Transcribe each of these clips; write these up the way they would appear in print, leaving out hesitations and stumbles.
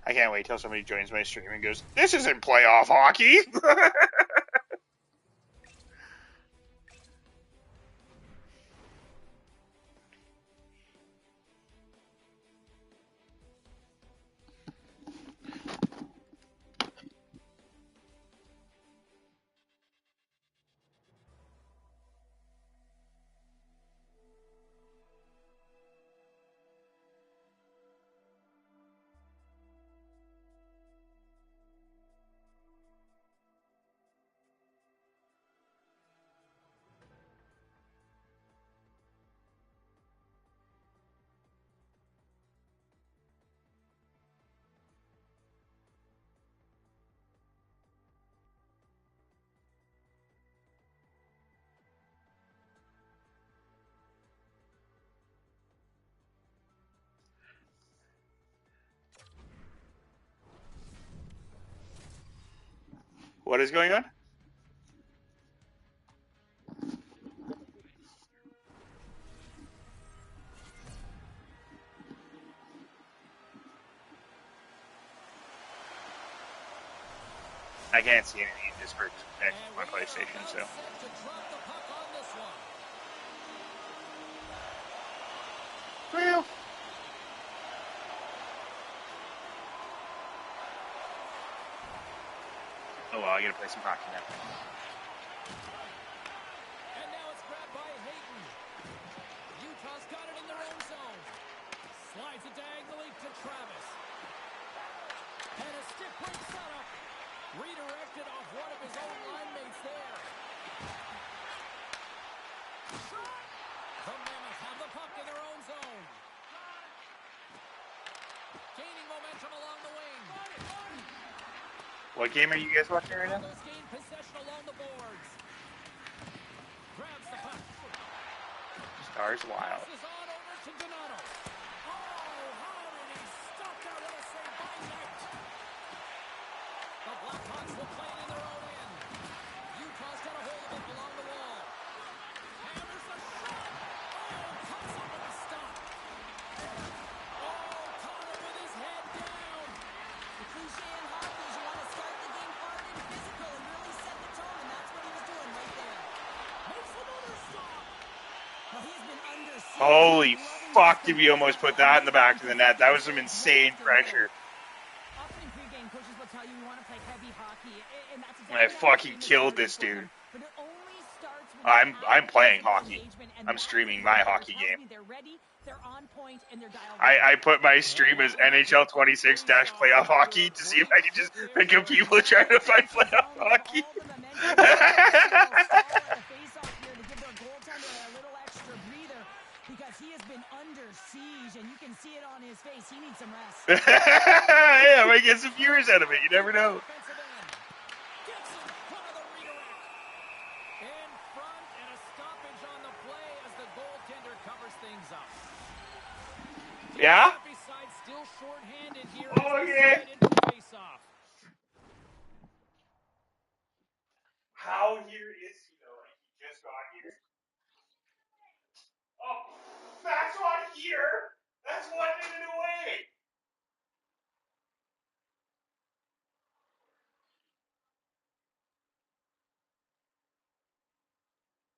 I can't wait till somebody joins my stream and goes, "This isn't playoff hockey." What is going on? I can't see anything in Discord connected to my PlayStation, so. Well. Oh well, I gotta play some hockey now. And now it's grabbed by Hayton. Utah's got it in their own zone. Slides it diagonally to Travis. And a stick break setup. Redirected off one of his own line mates there. Shot! The Mammoths have the puck in their own zone. Gaining momentum along the wing. What game are you guys watching right now? Gain possession along the boards. Grabs the puck. Stars Wild. Passes on over to Donato. Oh, how did he stop that? What a save by Knight. The Blackhawks will play it in their own end. Utah's got a hold of it along the wall. And there's a shot. Oh, comes up with a stop. Oh, Connor with his head down. The cliche in hockey is you want to start the game hard and physical and really set the tone, and that's what he was doing right there. Makes another stop. Well, he's been under siege. Holy fuck, did we almost put that in the back of the net? That was some insane pressure. Often in pregame, coaches will tell you want to play heavy hockey, and that's I fucking killed this dude. But it only starts when I'm playing hockey. I'm streaming my hockey game. They're ready, they're on point, and they're dialed in. I put my stream as NHL 26-playoff hockey to see if I can just pick up people trying to find playoff hockey. Because he has been under siege, and you can see it on his face. He needs some rest. Yeah, I might get some viewers out of it. You never know. Gets in front of the redirect. In front, and a stoppage on the play as the goaltender covers things up. Yeah? Besides, still short-handed here. Okay. Into the face-off. How here is he though? Like he just got here? Oh, that's not here. That's 1 minute away.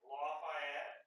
Lafayette.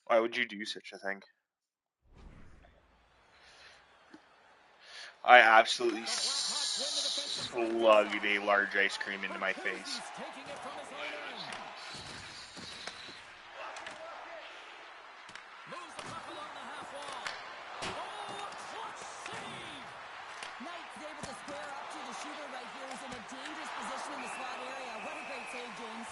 Why would you do such a thing? I absolutely slugged a large ice cream into my face. Taking it from his own end. Moves the puck along the half wall. Oh, a clutch save! Knight's able to square up to the shooter right here. He's in a dangerous position in the slot area. What a great save, James.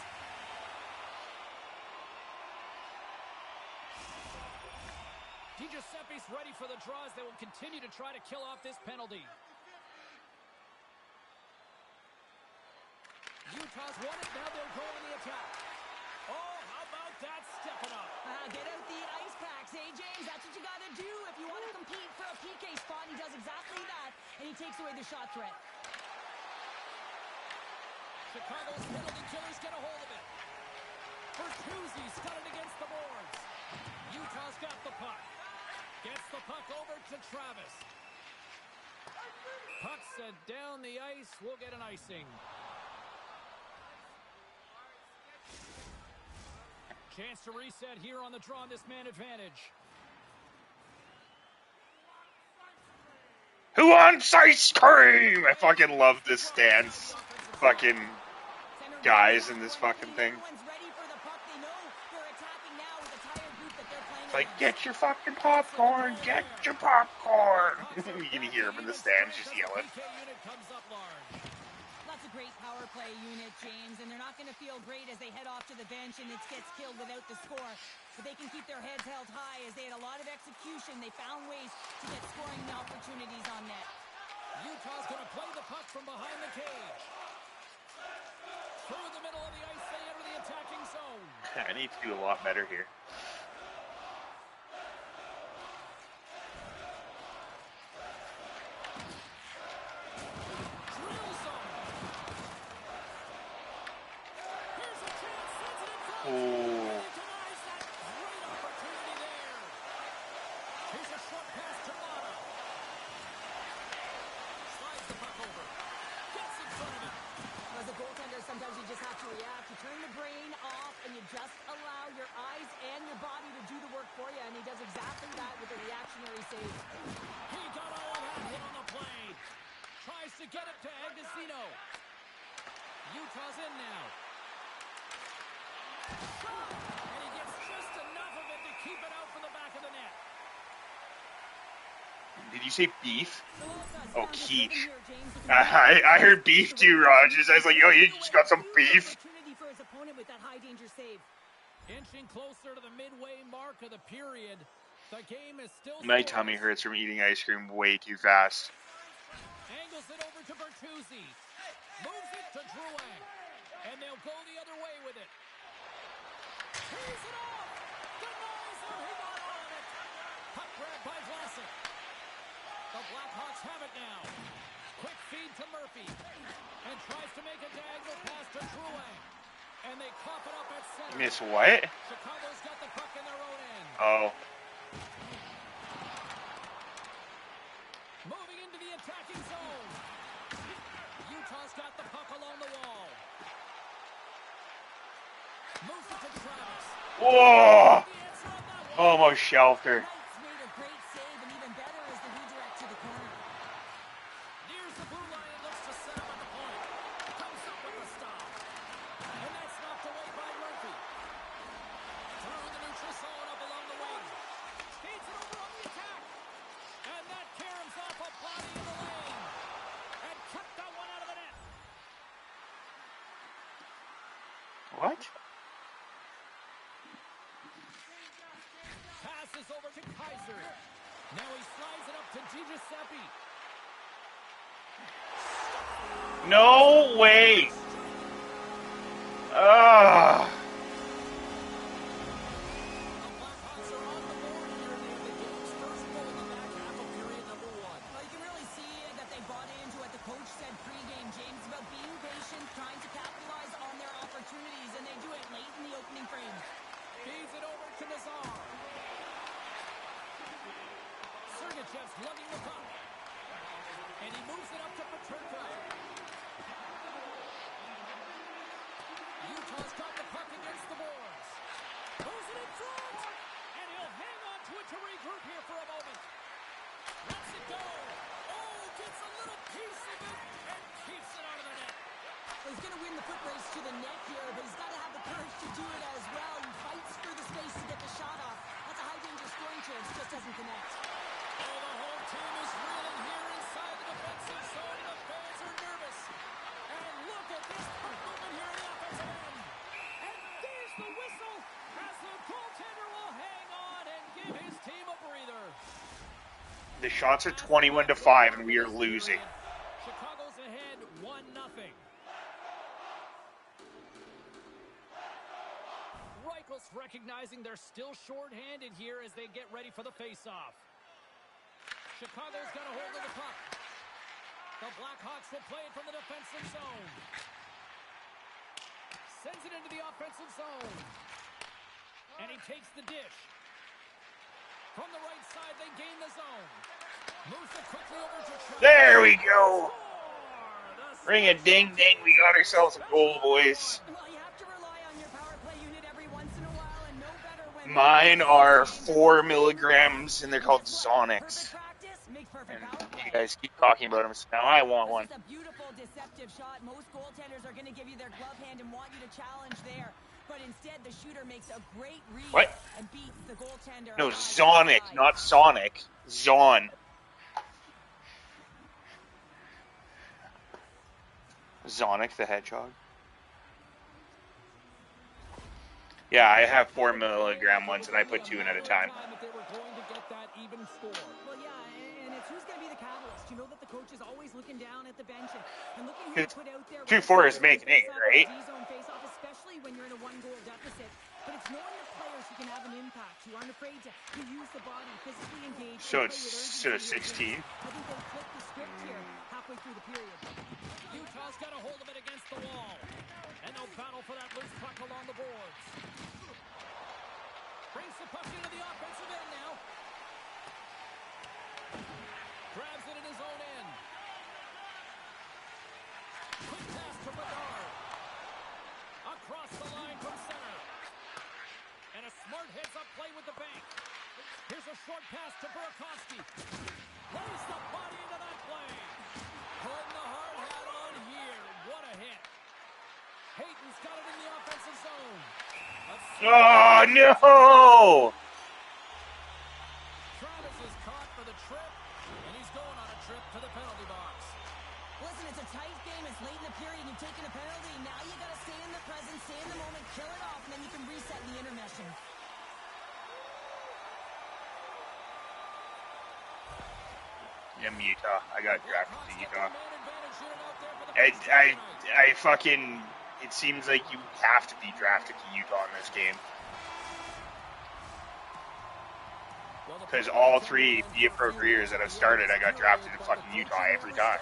DiGiuseppe's ready for the draws. They will continue to try to kill off this penalty. Utah's won it. Now they'll go on the attack. Oh, how about that stepping up? Get out the ice packs, hey, James? That's what you got to do if you want to compete for a PK spot. He does exactly that, and he takes away the shot threat. Chicago's penalty killers get a hold of it. Bertuzzi's got it against the boards. Utah's got the puck. Gets the puck over to Travis. Puck sent down the ice. We'll get an icing. Chance to reset here on the draw on this man advantage. Who wants ice cream? I fucking love this stance. Fucking guys in this fucking thing. It's like, get your fucking popcorn, get your popcorn. You can hear him in the stands just yelling. That's a great power play unit, James, and they're not going to feel great as they head off to the bench and it gets killed without the score. But they can keep their heads held high as they had a lot of execution. They found ways to get scoring opportunities on net. Utah's going to play the puck from behind the cage. Through the middle of the ice, they enter the attacking zone. I need to do a lot better here. Sometimes you just have to react. You turn the brain off and you just allow your eyes and your body to do the work for you, and he does exactly that with a reactionary save. He got all of that hit on the play. Tries to get it to Agostino. Utah's in now. And he gets just enough of it to keep it out from the back of the net. Did you say beef? Oh, quiche. I heard beef too, Rogers. I was like, yo, you just got some beef. Inching closer to the midway mark of the period. The game is still My tummy hurts from eating ice cream way too fast. Angles it over to Bertuzzi. Moves it to Drouin. And they'll go the other way with it. He's it off! Denies him! He got on it! Puck grab by Vlasic. The Blackhawks have it now. Quick feed to Murphy. And tries to make a diagonal pass to Drouin. And they cough it up at center. Miss what? Chicago's got the puck in their own end. Oh. Moving into the attacking zone. Utah's got the puck along the wall. Moves it to Travis. Whoa! Almost shelved her. Made a great save, and even better is the redirect to the corner. Nears the blue line and looks to set up at the point. Comes up with the stop. And that's knocked away by Murphy. Through the neutral zone up along the wing. Feeds it over on the attack. And that caroms off a body in the lane. And cut that one out of the net. What? Passes over to Kaiser. Now he slides it up to DiGiuseppe. No way! Ugh. The Blackhawks are on the board here. They have the game's first goal in the back half of period number one. Well, you can really see that they bought into what the coach said pregame, James, about being patient, trying to capitalize on their opportunities, and they do it late in the opening frame. Feeds it over to Nazar. Sergachev's lugging the puck. And he moves it up to Peterka. Utah's got the puck against the boards. Moves it in front. And he doesn't connect. Oh, the whole team is reeling here inside the defensive zone. The fans are nervous. And look at this puck movement here in the offensive end. And there's the whistle as the goaltender will hang on and give his team a breather. The shots are 21-5, and we are losing. Chicago's ahead 1-0. Reichel's recognizing they're still short-handed here as they get ready for the face-off. Chicago's got a hold of the puck. The Blackhawks will play it from the defensive zone. Sends it into the offensive zone. And he takes the dish. From the right side, they gain the zone. Moves it quickly over to Chicago. There we go. Ring a ding-ding. We got ourselves a goal, boys. Well, you have to rely on your power play unit every once in a while, and no better when... Mine are 4 milligrams, and they're called Zonics. Perfect practice makes perfect And power play. you guys keep talking about them, so now I want one. This is a beautiful, deceptive shot. Most goaltenders are going to give you their glove hand and want you to challenge there. But instead, the shooter makes a great read What? and beats the goaltender. No, high Zonic, side. not Sonic. Zon. Zonic the Hedgehog. Yeah, I have 4 milligram ones, and I put 2 in at a time. If they were going to get that even score. Well, yeah, and it's who's going to be the catalyst. You know that the coach is always looking down at the bench and looking who to put out there. 2-4 is making 8, right? D-zone face-off, especially when you're in a one-goal deficit. But it's knowing the players who can have an impact, who aren't afraid to use the body, physically engage. So and it's play with urgency. 16. I think they flipped the script here halfway through the period. Utah's got a hold of it against the wall. And they'll battle for that loose puck along the boards. Brings the puck into the offensive end now. Grabs it in his own end. Quick pass to Bedard. Across the line from center. And a smart heads-up play with the bank. Here's a short pass to Burakovsky. Lays the body into that play. Putting the hard hat on here. What a hit. Hayton's got it in the offensive zone. Oh, no! Travis is caught for the trip, and he's going on a trip to the penalty box. Listen, it's a tight game. It's late in the period. You've taken a penalty. Now you got to stay in the present, stay in the moment, kill it off, and then you can reset in the intermission. I'm Utah. I got drafted to Utah. Man advantage unit out there for the I fucking... It seems like you have to be drafted to Utah in this game. Because all 3 FIA Pro careers that I've started, I got drafted to fucking Utah every time.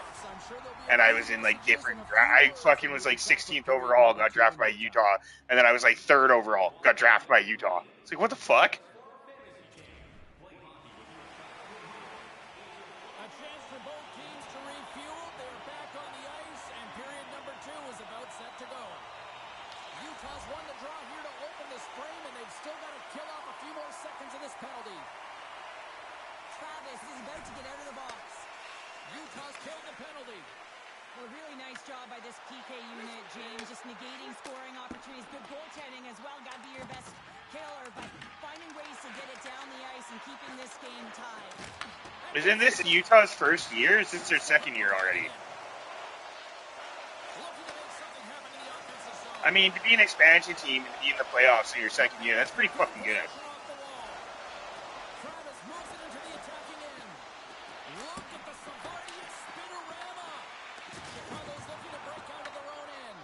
And I was in, like, different... I fucking was, like, 16th overall, got drafted by Utah. And then I was, like, 3rd overall, got drafted by Utah. It's like, what the fuck? A chance for both teams to refuel. They're back on the ice, and period number 2 is about set to go. Utah's won the draw here to open this frame, and they've still got to kill off a few more seconds of this penalty. Travis is about to get out of the box. Utah's killed the penalty. Well, really nice job by this PK unit, James. Just negating scoring opportunities. Good goaltending as well. Got to be your best killer, but finding ways to get it down the ice and keeping this game tied. Isn't this Utah's first year? Or is this their second year already? Looking to make something happen in the offensive zone. I mean, to be an expansion team and be in the playoffs in your second year, that's pretty fucking good. Off the wall. Travis moves it into the attacking end. Look at the Savardian spinorama. Chicago's looking to break out of their own end.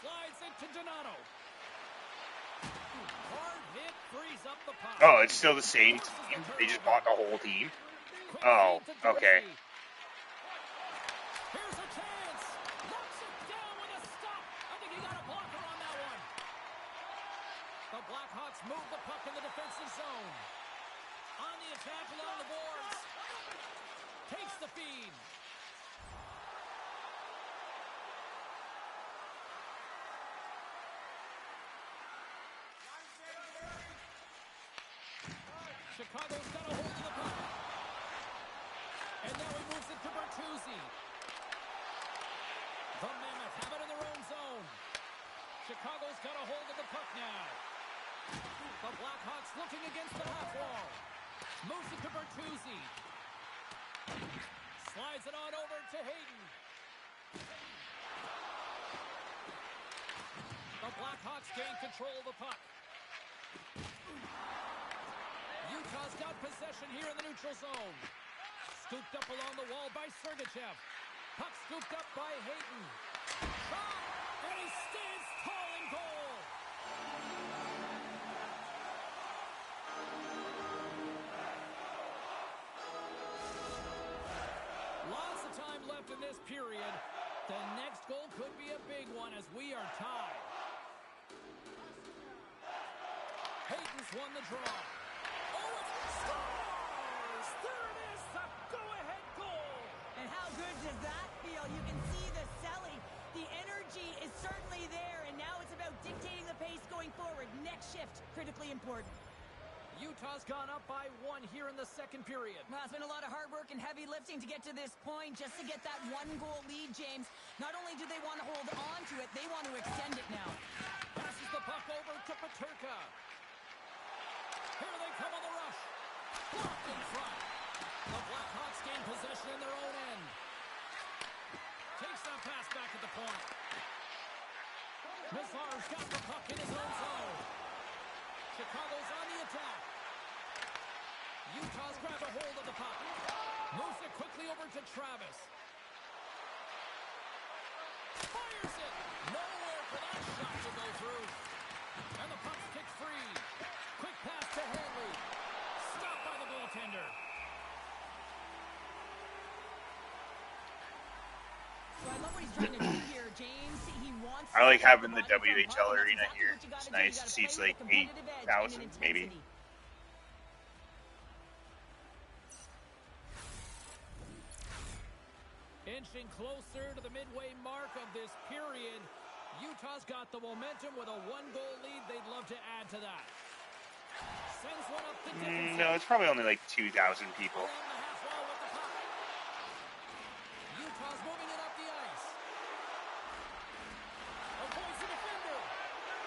Slides it to Donato. Hard hit frees up the puck. Oh, it's still the same team? They just bought the whole team? Oh, okay. Here's a chance. Knocks it down with a stop. I think he got a blocker on that one. The Blackhawks move the puck in the defensive zone. On the attack along the boards. Takes the feed. Chicago's got a hold of the puck. And now he moves it to Bertuzzi. The Mammoth have it in their own zone. Chicago's got a hold of the puck now. The Blackhawks looking against the half wall. Moves it to Bertuzzi. Slides it on over to Hayden. The Blackhawks gain control of the puck. Utah's got possession here in the neutral zone. Scooped up along the wall by Sergachev. Puck scooped up by Hayden. Shot! And he stands tall in goal. Lots of time left in this period. The next goal could be a big one as we are tied. Hayden's won the draw. Oh, it scores! There it is, the go-ahead goal! And how good does that feel? You can see the selling. The energy is certainly there, and now it's about dictating the pace going forward. Next shift, critically important. Utah's gone up by 1 here in the second period. Well, it's been a lot of hard work and heavy lifting to get to this point, just to get that 1-goal lead, James. Not only do they want to hold on to it, they want to extend it now. Passes the puck over to Peterka. Here they come on the rush. Blocked in front. The Blackhawks gain possession in their own end. Takes that pass back at the point. Mazar's got the puck in his own zone. Chicago's on the attack. Utah's grabbed a hold of the puck. Moves it quickly over to Travis. Fires it. Nowhere for that shot to go through. And the puck's kicked free. Quick pass to Hanley. Stopped by the goaltender. So I love what he's trying to do here, James. He wants I like having the WHL arena here. It's nice. It seats like 8,000 maybe. Inching closer to the midway mark of this period. Utah's got the momentum with a 1-goal lead. They'd love to add to that. Sends one up the distance. No, it's probably only like 2,000 people. Around the half wall with the puck. Utah's moving it up the ice. Avoids the defender.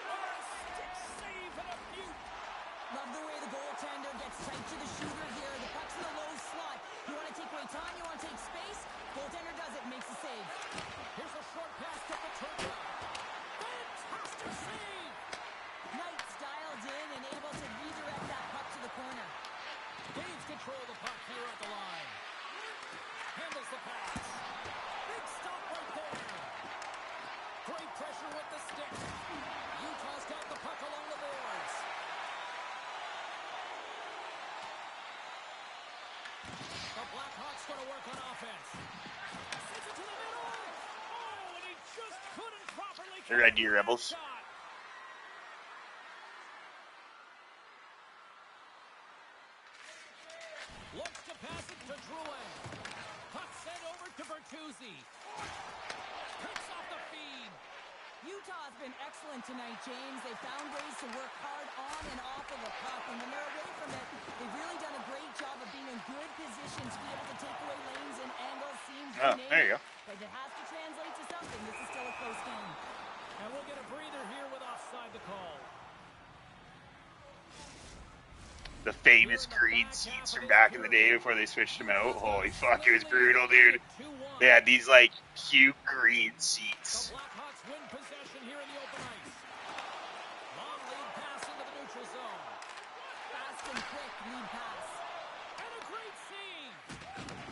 Oh, a stick save and a beaut. Love the way the goaltender gets tight to the shooter here. The puck's in the low slot. You want to take away time, you want to take space. Goaltender does it, makes the save. Here's a short pass to Peterka. Fantastic save. Knight's dialed in and able to redirect that puck to the corner. Gains control of the puck here at the line. Handles the pass. Big stop right there. Great pressure with the stick. Utah's got the puck along the boards. The Blackhawks going to work on offense. Sends it to the middle. Oh, and he just couldn't properly The Red Deer Rebels. shot. Looks to pass it to Drouin. Puck sent over to Bertuzzi. Picks off the feed. Utah's been excellent tonight, James. They found ways to work hard on and off of the puck, and when they're away from it, they've really done a great job of being in good position to be able to take away lanes and angles, seams, Oh, there you go. But it has to translate to something. This is still a close game. And we'll get a breather here with offside the call. The famous green seats from back in the day before they switched them out. Holy fuck, it was brutal, dude. They had these like cute green seats. The Blackhawks win possession here in the open ice. Long lead pass into the neutral zone. Fast and quick lead pass. And a great save.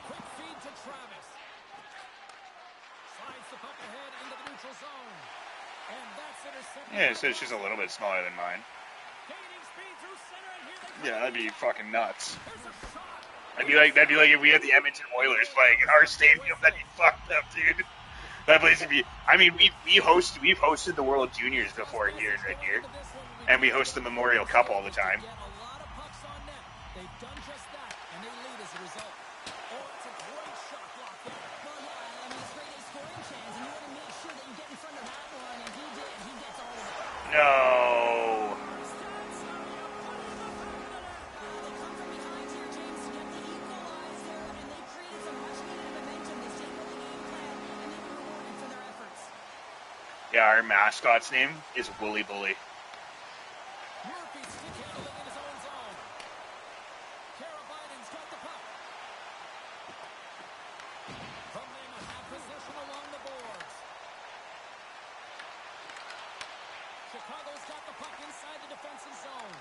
Quick feed to Travis. Slides the puck ahead into the neutral zone. And that's intercepted. Yeah, so it's just a little bit smaller than mine. Gaining speed through center, and here they come. Yeah, that'd be fucking nuts. There's a shot. That'd be like if we had the Edmonton Oilers playing in our stadium. That'd be fucked up, dude. That place would be. I mean, we've hosted the World Juniors before here in Red Deer, and we host the Memorial Cup all the time. Get a lot of pucks on net. They've done just that, and they lead as a result. Oh, it's a great shot block there. Well, yeah, I mean, it's great a scoring chance, and you want to make sure that you get in front of that one, and he did. He gets all of it. No. They come from behind here, James, to get the equalizer, and they created some much-needed momentum. They stayed with the game plan, and they've been rewarded for their efforts. Yeah, our mascot's name is Wooly Bully. Murphy stick handling in his own zone. Karabainen's got the puck. From them, have possession along the boards. Chicago's got the puck inside the defensive zone.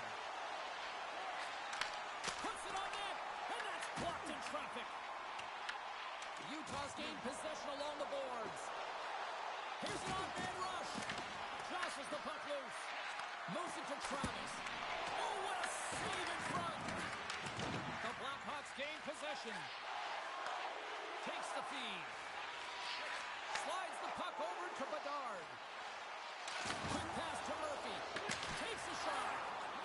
Puts it on net, and that's blocked in traffic. Utah's gained possession along the boards. Here's an on-man rush. Jostles the puck loose. Moves it to Travis. Oh, what a save in front. The Blackhawks gain possession. Takes the feed. Slides the puck over to Bedard. Quick pass to Murphy. Takes a shot.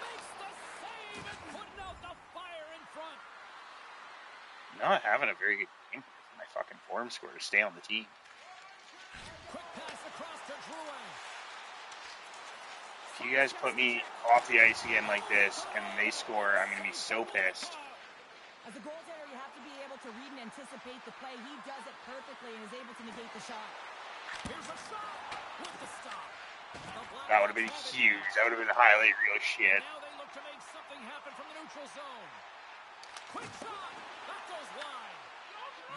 Makes the save and putting out the fire in front. Not having a very good game for my fucking form score to stay on the team. Quick pass across to Drouin. If you guys put me off the ice again like this and they score, I'm going to be so pissed. As a goaltender, you have to be able to read and anticipate the play. He does it perfectly and is able to negate the shot. Here's a shot with the stop. That would have been huge. That would have been highlight reel shit. Now they look to make something happen from the neutral zone. Quick shot. That goes wide.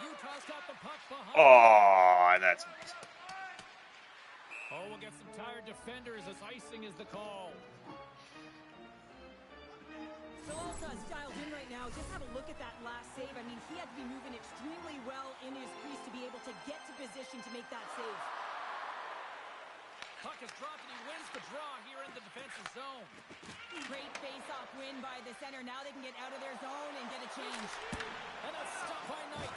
Utah's got the puck behind. Oh, that's nice. Oh, we'll get some tired defenders as icing is the call. Philossa's dialed in right now. Just have a look at that last save. I mean, he had to be moving extremely well in his crease to be able to get to position to make that save. Puck is dropped and he wins the draw here in the defensive zone. Great face-off win by the center. Now they can get out of their zone and get a change. And that's stopped by Knight.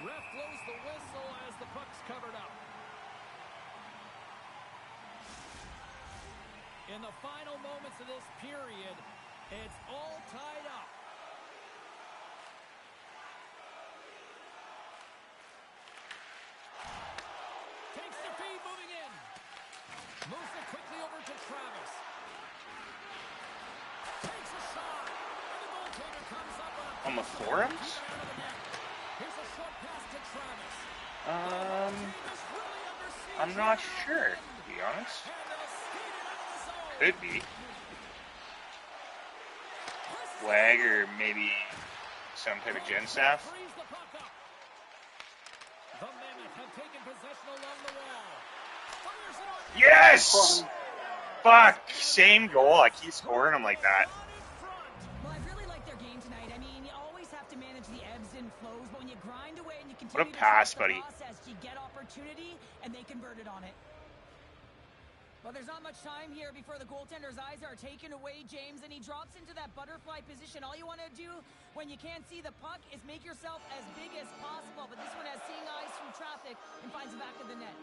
Ref blows the whistle as the puck's covered up. In the final moments of this period, it's all tied up. Takes the feed, moving in. Moves it quickly over to Travis. Takes a shot. And the goaltender comes up On the forums? Here's a short pass to Travis. I'm not sure, to be honest. Could be. Flag or maybe some type of gen staff. Yes! Fuck! Same goal. I keep scoring them like that. Well, I really like their game tonight. I mean, you always have to manage the ebbs and flows, but when you grind away and you continue What a pass, to trust the buddy. process, you get opportunity, and they converted on it. Well, there's not much time here before the goaltender's eyes are taken away, James, and he drops into that butterfly position. All you want to do when you can't see the puck is make yourself as big as possible, but this one has seeing eyes through traffic and finds the back of the net.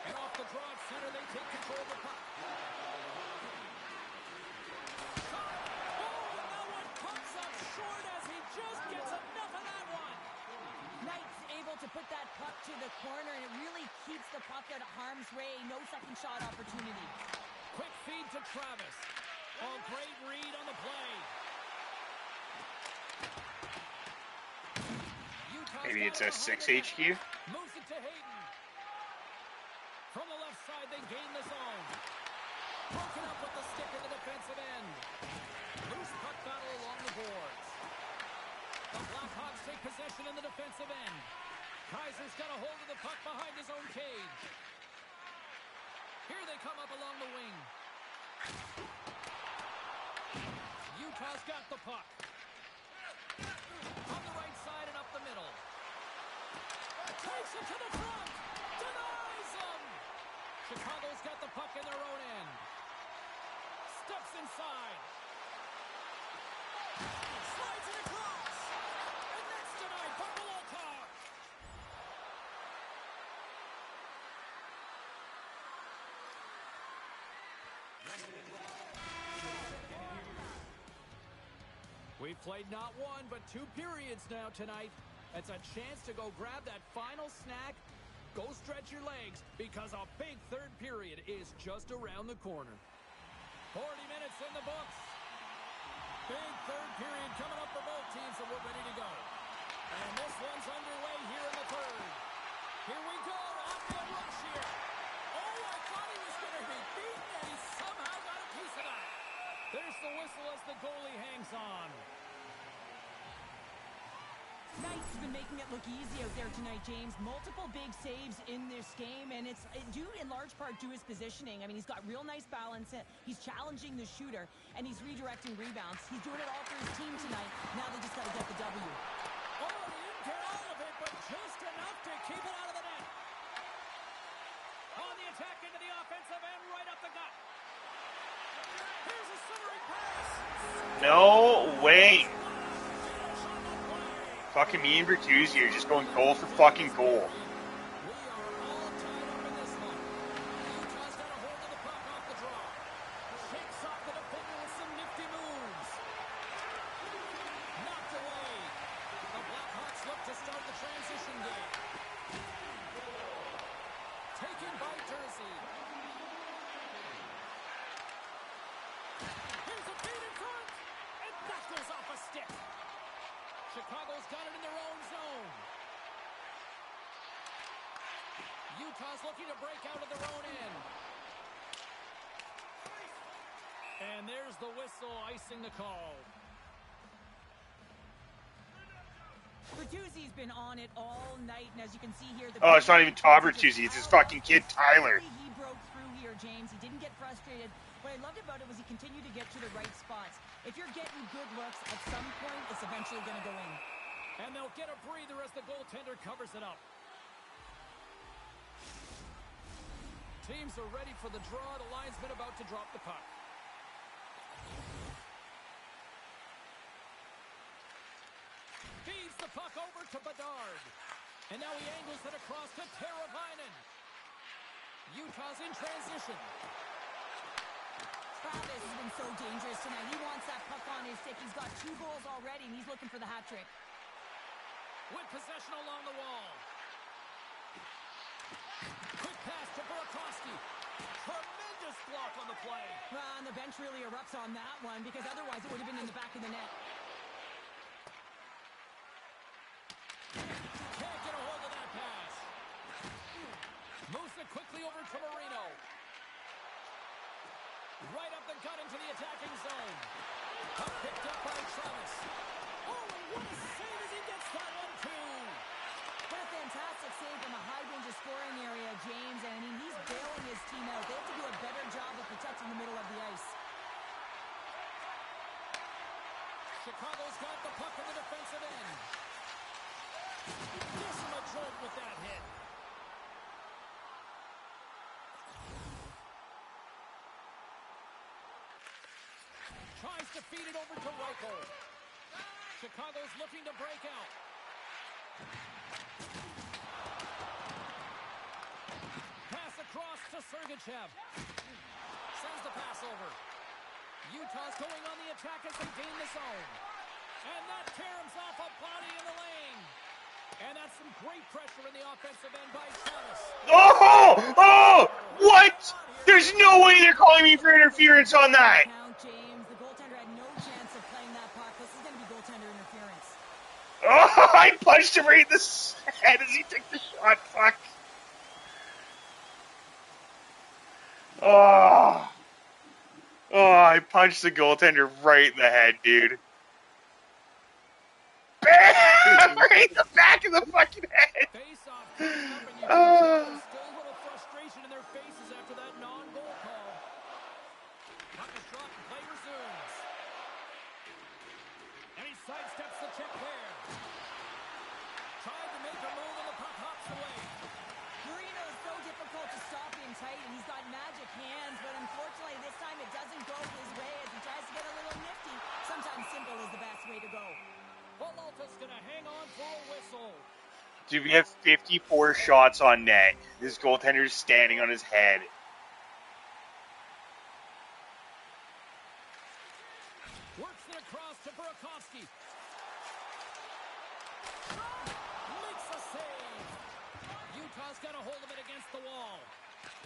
And off the draw at center, they take control of the puck. Shot! Oh, and that one comes up short as he just gets enough of that one. Knight's able to put that puck to the corner, and it really keeps the puck out of harm's way. No second shot opportunity. Quick feed to Travis. Oh, great read on the play. Utah's Maybe it's got a it 6 behind the net. HQ. Moves it to Hayden. From the left side, they gain the zone. Broken up with the stick in the defensive end. Loose puck battle along the boards. The Blackhawks take possession in the defensive end. Kaiser's got a hold of the puck behind his own cage. Here they come up along the wing. Utah's got the puck. On the right side and up the middle. Takes it to the front. Denies him. Chicago's got the puck in their own end. Steps inside. Slides it across. And that's denied by Belotar. We've played not one, but 2 periods now tonight. It's a chance to go grab that final snack. Go stretch your legs, because a big third period is just around the corner. 40 minutes in the books. Big third period coming up for both teams, and we're ready to go. And this one's underway here in the third. Here we go. On the rush here. Oh, I thought he was the goalie hangs on. Knight's been making it look easy out there tonight, James. Multiple big saves in this game, and it's due in large part to his positioning. I mean, he's got real nice balance. He's challenging the shooter, and he's redirecting rebounds. He's doing it all for his team tonight. Now they just got to get the W. Oh, he didn't get all of it, but just enough to keep it out of the net. On the attack into the offensive end, right up the gut. Here's a centering pass. No way. Fucking me and Bertuzzi are just going goal for fucking goal. We are all tied up in this one. Utah's got a hold of the puck off the draw. Shakes off the defender with some nifty moves. Knocked away. The Blackhawks look to start the transition game. Taken by Jersey. Here's a feed in front. And that goes off a stick. Chicago's got it in their own zone. Utah's looking to break out of their own end. And there's the whistle icing the call. Bertuzzi's been on it all night, and as you can see here... Oh, it's not even Todd Bertuzzi, it's his fucking kid, Tyler. He broke through here, James. He didn't get frustrated. What I loved about it was he continued to get to the right spots. If you're getting good looks, at some point, it's eventually going to go in. And they'll get a breather as the goaltender covers it up. Teams are ready for the draw. The linesman about to drop the puck. Feeds the puck over to Bedard. And now he angles it across to Teravainen. Utah's in transition. Travis has been so dangerous tonight. He wants that puck on his stick. He's got 2 goals already, and he's looking for the hat trick. With possession along the wall. Quick pass to Burakovsky. Tremendous block on the play. Well, and the bench really erupts on that one, because otherwise it would have been in the back of the net. Can't get a hold of that pass. Moves it quickly over to Marino. Right up the gut into the attacking zone. Puck picked up by Travis. Oh, and what a save as he gets that one, too. What a fantastic save from a high-danger scoring area, James. And, I mean, he's bailing his team out. They have to do a better job of protecting the middle of the ice. Chicago's got the puck in the defensive end. Gives him a jolt with that hit. Tries to feed it over to Reichel. Chicago's looking to break out. Pass across to Sergachev. Sends the pass over. Utah's going on the attack as they gain the zone. And that tears off a body in the lane. And that's some great pressure in the offensive end by Travis. Oh! Oh! What? There's no way they're calling me for interference on that. Count, James. The goaltender had no chance of playing that puck. This is going to be goaltender interference. Oh, I punched him right in the head as he took the shot. Fuck. Oh. Oh, I punched the goaltender right in the head, dude. Bam! Right in the back of the fucking head. Face off coming up, and you can tell there's still a little frustration in their faces after that non-goal call. Puck is dropped and play resumes. And he sidesteps the check there. Tried to make a move and the puck hops away. Marino is so difficult to stop in tight, and he's got magic hands, but unfortunately this time it doesn't go his way as he tries to get a little nifty. Sometimes simple is the best way to go. Peralta's going to hang on for a whistle. Dude, we have 54 shots on net. This goaltender's standing on his head. Works it across to Burakovsky. Makes a save. Utah's got a hold of it against the wall.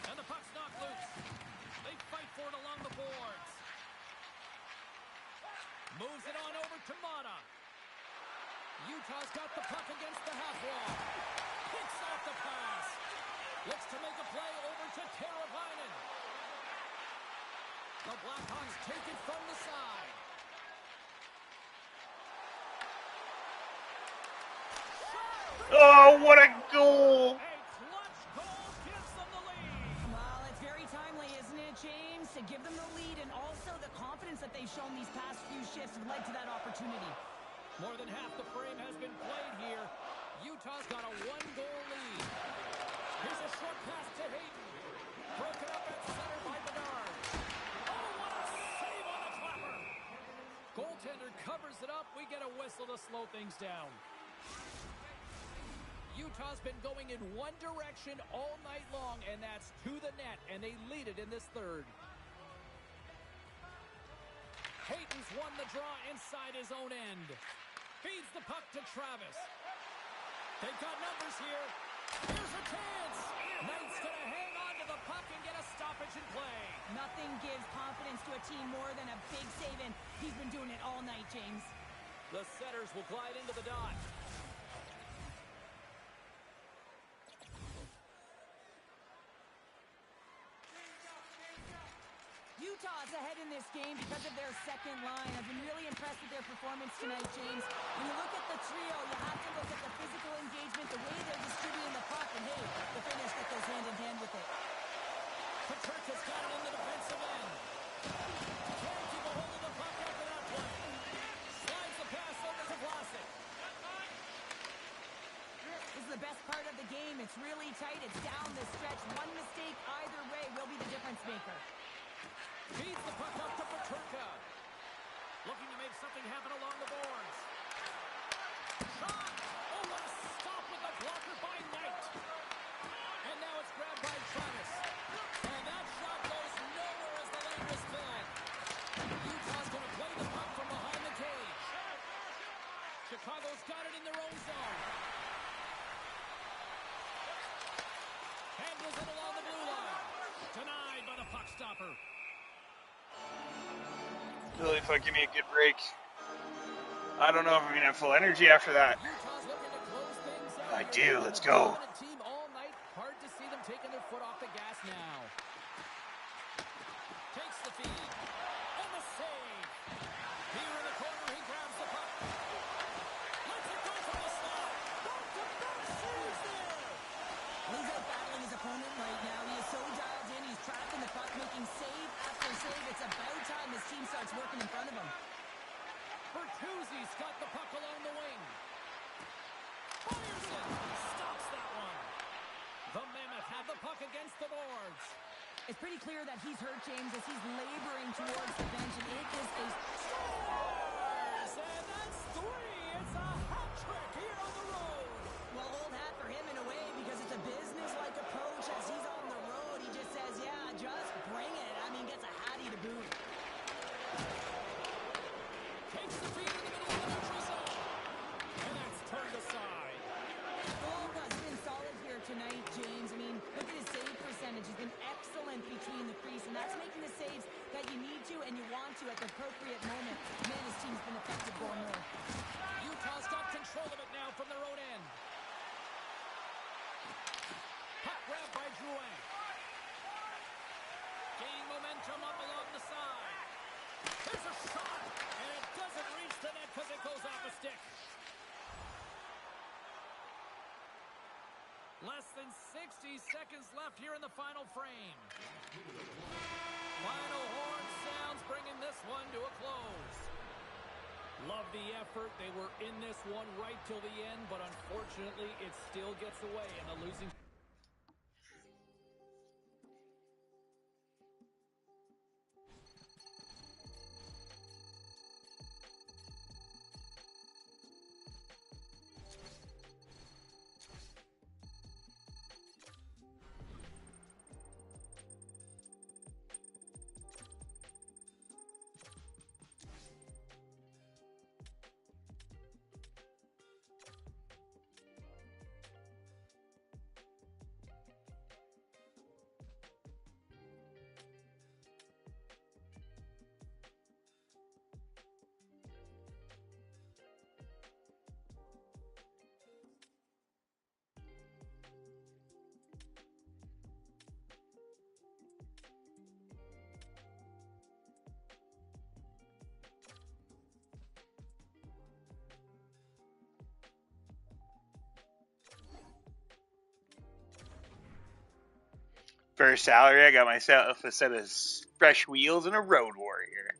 And the puck's knocked loose. They fight for it along the boards. Moves it on over to Mata. Utah's got the puck against the half wall. Picks off the pass. Looks to make a play over to Teravainen. The Blackhawks take it from the side. Oh, what a goal! A clutch goal gives them the lead. Well, it's very timely, isn't it, James? To give them the lead and also the confidence that they've shown these past few shifts have led to that opportunity. More than half the frame has been played here. Utah's got a one-goal lead. Here's a short pass to Hayden. Broken up at center by Bedard. Oh, what a save on the clapper. Goaltender covers it up. We get a whistle to slow things down. Utah's been going in one direction all night long, and that's to the net, and they lead it in this third. Hayden's won the draw inside his own end. Feeds the puck to Travis. They've got numbers here. Here's a chance. Knight's going to hang on to the puck and get a stoppage in play. Nothing gives confidence to a team more than a big save, and he's been doing it all night, James. The setters will glide into the dot. Utah's ahead in this game because of their second line. I've been really impressed with their performance tonight, James. When you look at the trio, you have to look at the physical engagement, the way they're distributing the puck, and hey, the finish that goes hand in hand with it. Paterka's got it in the defensive end. Can't keep a hold of the puck after that play. Slides the pass over to Vlasic. This is the best part of the game. It's really tight. It's down the stretch. One mistake either way will be the difference maker. Feeds the puck up to Paterka. Looking to make something happen along the boards. Shot! Oh, what a stop with the blocker by Knight. And now it's grabbed by Travis. And that shot goes nowhere as the lane is filled. Utah's going to play the puck from behind the cage. Chicago's got it in their own zone. Handles it along the blue line. Denied by the puck stopper. Really, if I give me a good break. I don't know if I'm gonna have full energy after that. Utah's looking to close things out. I do. Let's go. Team all night. Hard to see them taking their foot off the gas now. Takes the feed. And the save. Here in the corner, he grabs the puck. Lets it go from the slot. Back-to-back saves there. He's out battling his opponent right now. He is so dialed in. He's tracking the puck, making save after save. It's about time his team starts working in front of him. Bertuzzi's got the puck along the wing. Fires it. Stops that one. The Mammoth have the puck against the boards. It's pretty clear that he's hurt, James, as he's laboring towards the bench, and it is a... Scores! And that's three. It's a hat trick here on the road. Well, old hat for him in a way, because it's a business-like approach. As he's on the road, he just says, yeah, just bring it. I mean, gets a hattie to boot. Takes the feed in the middle of the neutral zone. And that's turned aside. Volka's been solid here tonight, James. I mean, look at his save percentage. He's been excellent between the crease, and that's making the saves that you need to and you want to at the appropriate moment. Man, his team's been effective going north. Utah's got control of it now from their own end. Puck grab by Drouin. Gain momentum up along the side. There's a shot, and it doesn't reach the net because it goes off a stick. Less than 60 seconds left here in the final frame. Final horn sounds, bringing this one to a close. Love the effort. They were in this one right till the end, but unfortunately, it still gets away in the losing. first salary, I got myself a set of fresh wheels and a Road Warrior.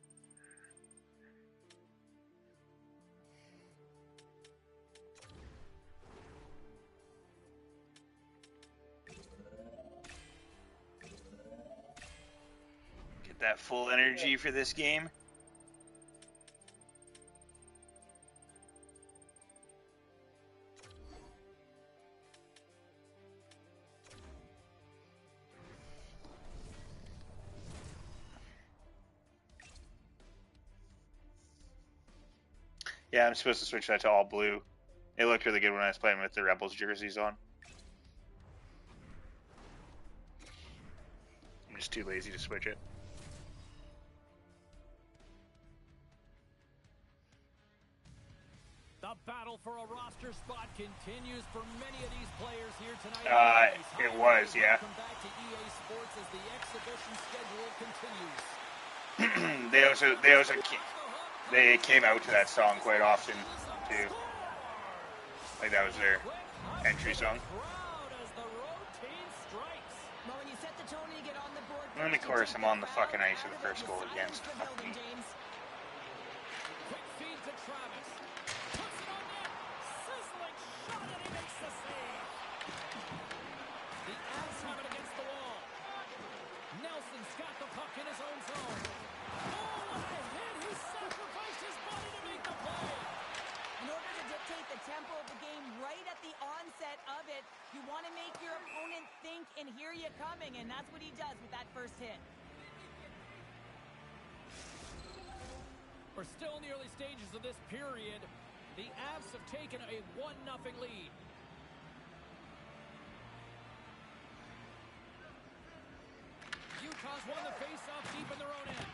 Get that full energy for this game. Yeah, I'm supposed to switch that to all blue. It looked really good when I was playing with the Rebels jerseys on. I'm just too lazy to switch it. The battle for a roster spot continues for many of these players here tonight. It was, yeah. Welcome back to EA Sports as the exhibition schedule continues. they came out to that song quite often too. Like that was their entry song. And of course, I'm on the fucking ice for the first goal against. Quick feed to Travis. Puts it on net. Sizzling shot and he makes the save. The Avs have it against the wall. Nelson's got the puck in his own zone. Oh, what a hit! He sacrificed his body to make the play. In order to dictate the tempo of the game right at the onset of it, you want to make your opponent think and hear you coming, and that's what he does with that first hit. We're still in the early stages of this period. The Avs have taken a 1-0 lead. Utah's won the faceoff deep in their own end.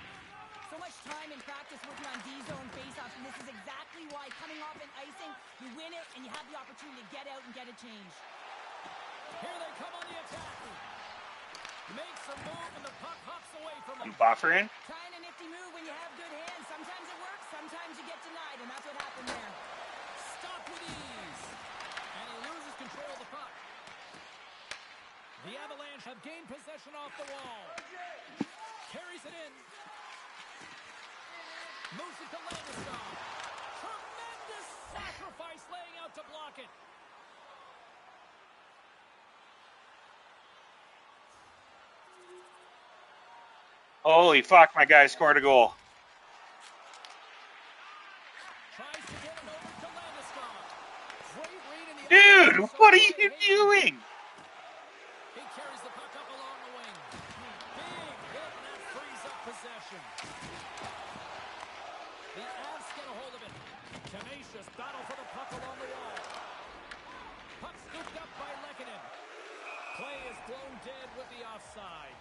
So much time in practice working on D-zone faceoffs, and this is exactly why coming off an icing, you win it, and you have the opportunity to get out and get a change. Here they come on the attack. Makes a move, and the puck hops away from him. I'm buffering. Trying a nifty move when you have good hands. Sometimes it works, sometimes you get denied, and that's what happened there. Stop with ease. And he loses control of the puck. The Avalanche have gained possession off the wall. Carries it in. Moves it to Landeskog. Tremendous sacrifice laying out to block it. Holy fuck, my guy scored a goal. Tries to get it over to Landeskog. Great read in the Dude, what are you doing? He carries the puck up along the wing. Big hit, and that frees up possession. The Avs get a hold of it. Tenacious battle for the puck along the wall. Puck scooped up by Lehkonen. Play is blown dead with the offside.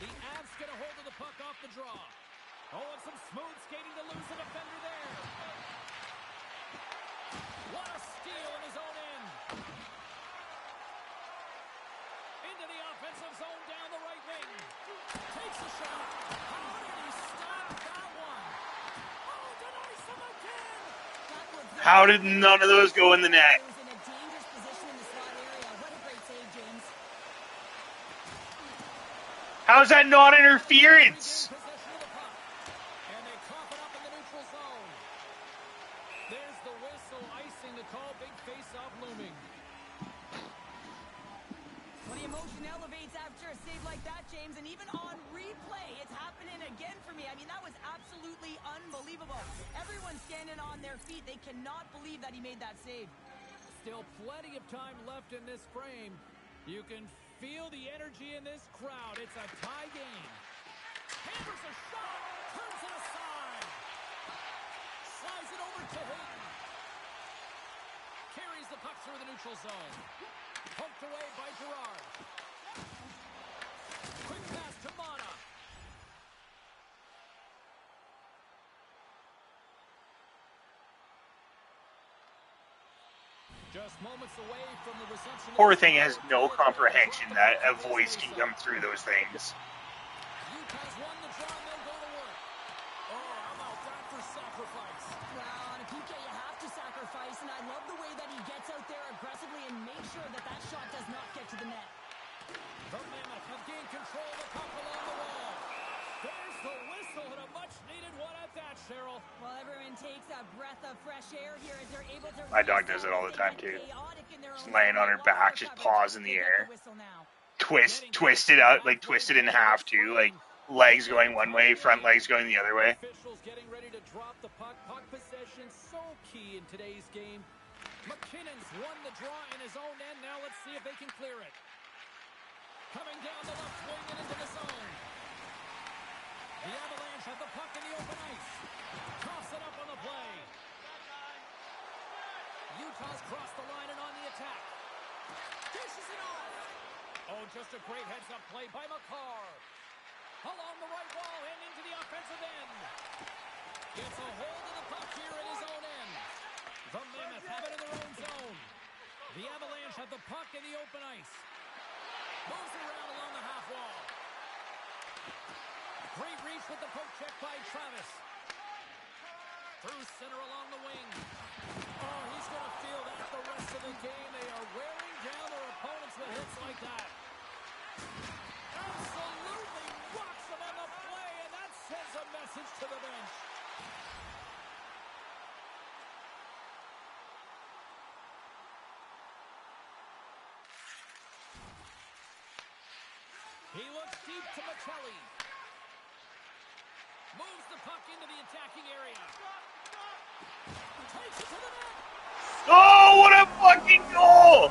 The Avs get a hold of the puck off the draw. Oh, and some smooth skating to lose a defender there. What a steal in his own end. Into the offensive zone down the right wing. Takes a shot. How did he stop that one? Oh, denies him again. How did none of those go in the net? He was in a dangerous position in the slot area. What a great save, James. How's that not interference? Possession of the puck. And they cough it up in the neutral zone. There's the whistle, icing the call. Big face-off looming. When the emotion elevates after a save like that, James, and even on replay, it's happening again for me. I mean, that was absolutely unbelievable. Everyone's standing on their feet. They cannot believe that he made that save. Still plenty of time left in this frame. You can feel the energy in this crowd. It's a tie game. Hammers a shot. Turns it aside. Slides it over to Hayden. Carries the puck through the neutral zone. Poked away by Gerard. Quick pass to Mana. Just moments away from the resumption. Poor thing has no comprehension that a voice can come through those things. Utah's won the draw and they'll go to work. love the way that he gets out there aggressively and makes sure that that shot does not get to the net. The Mammoth have gained control of the puck along the wall. There's the whistle and a much-needed one at that, Cheryl. Well, everyone takes a breath of fresh air here as they're able to... My dog does it all the time, too. Just laying on her back, just paws in the air. Twist it out, like twist it in half, too. Like, legs going one way, front legs going the other way. Officials getting ready to drop the puck. Puck possession so key in today's game. McKinnon's won the draw in his own end. Now let's see if they can clear it. Coming down the left wing and into the zone. The Avalanche have the puck in the open ice. Toss it up on the play. Utah's crossed the line and on the attack. Dishes it off. Oh, just a great heads-up play by McCarr. Along the right wall and into the offensive end. Gets a hold of the puck here in his own end. The Mammoth have it in their own zone. The Avalanche have the puck in the open ice. Moves around along the half wall. Great reach with the poke check by Travis. Through center along the wing. Oh, he's going to feel that the rest of the game. They are wearing down their opponents with hits like that. Absolutely rocks them on the play, and that sends a message to the bench. He looks deep to McKelly. Moves the puck into the attacking area. Takes it to the net. Oh, what a fucking goal!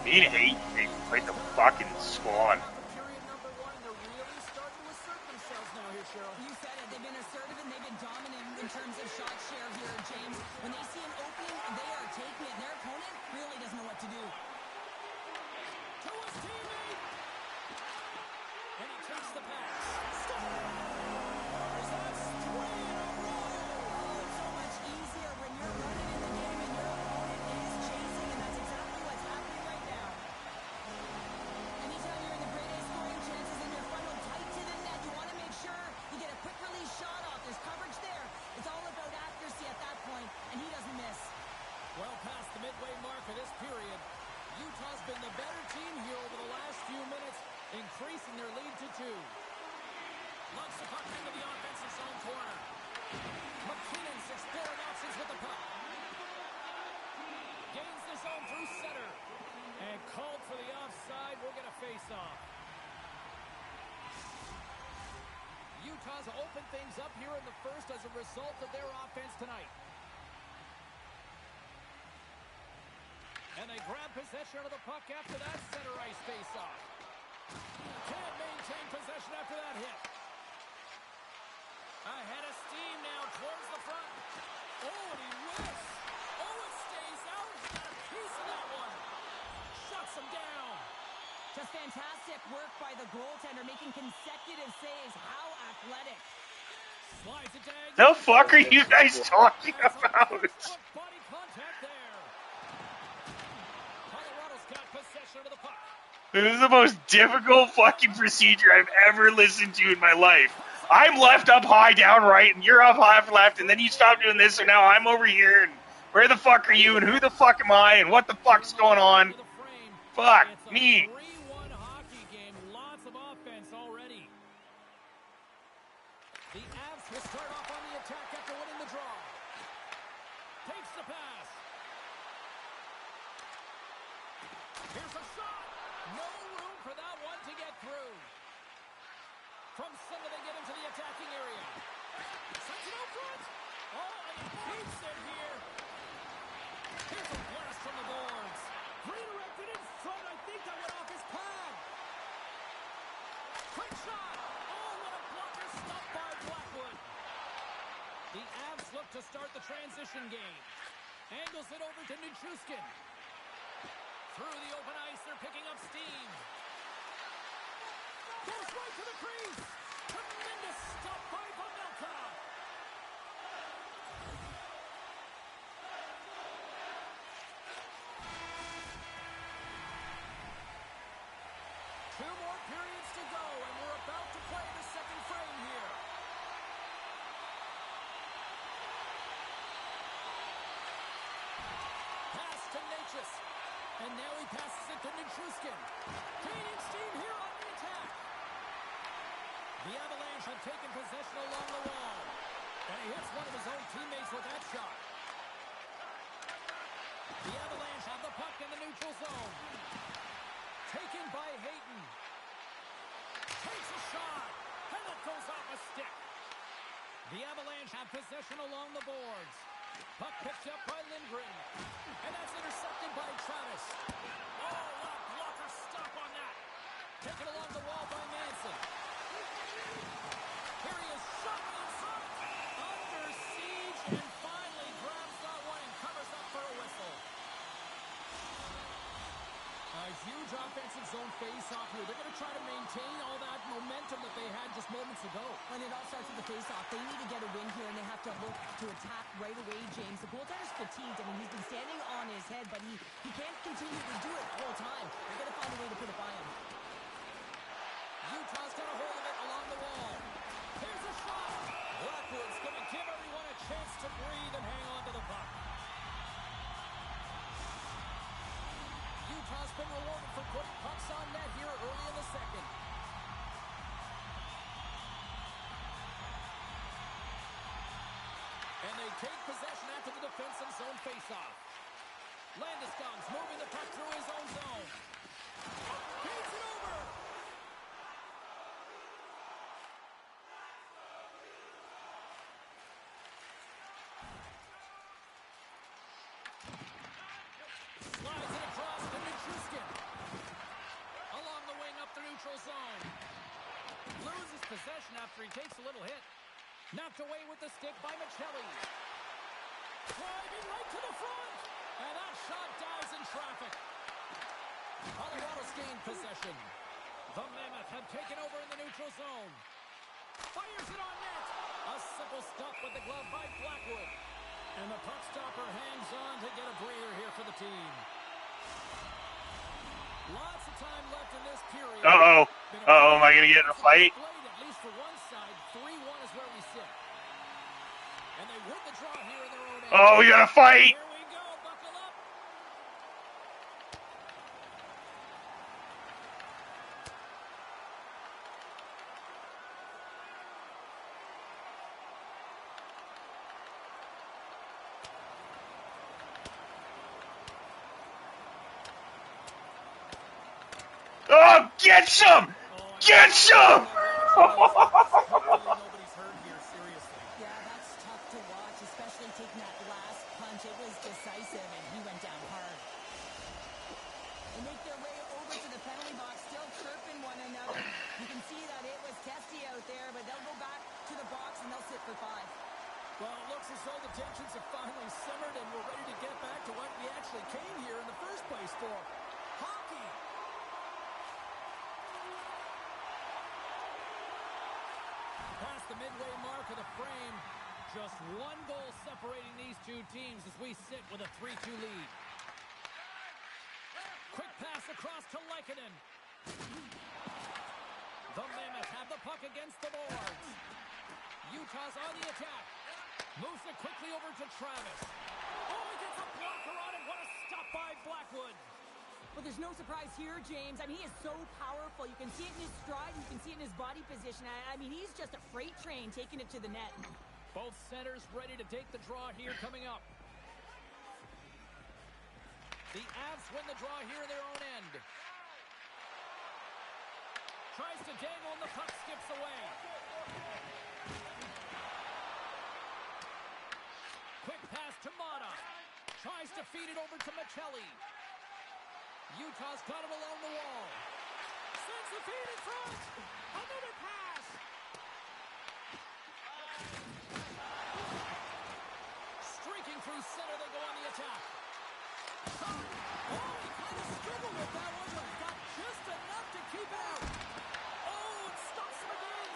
Need hate. They played the fucking squad. You said it. They've been assertive and they've been dominant in terms of shot share here, James. When they see an opening, they are taking it. Their opponent really doesn't know what to do. To his teammate. And he takes the pass. That's 3 in a row. Oh, it's so much easier when you're running in the game and your opponent is chasing, and that's exactly what's happening right now. Anytime you're in the grade A scoring chances and you're funneled tight to the net, you want to make sure you get a quick release shot off. There's coverage there. It's all about accuracy at that point, and he doesn't miss. Well past the midway mark of this period, Utah's been the better team here over the last few minutes, increasing their lead to 2. Lugs the puck into the offensive zone corner. McKinnon's exploring options with the puck. Gains the zone through center. And called for the offside. We'll get a face-off. Utah's opened things up here in the first as a result of their offense tonight. And they grab possession of the puck after that center ice face-off. Can't maintain possession after that hit. Ahead of steam now towards the front. Oh, and he whiffs. Oh, it stays out. He got a piece of that one. Shuts him down. Just fantastic work by the goaltender, making consecutive saves. How athletic. Slides it down. The fuck are you guys talking about? Body contact there. Colorado's got possession of the puck. This is the most difficult fucking procedure I've ever listened to in my life. I'm left up high, down right, and you're up high left, and then you stop doing this, so now I'm over here, and where the fuck are you, and who the fuck am I, and what the fuck's going on? Fuck me. 3-1 hockey game. Lots of offense already. The Avs will start off on the attack after winning the draw. Takes the pass. Here's a shot. No room for that one to get through. From center, they get into the attacking area. Sends it out front. Oh, and he keeps it here. Here's a blast from the boards. Redirected in front. I think that went off his pad. Quick shot. Oh, what a blocker stuffed by Blackwood. The Avs look to start the transition game. Angles it over to Nichushkin. Through the open ice, they're picking up steam. Goes right to the crease. Tremendous stop by Pavelka. Two more to go, and we're about to play the second frame here. Pass to Natchez. And now he passes it to Nichushkin. Gaining steam here on the attack. The Avalanche have taken possession along the wall. And he hits one of his own teammates with that shot. The Avalanche have the puck in the neutral zone. Taken by Hayton. Takes a shot. And it goes off a stick. The Avalanche have possession along the boards. Puck picked up by Lindgren. And that's intercepted by Travis. Oh, what a blocker stop on that. Taken along the wall by Manson. Here he is, shot inside. Under siege, and finally grabs that one and covers up for a whistle. A huge offensive zone face-off here. They're going to try to maintain all that momentum that they had just moments ago. When it all starts with the face-off, they need to get a win here, and they have to look to attack right away, James. The goaltender's fatigued. I mean, he's been standing on his head, but he can't continue to do it the whole time. They're going to find a way to put it by him. Utah's got a hold of it along the wall. Here's a shot. Blackwood's going to give everyone a chance to breathe and hang on to the puck. Utah's been rewarded for putting pucks on net here early in the second. And they take possession after the defensive zone faceoff. Landeskog's moving the puck through his own zone. Feeds it over. Slides it across to Nichushkin. Along the wing up the neutral zone. Loses possession after he takes a little hit. Knocked away with the stick by Michelli. Driving right to the front. And that shot dies in traffic. Colorado's gained possession. The Mammoth have taken over in the neutral zone. Fires it on net. A simple stop with the glove by Blackwood. And the puck stopper hangs on to get a breather here for the team. Lots of time left in this period. Uh-oh. Uh-oh, am I going to get in a fight? At least for one side, 3-1 is where we sit. And they win the draw here in their own end. Oh, we got to fight! Here we go, buckle up. Oh, get some! Get some! Nobody's hurt here, seriously. Yeah, that's tough to watch, especially taking that last punch. It was decisive, and he went down hard. They make their way over to the penalty box, still chirping one another. You can see that it was testy out there, but they'll go back to the box, and they'll sit for 5. Well, it looks as though the tensions have finally simmered, and we're ready to get back to what we actually came here in the first place for. Hockey! Past the midway mark of the frame. Just one goal separating these two teams as we sit with a 3-2 lead. Quick pass across to Lehkonen. The Mammoth have the puck against the boards. Utah's on the attack. Moves it quickly over to Travis. Oh, he gets a blocker on it. What a stop by Blackwood. Well, there's no surprise here, James. I mean, he is so powerful. You can see it in his stride. You can see it in his body position. I mean, he's just a freight train taking it to the net. Both centers ready to take the draw here coming up. The Avs win the draw here in their own end. Tries to dangle and the puck skips away. Quick pass to Mata. Tries to feed it over to Michelli. Utah's got it along the wall. Sends the feed in front. Another pass. Streaking through center, they go on the attack. Oh, he kind of struggled with that one, but got just enough to keep it out. Oh, it stops him again.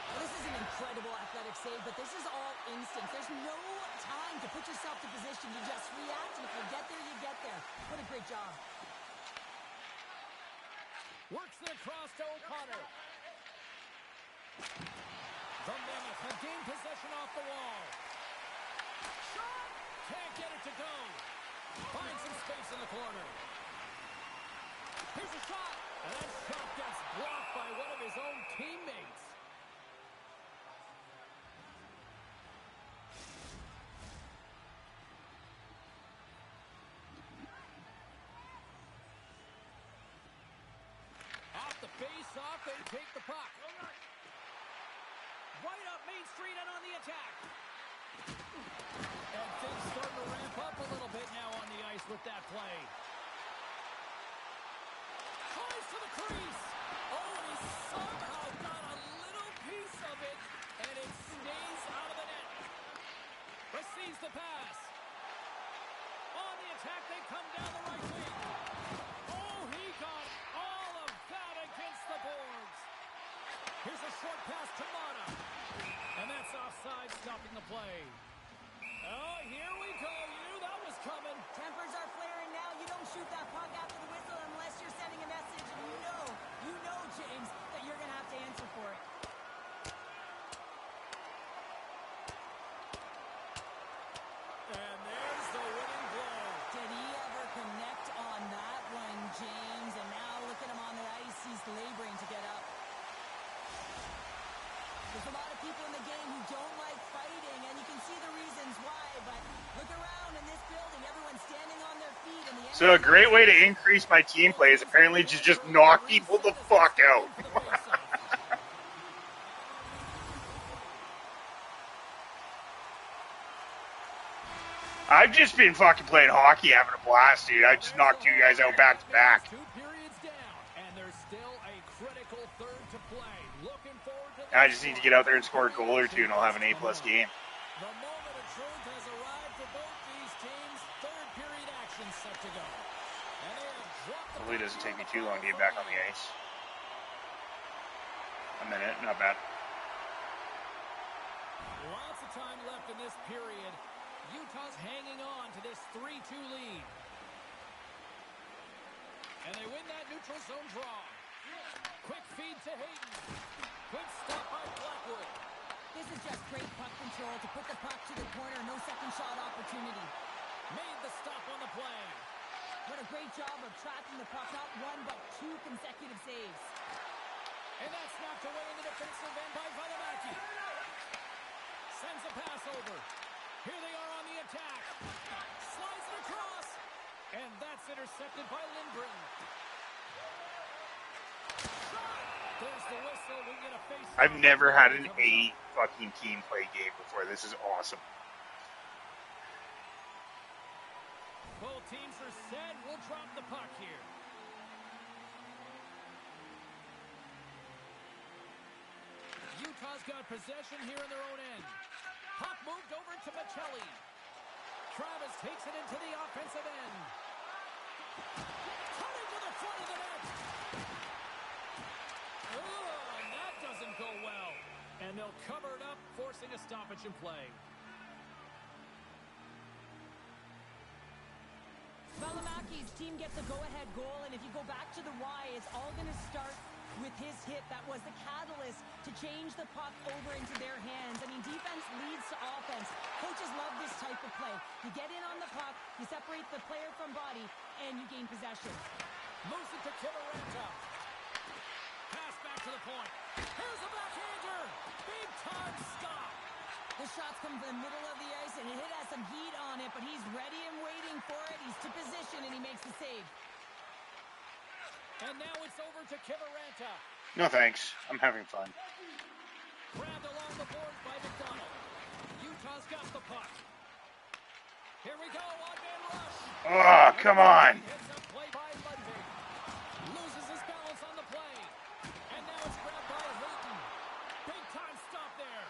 Well, this is an incredible athletic save, but this is all instinct. There's no time to put yourself to position. You just react, and if you get there, you get there. What a great job. Works it across to O'Connor. The Mammoth have gained possession off the wall. Shot! Can't get it to go. Finds some space in the corner. Here's a shot. And that shot gets blocked by one of his own teammates. Off the face-off, they take the puck. Right up Main Street and on the attack. And things starting to ramp up a little bit now on the ice with that play. Tries to the crease. Oh, he somehow got a little piece of it, and it stays out of the net. Receives the pass. On the attack, they come down the right wing. Oh, he got all of that against the boards. Here's a short pass to Mata. And that's offside, stopping the play. Oh, here we go. You knew that was coming. Tempers are flaring now. You don't shoot that puck after the whistle unless you're sending a message. And you know, James, that you're going to have to answer for it. And there's the winning blow. Did he ever connect on that one, James? And now look at him on the ice. He's laboring to get up. There's a lot of people in the game who don't like fighting, and you can see the reasons why, but look around in this building, everyone's standing on their feet. And the So a great way to increase my team play is apparently to just knock people the fuck out. I've just been fucking playing hockey, having a blast, dude. I just knocked you guys out back to back. 2 periods down, and there's still a critical third to play. Looking forward to I just need to get out there and score a goal or two, and I'll have an A-plus game. The moment of truth has arrived for both these teams. Third period action set to go. And they have dropped the Hopefully it doesn't take me too long to get back on the ice. A minute, not bad. Lots of time left in this period. Utah's hanging on to this 3-2 lead. And they win that neutral zone draw. Quick feed to Hayden. Good stop by Blackwood. This is just great puck control to put the puck to the corner. No second shot opportunity. Made the stop on the play. What a great job of tracking the puck. Not one, but 2 consecutive saves. And that's knocked away in the defensive end by Valimaki. Sends a pass over. Here they are on the attack. Slides it across. And that's intercepted by Lindgren. There's the whistle. We get a face. I've never had an A fucking team play game before. This is awesome. Both teams are set. We'll drop the puck here. Utah's got possession here in their own end. Puck moved over to Michelli. Travis takes it into the offensive end. Cutting to the front of the net. Oh, and that doesn't go well. And they'll cover it up, forcing a stoppage in play. Valimaki's team gets a go-ahead goal, and if you go back to the why, it's all going to start with his hit. That was the catalyst to change the puck over into their hands. I mean, defense leads to offense. Coaches love this type of play. You get in on the puck, you separate the player from body, and you gain possession. Moves it to Kivaranta. Pass back to the point. Here's a backhander. Big time stop. The shots come from the middle of the ice, and it has some heat on it, but he's ready and waiting for it. He's to position, and he makes the save. And now it's over to Kivaranta. No thanks. I'm having fun. Grabbed along the boards by McDonald. Utah's got the puck. Here we go, one-man rush. Oh, come on. Heads up play by Ludwig. Loses his balance on the play. And now it's grabbed by Hayden. Big time stop there.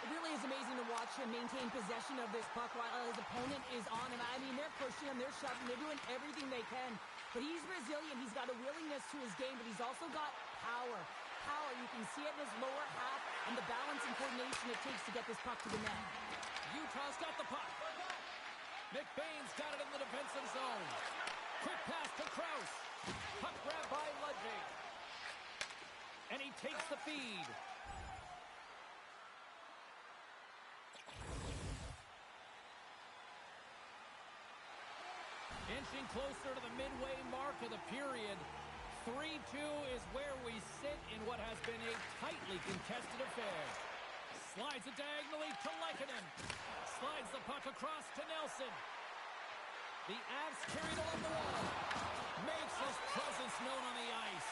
It really is amazing to watch him maintain possession of this puck while his opponent is on him. I mean, they're pushing him, they're shoving, they're doing everything they can. But he's resilient. He's got a willingness to his game, but he's also got power. Power, you can see it in his lower half and the balance and coordination it takes to get this puck to the net. Utah's got the puck. McBain's got it in the defensive zone. Quick pass to Krause. Puck grabbed by Ludwig. takes the feed. Inching closer to the midway mark of the period. 3-2 is where we sit in what has been a tightly contested affair. Slides it diagonally to Lehkonen. Slides the puck across to Nelson. The Avs carried along the wall. Makes his presence known on the ice.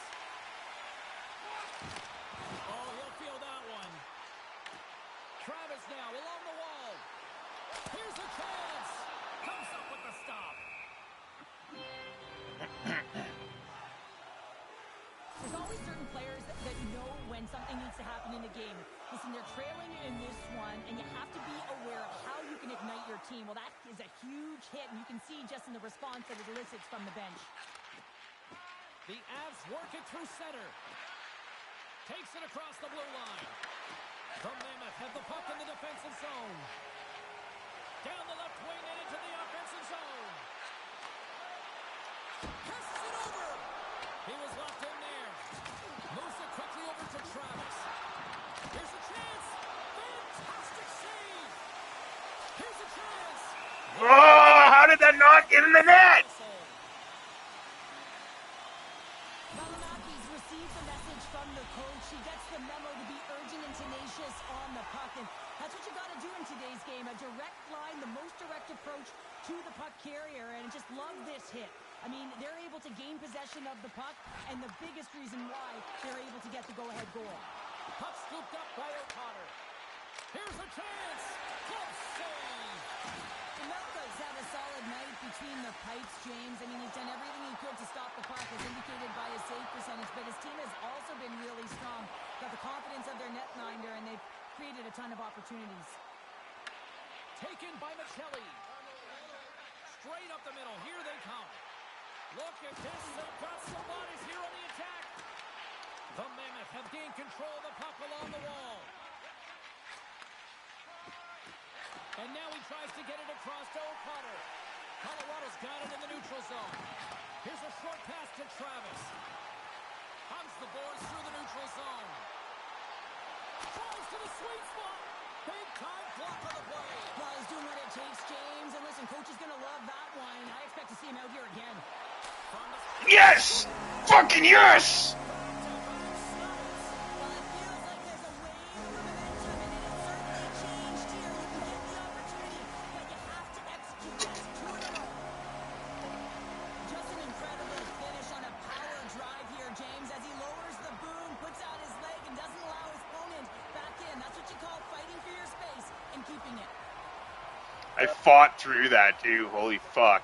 Oh, he'll feel that one. Travis now along the wall. Here's a chance. Comes up with the stop. There's always certain players that know when something needs to happen in the game. Listen, they're trailing in this one, and you have to be aware of how you can ignite your team. Well, that is a huge hit, and you can see just in the response that it elicits from the bench. The Avs work it through center. Takes it across the blue line. The Mammoth have the puck in the defensive zone. Down the left wing and into the offensive zone. Passes it over. He was left in there. Moves it quickly over to Travis. Here's a chance. Fantastic save. Here's a chance. Oh, how did that not get in the net? Valimakis receives the message from the coach. He gets the memo to be urgent and tenacious on the puck. And that's what you got to do in today's game. A direct line, the most direct approach to the puck carrier. And just love this hit. I mean, they're able to gain possession of the puck, and the biggest reason why they're able to get the go-ahead goal. Puck scooped up by O'Connor. Here's a chance. Glove save. Melka's had a solid night between the pipes, James. I mean, he's done everything he could to stop the puck, as indicated by his save percentage, but his team has also been really strong. Got the confidence of their netminder, and they've created a ton of opportunities. Taken by Michelli. Straight up the middle. Here they come. Look at this. They've got some bodies here on the attack. The Mammoth have gained control of the puck along the wall. And now he tries to get it across to O'Connor. Colorado's got it in the neutral zone. Here's a short pass to Travis. Hunts the boards through the neutral zone. Tries to the sweet spot. Big time block on the play. Well, he's doing what it takes, James. And listen, coach is going to love that one. I expect to see him out here again. Yes! Fucking yes! Well, it feels like there's a wave of momentum, and it has certainly changed here. You can get the opportunity, but you have to execute. That's 2 in a row. Just an incredible finish on a power drive here, James, as he lowers the boom, puts out his leg, and doesn't allow his opponent back in. That's what you call fighting for your space and keeping it. I fought through that, too. Holy fuck.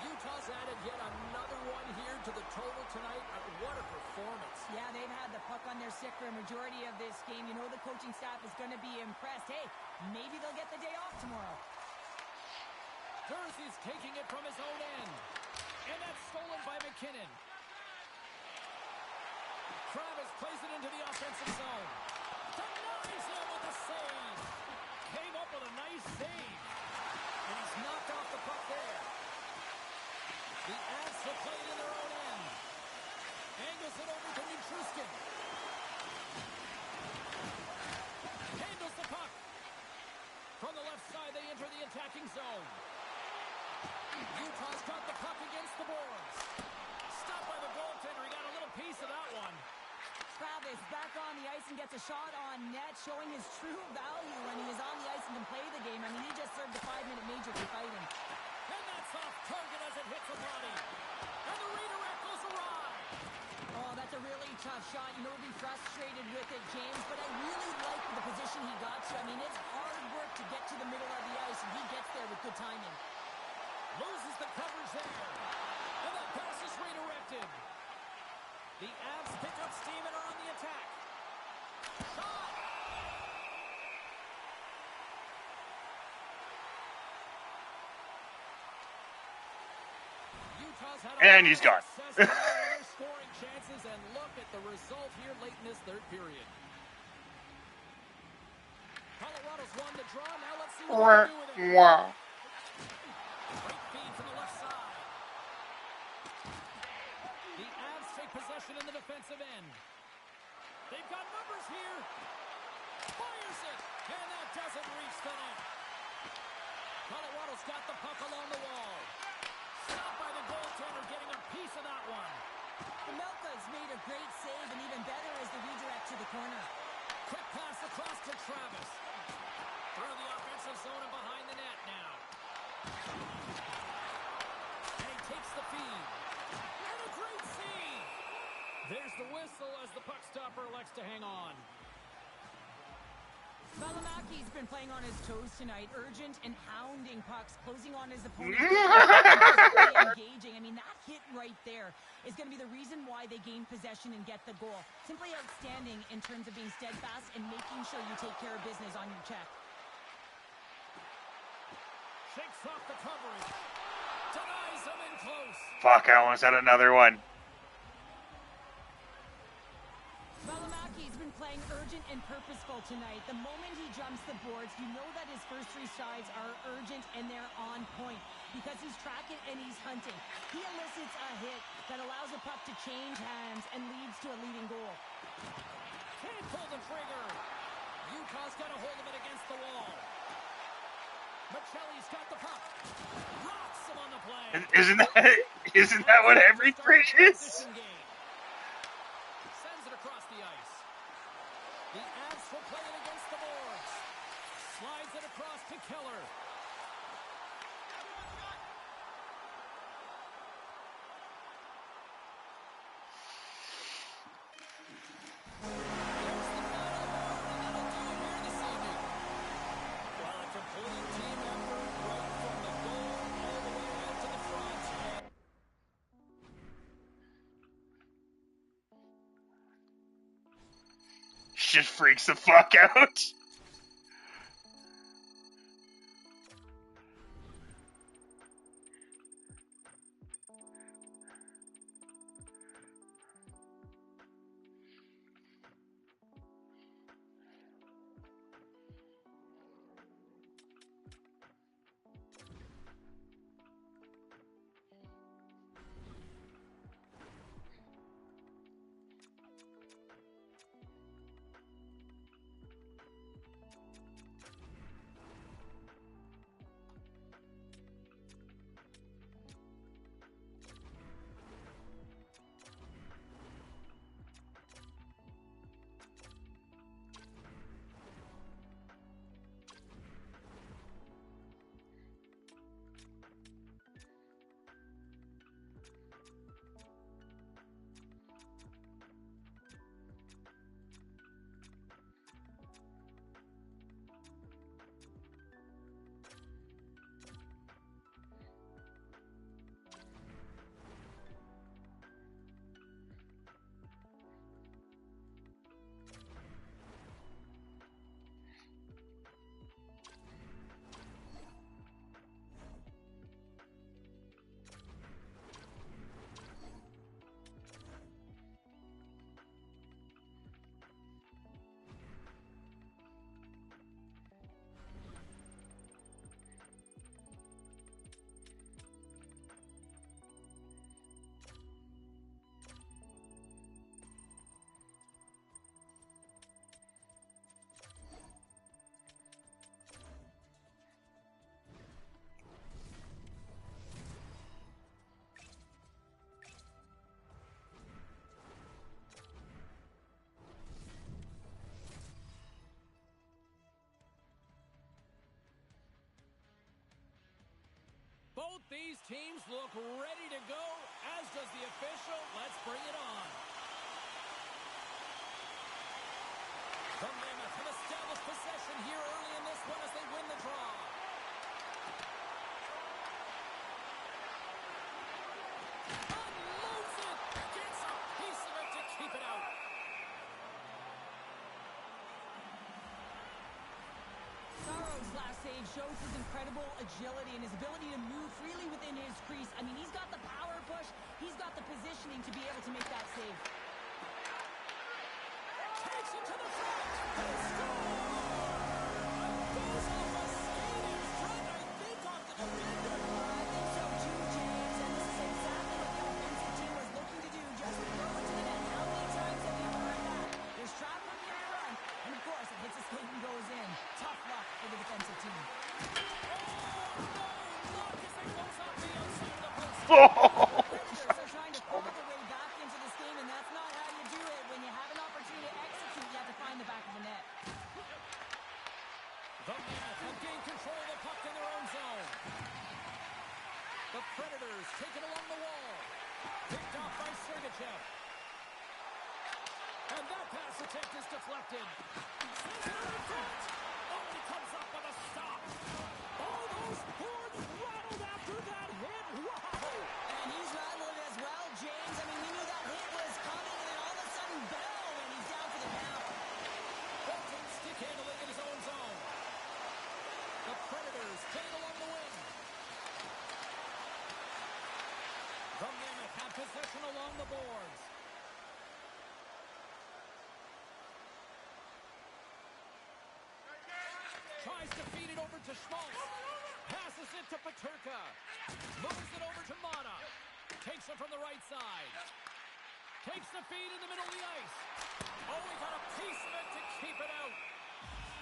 Utah's added yet another one here to the total tonight. What a performance. Yeah, they've had the puck on their stick for a majority of this game. You know the coaching staff is going to be impressed. Hey, maybe they'll get the day off tomorrow. Jersey's taking it from his own end. And that's stolen by McKinnon. Travis plays it into the offensive zone. Denies him with a save. Came up with a nice save. And he's knocked off the puck there. The Avs will play it in their own end. Angles it over to Nichushkin. Handles the puck. From the left side, they enter the attacking zone. Utah's got the puck against the boards. Stopped by the goaltender. He got a little piece of that one. Travis back on the ice and gets a shot on net, showing his true value when he is on the ice and can play the game. I mean, he just served a 5-minute major for fighting. And that's off target as it hits a body. And the redirect goes awry. Oh, that's a really tough shot. You know, we'll be frustrated with it, James, but I really like the position he got to. I mean, it's hard work to get to the middle of the ice, and he gets there with good timing. Loses the coverage there. And that pass is redirected. The Avs pick up steam and are on the attack. Shot! Utah's had And he's gone. scoring chances, and look at the result here late in this third period. Colorado's won the draw. Now let's see what they do with it. Wow. Great feed from the possession in the defensive end. They've got numbers here. Fires it, and that doesn't reach the net. Colorado's got the puck along the wall. Stopped by the goaltender, getting a piece of that one. Melka's made a great save, and even better is the redirect to the corner. Quick pass across to Travis. Through the offensive zone and behind the net now. And he takes the feed. And a great save. There's the whistle as the puck stopper elects to hang on. Valimaki's been playing on his toes tonight, urgent and hounding pucks, closing on his opponent. Engaging. I mean, that hit right there is going to be the reason why they gain possession and get the goal. Simply outstanding in terms of being steadfast and making sure you take care of business on your check. Shakes off the coverage. Denies him in close. Fuck, I almost had another one. Valimaki's been playing urgent and purposeful tonight. The moment he jumps the boards, you know that his first three strides are urgent and they're on point because he's tracking and he's hunting. He elicits a hit that allows the puck to change hands and leads to a leading goal. Can't pull the trigger. Utah's got a hold of it against the wall. Michelli's got the puck. Rocks him on the play. Isn't that what every bridge is? Sends it across the ice. The Avs will play it against the boards. Slides it across to Keller. Just freaks the fuck out. Both these teams look ready to go, as does the official. Let's bring it on. The Mammoth have established possession here early in this one as they win the draw. Unloads it. Gets a piece of it to keep it out. Saro's last save shows his incredible agility and his ability to move freely within his crease. I mean, he's got the power push. He's got the positioning to be able to make that save. Takes it to the front. And scores! Goes off a skating front, I think, off the defender. I think so too, James. And this is exactly what the offensive team was looking to do. Just throw it to the net Predators are trying to claw their way back into this game, and that's not how you do it. When you have an opportunity to execute, you have to find the back of the net. The Mammoth have gained control of the puck in their own zone. The Predators take it along the wall. Picked off by Sergachev. And that pass attempt is deflected. Sends it in front. Oh, he comes up with a stop. Oh, those boards rattled after that hit. Wow. And he's rattled as well, James. I mean, we knew that hit was coming, and then all of a sudden, bell, and he's down for the count. Bolton stick handling in his own zone. The Predators take it along the wing. The Mammoth have possession along the boards. Tries to feed it over to Schmaltz. Passes it to Peterka. Moves it over to Mata. Takes it from the right side. Takes the feed in the middle of the ice. Oh, he got a piece of it to keep it out.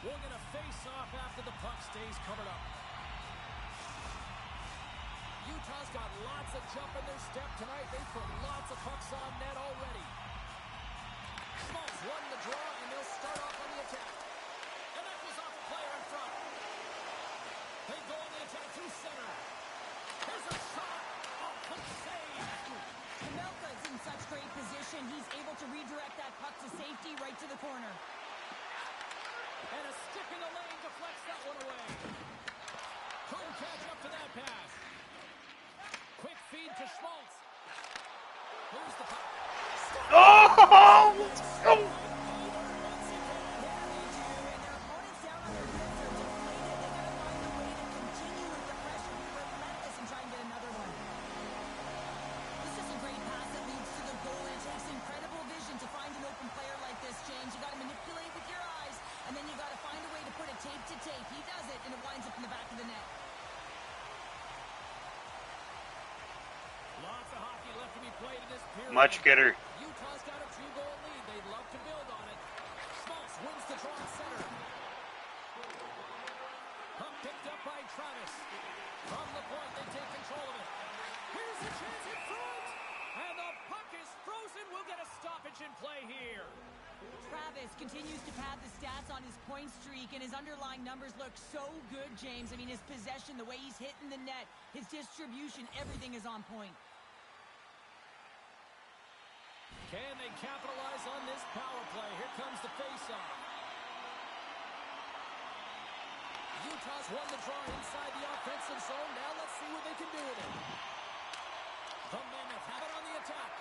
We'll get a face-off after the puck stays covered up. Utah's got lots of jump in their step tonight. They put lots of pucks on net already. Schmaltz won the draw, and they'll start off on the attack. And that was off a player in front. They go on the attack through center. Here's a shot. Oh, quick save. Kamelka's in such great position. He's able to redirect that puck to safety right to the corner. And a stick in the lane deflects that one away. Couldn't catch up to that pass. Quick feed to Schmaltz. Who's the puck? Oh! Oh! He does it, and it winds up in the back of the net. Lots of hockey left to be played in this period. Much getter. Utah's got a 2-goal lead. They'd love to build on it. Schmaltz wins the draw at center. Puck picked up by Travis. From the point, they take control of it. Here's the chance in front. And the puck is frozen. We'll get a stoppage in play here. Travis continues to pad the stats on his point streak, and his underlying numbers look so good, James. I mean, his possession, the way he's hitting the net, his distribution, everything is on point. Can they capitalize on this power play? Here comes the faceoff. Utah's won the draw inside the offensive zone. Now let's see what they can do with it. The Mammoth have it on the attack.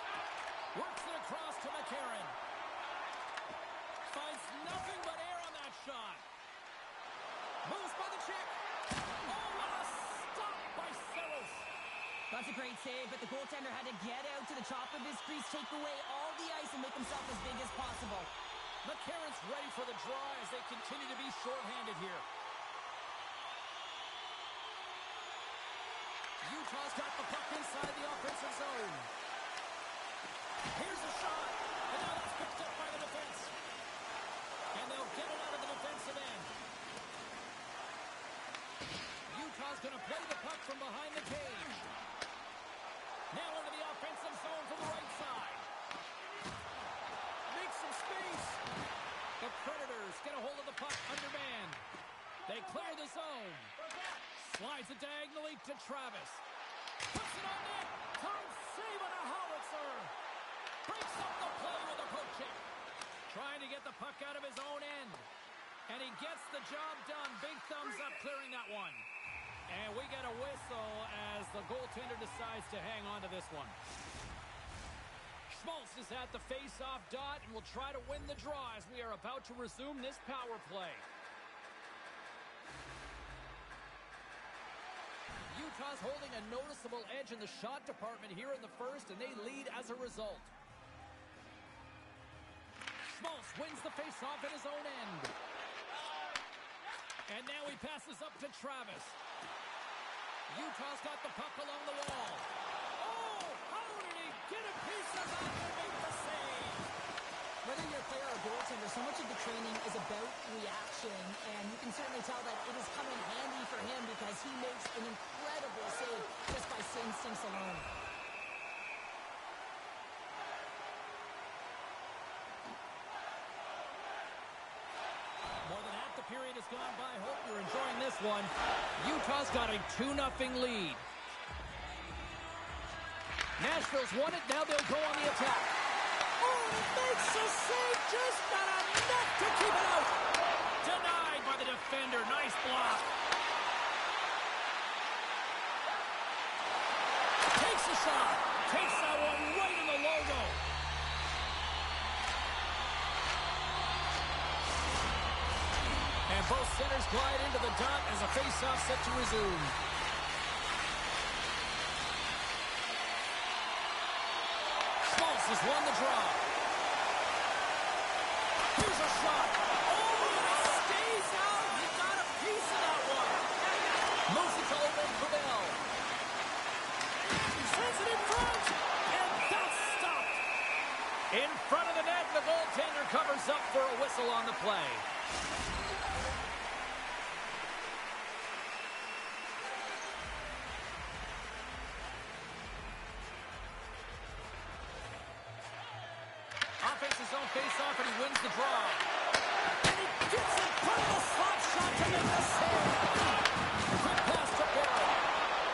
Works it across to McCarron. Finds nothing but air on that shot. Moves by the chick. Oh, what a stop by Saros. That's a great save, but the goaltender had to get out to the top of his crease, take away all the ice, and make himself as big as possible. McCarron's ready for the draw as they continue to be shorthanded here. Utah's got the puck inside the offensive zone. Here's a shot. And now that's picked up by the defense. And they'll get it out of the defensive end. Utah's going to play the puck from behind the cage. Now into the offensive zone from the right side. Make some space. The Predators get a hold of the puck undermanned. They clear the zone. Slides it diagonally to Travis. Puts it on net. Time save on a howitzer. Breaks up the play with a poke check. Trying to get the puck out of his own end. And he gets the job done. Big thumbs up clearing that one. And we get a whistle as the goaltender decides to hang on to this one. Schmaltz is at the face-off dot and will try to win the draw as we are about to resume this power play. Utah's holding a noticeable edge in the shot department here in the first, and they lead as a result. Schmaltz wins the face-off at his own end. And now he passes up to Travis. Utah's got the puck along the wall. Oh, how did he get a piece of that and make the save? Whether you're a player or a goaltender, so much of the training is about reaction, and you can certainly tell that it is coming handy for him because he makes an incredible incredible save just by instincts alone. More than half the period has gone by. Hope you're enjoying this one. Utah's got a 2-0 lead. Nashville's won it. Now they'll go on the attack. Oh, it makes a save. Just not enough to keep it out. Denied by the defender. Nice block. Takes a shot. Takes that one right in the logo. And both centers glide into the dot as a face-off set to resume. Schmaltz has won the draw. Here's a shot. Oh, it stays out. He got a piece of that one. Moves it to Owen Cordell. He sends it in front. And that's stopped. In front of the net, the goaltender covers up for a whistle on the play. His own face-off, and he wins the draw. And he gets in front of the slot shot to make the save. Quick pass to Barrett.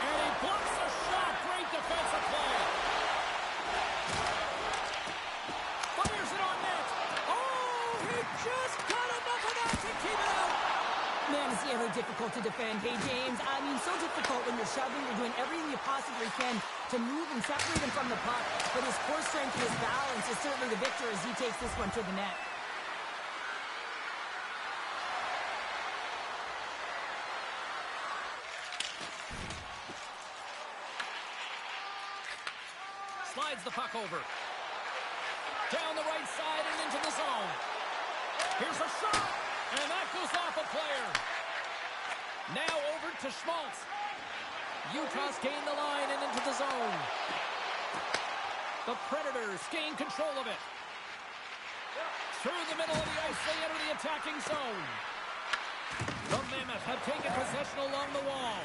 And he blocks the shot. Great defensive play. Fires it on net. Oh, he just got enough of that to keep it out. Man, is he ever difficult to defend. Hey, James, I mean, so difficult when you're shoving, you're doing everything you possibly can to move and separate him from the puck. But his core strength and his balance is certainly the victor as he takes this one to the net. Slides the puck over. Down the right side and into the zone. Here's a shot. And that goes off a player. Now over to Schmaltz. Utah's gained the line and into the zone. The Predators gain control of it. Through the middle of the ice, they enter the attacking zone. The Mammoth have taken possession along the wall.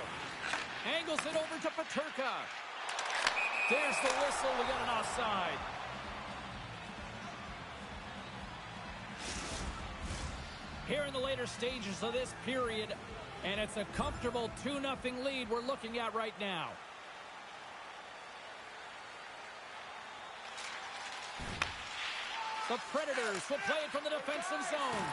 Angles it over to Peterka. There's the whistle. We got an offside. Here in the later stages of this period, and it's a comfortable 2-0 lead we're looking at right now. The Predators will play it from the defensive zone.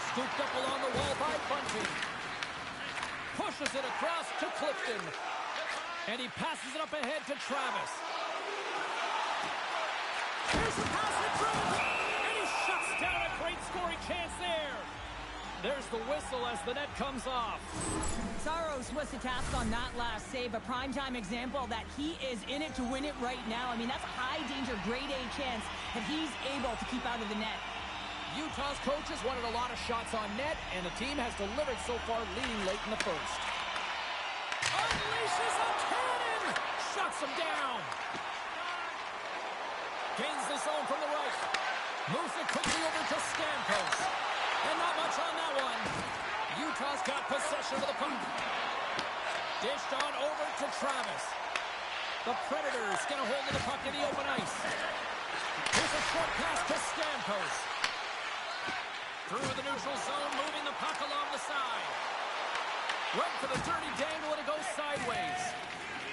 Scooped up along the wall by Bunting. Pushes it across to Clifton. And he passes it up ahead to Travis. Here's the pass in front. Shuts down a great scoring chance there. There's the whistle as the net comes off. Saros was the task on that last save. A primetime example that he is in it to win it right now. I mean, that's a high-danger, grade-A chance that he's able to keep out of the net. Utah's coaches wanted a lot of shots on net, and the team has delivered so far, leading late in the first. Unleashes a cannon! Shuts him down. Gains the zone from the right. Moves it quickly over to Stamkos. And not much on that one. Utah's got possession of the puck. Dished on over to Travis. The Predators get a hold of the puck in the open ice. Here's a short pass to Stamkos. Through the neutral zone, moving the puck along the side. Right for the dirty dangle, and it goes sideways.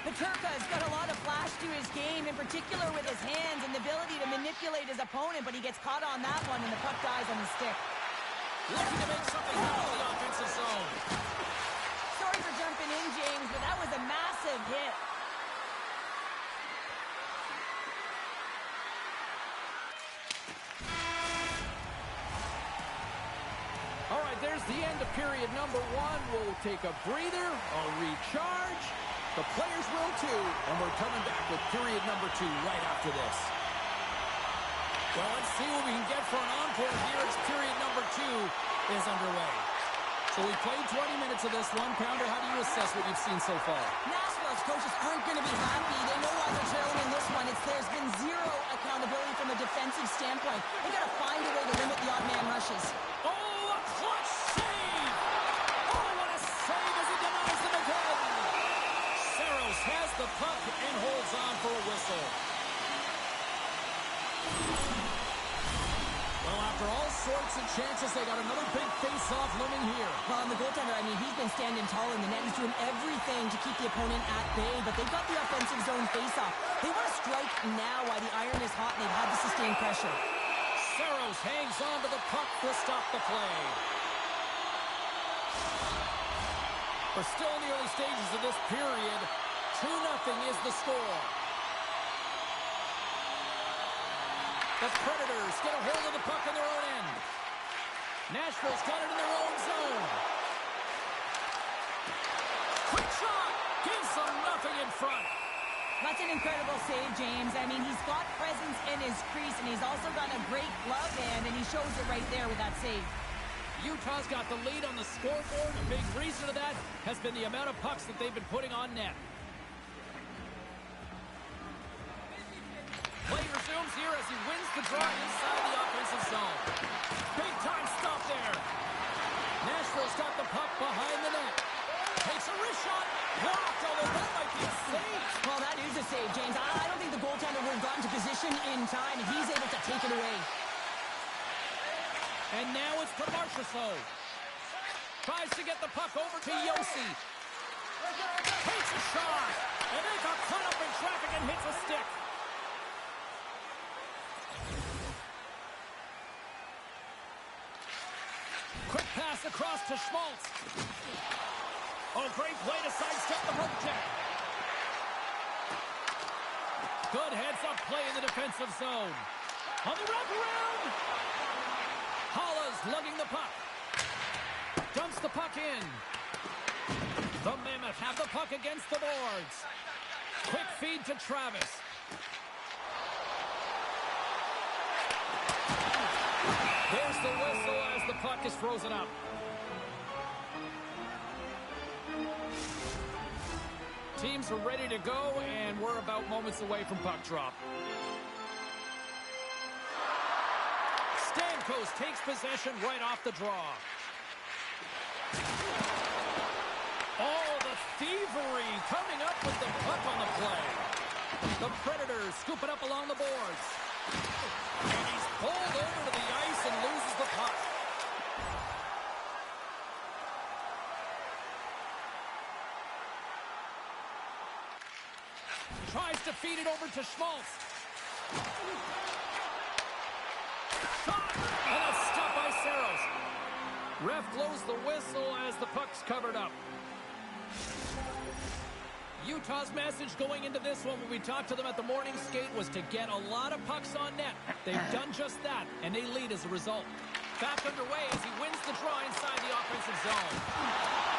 Peterka's got a lot of flash to his game, in particular with his hands and the ability to manipulate his opponent, but he gets caught on that one, and the puck dies on the stick. Looking to make something happen in the offensive zone. Sorry for jumping in, James, but that was a massive hit. All right, there's the end of period number one. We'll take a breather, a recharge. The players will too, and we're coming back with period number two right after this. Well, let's see what we can get for an encore here as period number two is underway. So we played 20 minutes of this one. Pounder, how do you assess what you've seen so far? Nashville's coaches aren't going to be happy. They know why they're trailing in this one. There's been zero accountability from a defensive standpoint. They got to find a way to limit the odd man rushes. Oh, a clutch save! Oh, what a chances. They got another big face-off looming here. Well, and the goaltender, I mean, he's been standing tall in the net. He's doing everything to keep the opponent at bay, but they've got the offensive zone face-off. They want to strike now while the iron is hot, and they've had the sustained pressure. Saros hangs on to the puck to stop the play. We're still in the early stages of this period. 2-0 is the score. The Predators get a hold of the puck in their own end. Nashville's got it in their own zone. Quick shot! Gives them nothing in front. That's an incredible save, James. I mean, he's got presence in his crease, and he's also got a great glove hand, and he shows it right there with that save. Utah's got the lead on the scoreboard. A big reason of that has been the amount of pucks that they've been putting on net. Play resumes here as he wins the draw inside the offensive zone. Big time stop there. Nashville's got the puck behind the net. Takes a wrist shot. Blocked, although that might be a save. Well, that is a save, James. I don't think the goaltender would have gotten to position in time, and he's able to take it away. And now it's to Marchessault. Tries to get the puck over to Yossi. Takes a shot. And they got caught up in traffic and hits a stick. Quick pass across to Schmaltz. Oh, great play to sidestep the poke check. Good heads-up play in the defensive zone. On the wraparound. Halla's lugging the puck. Dumps the puck in. The Mammoth have the puck against the boards. Quick feed to Travis. There's the whistle as the puck is frozen up. Teams are ready to go, and we're about moments away from puck drop. Stamkos takes possession right off the draw. Oh, the thievery coming up with the puck on the play. The Predators scoop it up along the boards. And he's pulled over to the ice and loses the puck. Tries to feed it over to Schmaltz. Shot! And a stop by Saros. Ref blows the whistle as the puck's covered up. Utah's message going into this one when we talked to them at the morning skate was to get a lot of pucks on net. They've done just that, and they lead as a result. Back underway as he wins the draw inside the offensive zone.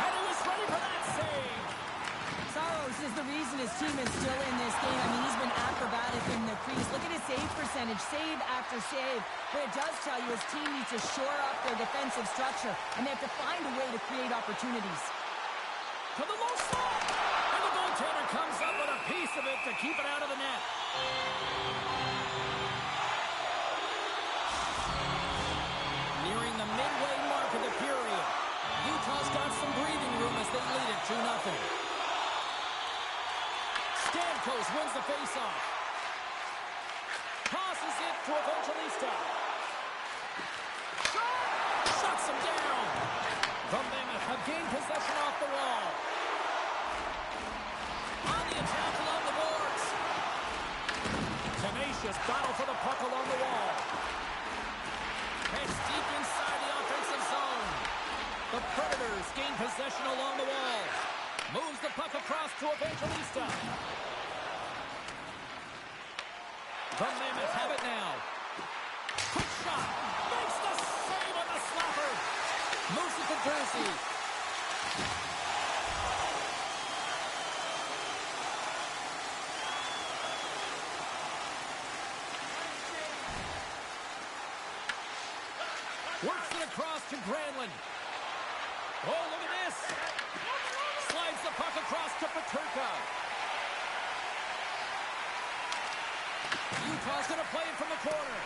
And he was ready for that save. Saros is the reason his team is still in this game. I mean, he's been acrobatic in the crease. Look at his save percentage, save after save. What it does tell you is team needs to shore up their defensive structure, and they have to find a way to create opportunities. To the low slot. And the goaltender comes up with a piece of it to keep it out of the net. Nearing the midway mark of the period. Utah's got some breathing room as they lead it 2-0. Stamkos wins the faceoff. Tosses it to Evangelista. Shuts him down. The Mammoth have gained possession off the wall. On the attack along the boards. Tenacious battle for the puck along the wall. Heads deep inside the offensive zone. The Predators gain possession along the wall. Moves the puck across to Evangelista. The Mammoth have it now. Quick shot. Makes the save on the slapper. Moves it to Jersey. Works it across to Granlund. Oh, look at this. Slides the puck across to Peterka. Utah's going to play it from the corner.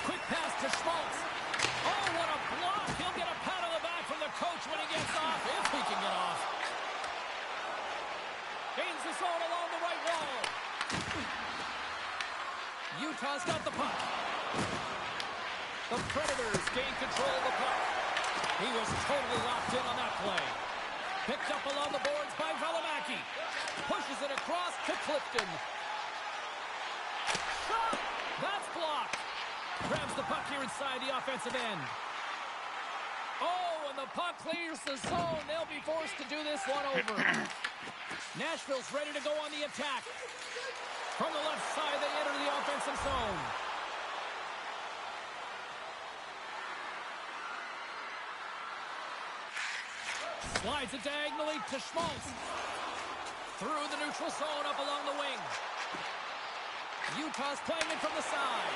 Quick pass to Schmaltz. Oh, what a block. He'll get a pat on the back from the coach when he gets off, if he can get off. Gains the zone along the right wall. Utah's got the puck. The Predators He was totally locked in on that play. Picked up along the boards by Valimaki. Pushes it across to Clifton. Shot! That's blocked. Grabs the puck here inside the offensive end. Oh, and the puck clears the zone. They'll be forced to do this one over. Nashville's ready to go on the attack. From the left side, they enter the offensive zone. Slides it diagonally to Schmaltz. Through the neutral zone, up along the wing. Utah's playing it from the side.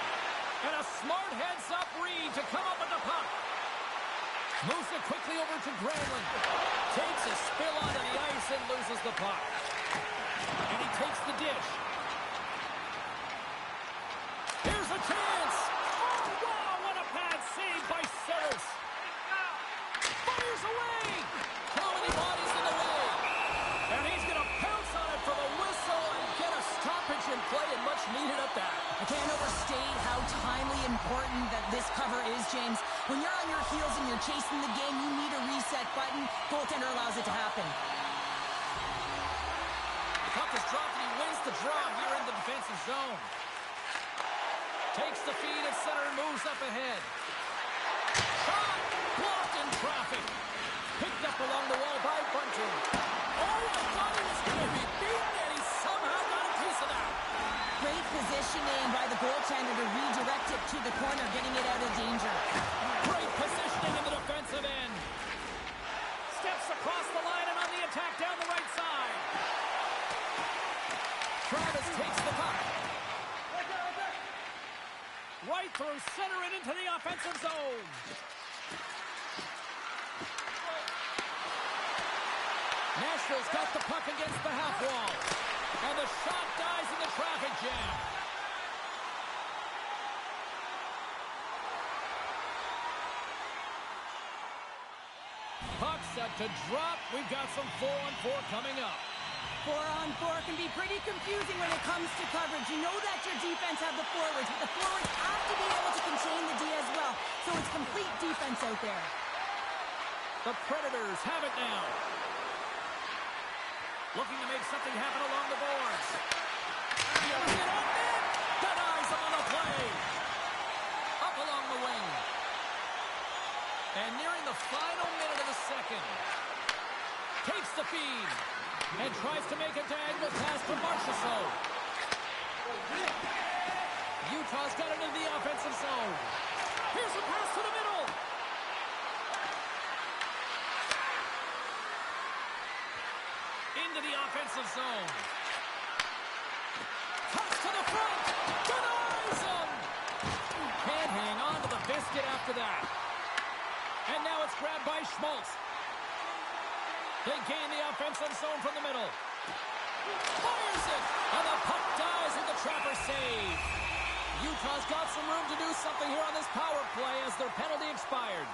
And a smart heads-up read to come up with the puck. Moves it quickly over to Granlund. Takes a spill onto the ice and loses the puck. And he takes the dish. Here's a chance. Oh, wow, what a pad save by Saros. Fires away. How many bodies in the way? And he's going to pounce on it for the whistle and get a stoppage in play, and much needed at that. I can't overstate how timely important that this cover is, James. When you're on your heels and you're chasing the game, you need a reset button. Goaltender allows it to happen. The puck is dropped and he wins the draw here in the defensive zone. Takes the feed at center and moves up ahead. Shot! Blocked in traffic. Picked up along the wall by Bunting. Oh, I thought he was going to be beaten, and he somehow got a piece of that. Great positioning by the goaltender to redirect it to the corner, getting it out of danger. Great positioning in the defensive end. Steps across the line and on the attack down the right side. Travis takes the puck. Right through center and into the offensive zone. Nashville's got the puck against the half wall. And the shot dies in the traffic jam. Puck set to drop. We've got some 4-on-4 coming up. 4-on-4 can be pretty confusing when it comes to coverage. You know that your defense have the forwards, but the forwards have to be able to contain the D as well. So it's complete defense out there. The Predators have it now. Looking to make something happen along the boards. Denies him on the play. Up along the wing. And nearing the final minute of the second. Takes the feed. And tries to make a diagonal pass to Marchessault. Utah's got it into the offensive zone. Here's a pass to the middle. Into the offensive zone. Toss to the front. Denies him. Can't hang on to the biscuit after that. And now it's grabbed by Schmaltz. They gain the offensive zone from the middle. Fires it. And the puck dies with the trapper save. Utah's got some room to do something here on this power play as their penalty expired.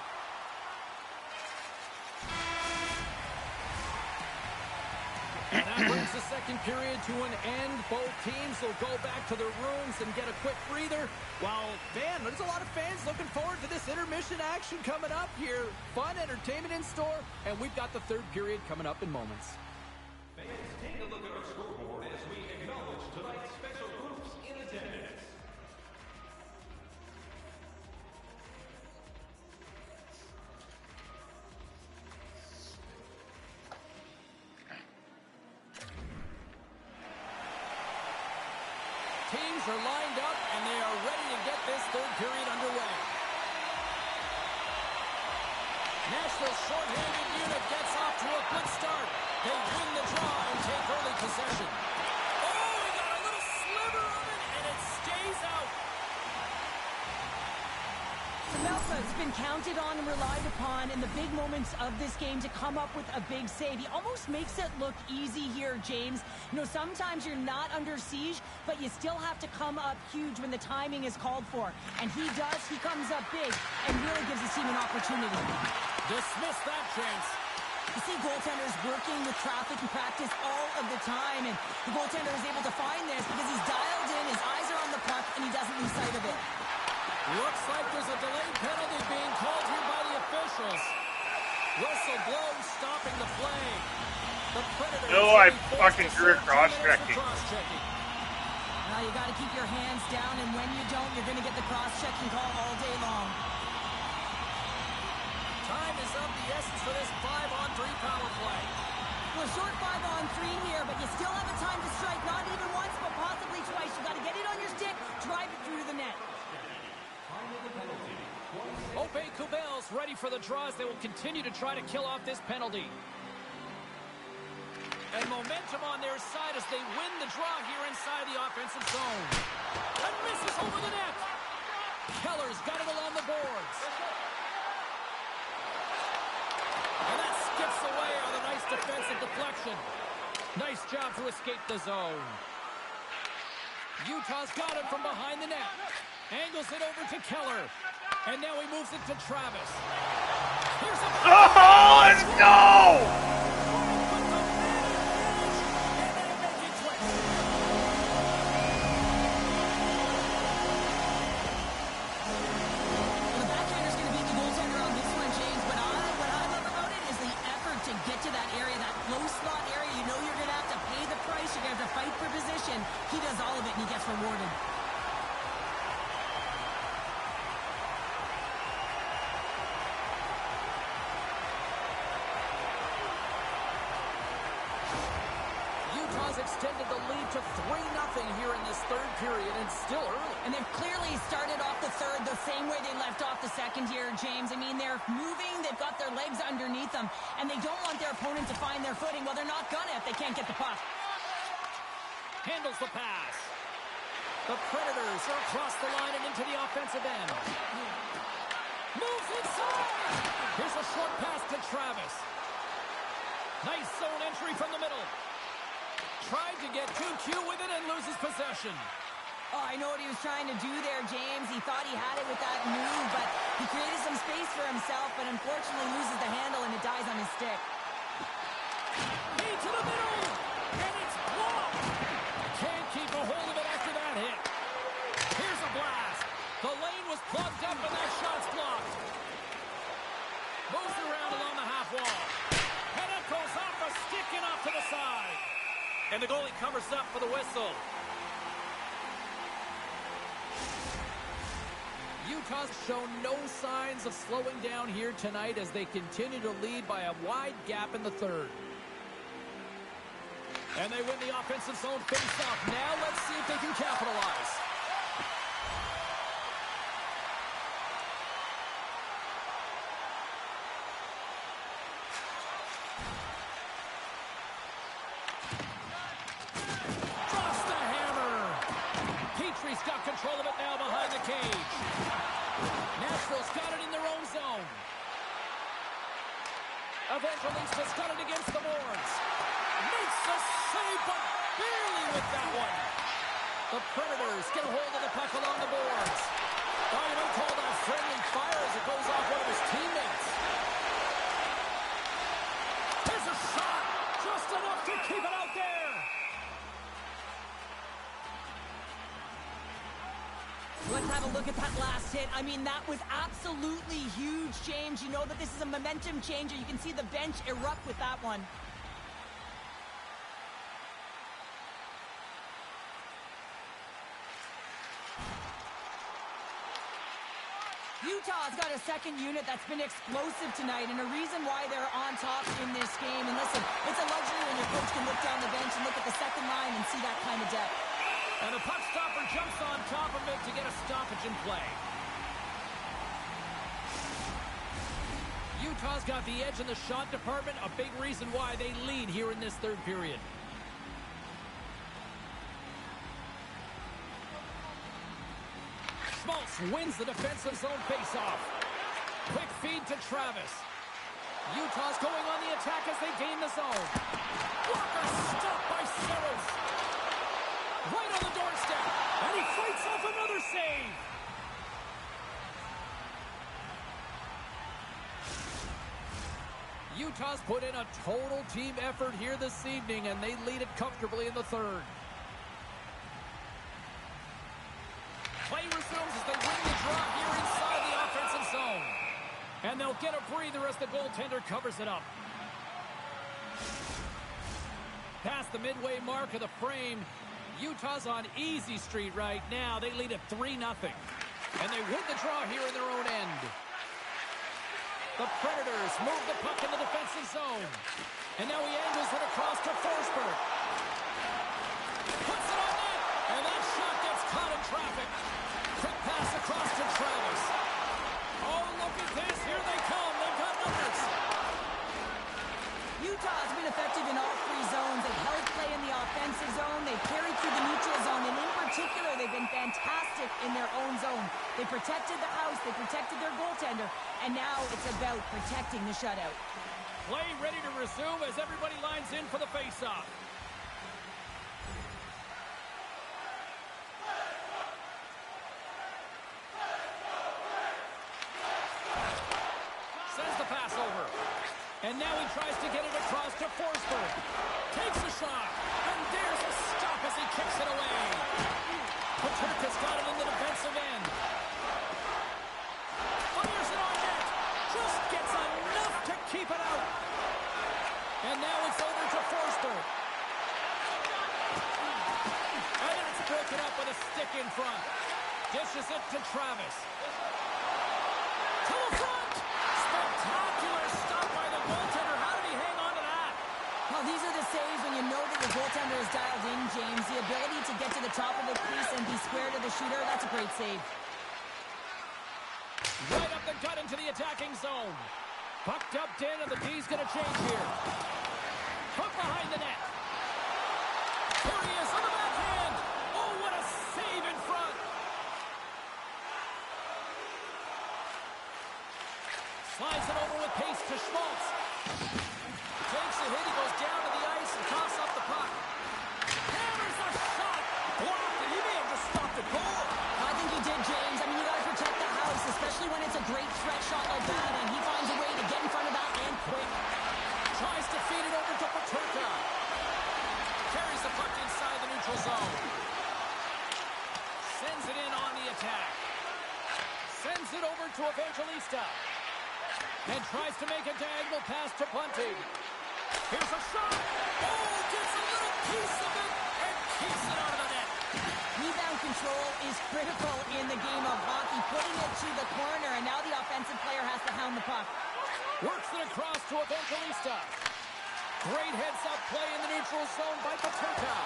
And that brings the second period to an end. Both teams will go back to their rooms and get a quick breather. While, man, there's a lot of fans looking forward to this intermission action coming up here. Fun entertainment in store, and we've got the third period coming up in moments. Fans, take a look at our scoreboard as we acknowledge tonight's special groups in attendance. Teams are lined up, and they are ready to get this third period underway. Nashville's shorthanded unit gets off to a good start. They win the draw and take early possession. Oh, he got a little sliver of it, and it stays out. Melka's been counted on and relied upon in the big moments of this game to come up with a big save. He almost makes it look easy here, James. You know, sometimes you're not under siege, but you still have to come up huge when the timing is called for. And he does. He comes up big and really gives his team an opportunity. Dismiss that chance. You see goaltenders working with traffic and practice all of the time, and the goaltender is able to find this because he's dialed in, his eyes are on the puck, and he doesn't lose sight of it. Looks like there's a delayed penalty being called here by the officials. Whistle blows, stopping the play. The Predators. No, I fucking drew a cross-checking. Now you got to keep your hands down, and when you don't, you're going to get the cross-checking call all day long. Time is of the essence for this 5-on-3 power play. Well, a short 5-on-3 here, but you still have a time to strike, not even once, but possibly twice. You got to get it on your stick, drive it through to the net. Obey Kubel's ready for the draws. They will continue to try to kill off this penalty. And momentum on their side as they win the draw here inside the offensive zone. And misses over the net. Keller's got it along the boards. And that skips away on a nice defensive deflection. Nice job to escape the zone. Utah's got it from behind the net. Angles it over to Keller. And now he moves it to Travis. Here's a... Oh, let's go! The backhander's going to beat the goaltender on this one, James. But what I love about it is the effort to get to that area, that close slot area. You know you're going to have to pay the price. You're going to have to fight for position. He does all of it, and he gets rewarded. Utah's extended the lead to 3-0 here in this third period, and still early. And they've clearly started off the third the same way they left off the second here, James. I mean, they're moving, they've got their legs underneath them, and they don't want their opponent to find their footing. Well, they're not gonna if they can't get the puck. Handles the pass. The Predators are across the line and into the offensive end. Moves inside. Here's a short pass to Travis. Nice zone entry from the middle. Tried to get 2Q with it and loses possession. Oh, I know what he was trying to do there, James. He thought he had it with that move, but he created some space for himself, but unfortunately loses the handle and it dies on his stick. Into the middle, and it's blocked. Can't keep a hold of it after that hit. Here's a blast. The lane was plugged up and that shot's blocked. Moves around along the half wall. And it goes off a stick and off to the side. And the goalie covers up for the whistle. Utah's shown no signs of slowing down here tonight as they continue to lead by a wide gap in the third. And they win the offensive zone face-off. Now let's see if they can capitalize. Drops the hammer. Petrie's got control of it now behind the cage. Nashville's got it in their own zone. Evangelist's got it against the boards. Makes the save, but barely with that one. The Predators get a hold of the puck along the boards. Oh, you might call that friendly fire as it goes off one of his teammates. Here's a shot. Just enough to keep it out there. Let's have a look at that last hit. I mean, that was absolutely huge, James. You know that this is a momentum changer. You can see the bench erupt with that one. Utah's got a second unit that's been explosive tonight, and a reason why they're on top in this game. And listen, it's a luxury when your coach can look down the bench and look at the second line and see that kind of depth. And the puck stopper jumps on top of it to get a stoppage in play. Utah's got the edge in the shot department, a big reason why they lead here in this third period. Schmaltz wins the defensive zone faceoff. Quick feed to Travis. Utah's going on the attack as they gain the zone. Walker stopped by Saros. Right on the doorstep. And he fights off another save. Utah's put in a total team effort here this evening, and they lead it comfortably in the third. Play resumes as they win the draw here inside the offensive zone. And they'll won't get a breather as the goaltender covers it up. Past the midway mark of the frame, Utah's on easy street right now. They lead at 3-0. And they win the draw here in their own end. The Predators move the puck in the defensive zone. And now he angles it across to Forsberg. Puts it on net. And that shot gets caught in traffic. Quick pass across to Travis. Oh, look at this. Here they come. They've got numbers. Utah has been effective in all three zones. They've held play in the offensive zone. They've carried through the neutral zone. And in particular, they've been fantastic in their own zone. They protected the house. They protected their goaltender. And now it's about protecting the shutout. Play ready to resume as everybody lines in for the faceoff. Sends the pass over. And now he tries to get it across to Forsberg. Takes a shot. And there's a stop as he kicks it away. Paterka's got it in the defensive end. Fires it on net. Just gets enough to keep it out. And now it's over to Forsberg. And it's broken up with a stick in front. Dishes it to Travis. To the front. Spectacular stop by the goaltender. How did he hang on to that? Well, these are the saves when you know that the goaltender is dialed in, James. The ability to get to the top of the crease and be square to the shooter, that's a great save. Right up the gut into the attacking zone. Pucked up in, and the D's going to change here. Puck behind the net. Here he is on the backhand. Oh, what a save in front. Slides it over with pace to Schmaltz. Takes a hit, he goes down to the ice and coughs up the puck. Hammers the shot. Blocked, and he may have just stopped a goal. I think he did, James. I mean, you got to protect the house, especially when it's a great threat shot like that, and he finds a way to get in front of that and quick. Tries to feed it over to Paterka. Carries the puck inside the neutral zone. Sends it in on the attack. Sends it over to Evangelista. And tries to make a diagonal pass to Bunting. Here's a shot. Oh, gets a little piece of it and keeps it out of the net. Rebound control is critical in the game of hockey. Putting it to the corner, and now the offensive player has to hound the puck. Works it across to Evangelista. Great heads-up play in the neutral zone by Paterka.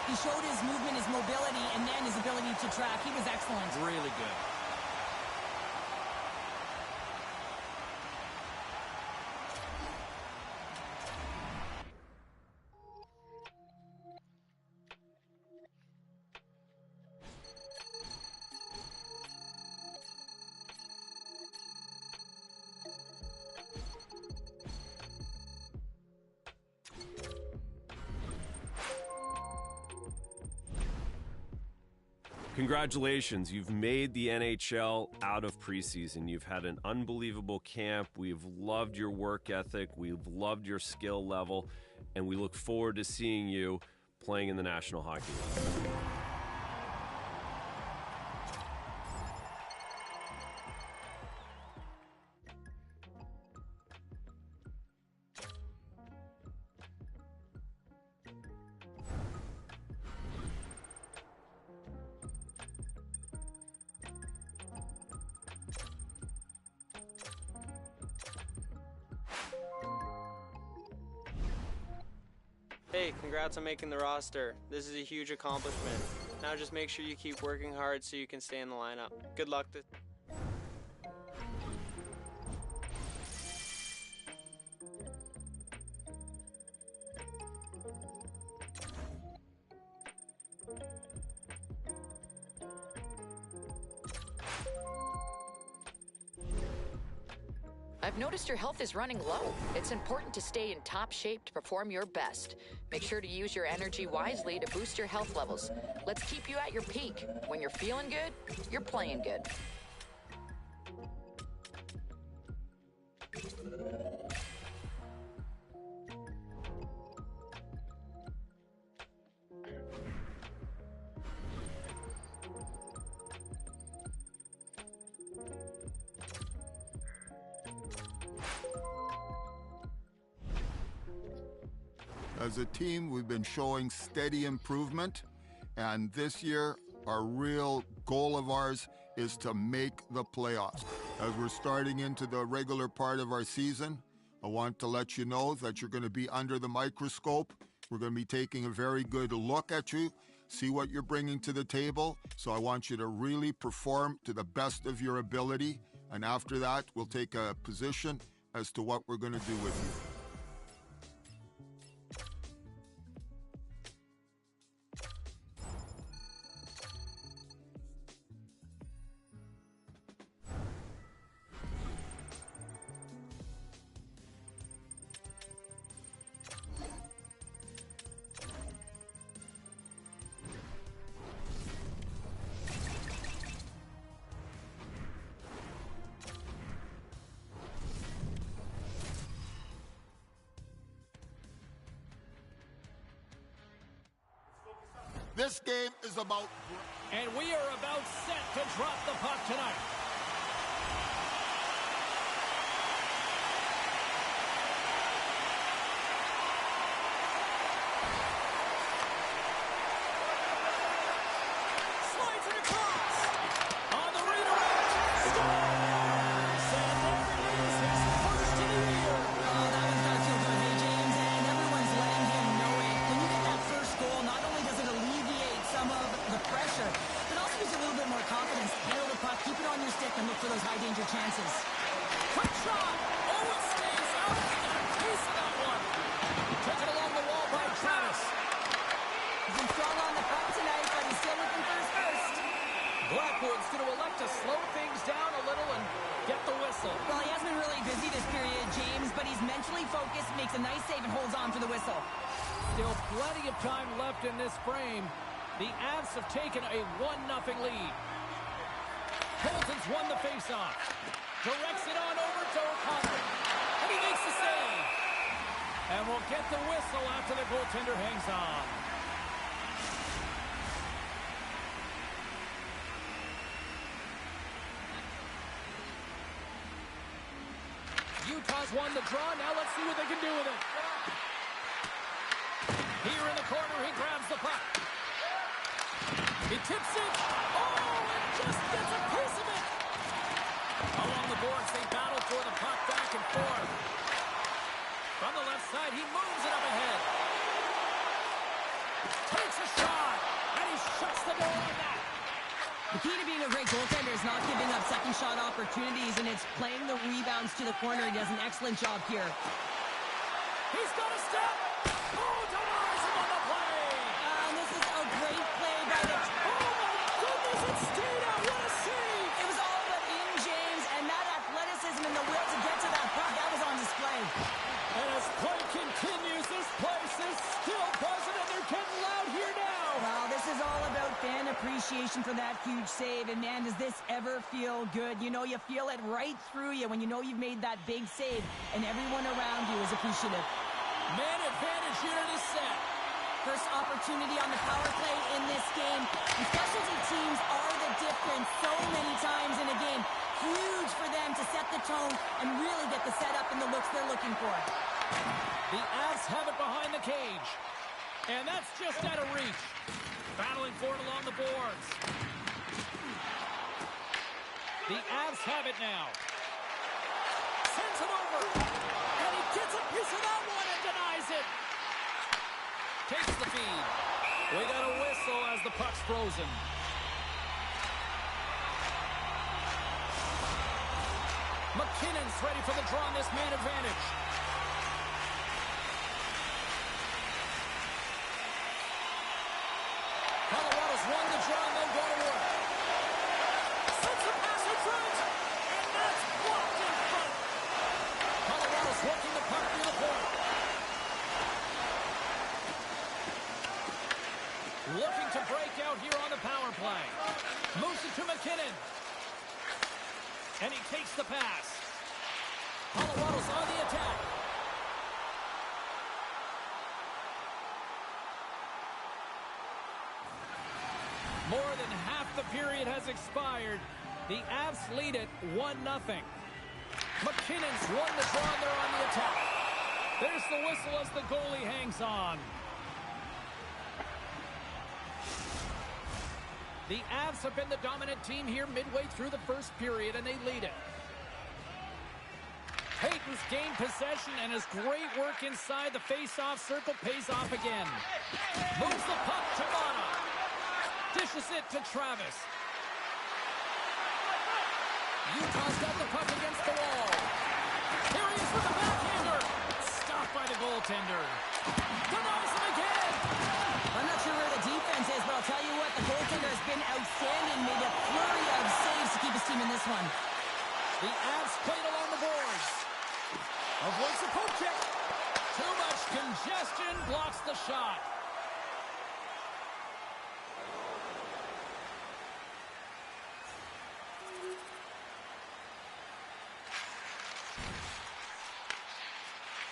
He showed his movement, his mobility, and then his ability to track. He was excellent. Really good. Congratulations, you've made the NHL out of preseason. You've had an unbelievable camp. We've loved your work ethic. We've loved your skill level. And we look forward to seeing you playing in the National Hockey League. Hey, congrats on making the roster. This is a huge accomplishment. Now just make sure you keep working hard so you can stay in the lineup. Good luck this I've noticed your health is running low. It's important to stay in top shape to perform your best. Make sure to use your energy wisely to boost your health levels. Let's keep you at your peak. When you're feeling good, you're playing good. As a team, we've been showing steady improvement, and this year, our real goal of ours is to make the playoffs. As we're starting into the regular part of our season, I want to let you know that you're going to be under the microscope. We're going to be taking a very good look at you, see what you're bringing to the table. So I want you to really perform to the best of your ability, and after that, we'll take a position as to what we're going to do with you. This game is about... And we are about set to drop the puck tonight. Slides it across. On the redirect. Scores! And there it is, his first of the year. Oh, that one's got to feel good, hey, James, and everyone's letting him know it. When you get that first goal, not only does it alleviate some of the pressure, but also gives you a little bit more confidence. Handle the puck, keep it on your stick, and look for those high-danger chances. Quick shot. Oh, it stays out. He got a piece of that one. Took it along the wall by Travis. He's been strong on the puck tonight, but he's still looking for his first. Blackwood's going to elect to slow things down a little and get the whistle. Well, he hasn't been really busy this period, James, but he's mentally focused, makes a nice save, and holds on for the whistle. Still plenty of time left in this frame. The Avs have taken a 1-0 lead. Colton's won the faceoff. Directs it on over to O'Connor. And he makes the save. And we'll get the whistle after the goaltender hangs on. Utah's won the draw. Now let's see what they can do with it. Here in the corner, he grabs the puck. He tips it. Oh, and just gets a piece of it. Along the boards, they battle for the puck back and forth. From the left side, he moves it up ahead. Takes a shot, and he shuts the door on that. The key to being a great goaltender is not giving up second shot opportunities, and it's playing the rebounds to the corner. He does an excellent job here. He's got a step. Oh, denies him on the play. And this is a great play by the... Oh, my goodness, it stayed out. What a save. It was all but in, James, and that athleticism and the will to get to that puck, that was on display. And as play continues, this place is still buzzing, and they're getting loud here now. Well, this is all about fan appreciation for that huge save, and man, does this ever feel good. You know, you feel it right through you when you know you've made that big save, and everyone around you is appreciative. Man advantage here in this set. First opportunity on the power play in this game. And specialty teams are the difference so many times in a game. Huge for them to set the tone and really get the setup and the looks they're looking for. The Avs have it behind the cage. And that's just out of reach. Battling for it along the boards. The Avs have it now. Sends it over. And he gets a piece of that one and denies it. Takes the feed. We got a whistle as the puck's frozen. McKinnon's ready for the draw on this man advantage. Colorado's won the draw and they'll go to work. Sends a pass in front. And that's blocked in front. Colorado's working the puck near the point. Looking to break out here on the power play. Moves it to McKinnon. And he takes the pass. Colorado's on the attack. More than half the period has expired. The Avs lead it 1-0. McKinnon's won the draw there on the attack. There's the whistle as the goalie hangs on. The Avs have been the dominant team here midway through the first period, and they lead it. Payton's gained possession, and his great work inside the face-off circle pays off again. Moves the puck to Mana. Dishes it to Travis. Utah's got the puck against the wall. Here he is with the backhander. Stopped by the goaltender. Denies him again. I'm not sure where the defense is, but I'll tell you what, the goaltender has been outstanding. Made a flurry of saves to keep his team in this one. The Avs played along the boards. Avoids the poke check. Too much congestion blocks the shot.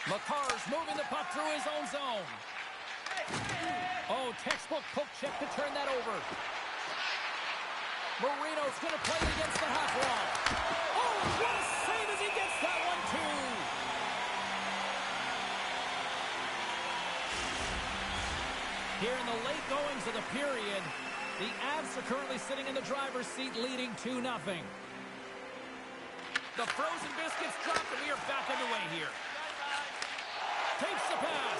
McCarr's moving the puck through his own zone. Oh, textbook poke check to turn that over. Marino's going to play against the half wall. Oh, what a save as he gets that one, too. Here in the late goings of the period, the Avs are currently sitting in the driver's seat leading 2-0. The frozen biscuits dropped, and we are back underway here. Takes the pass.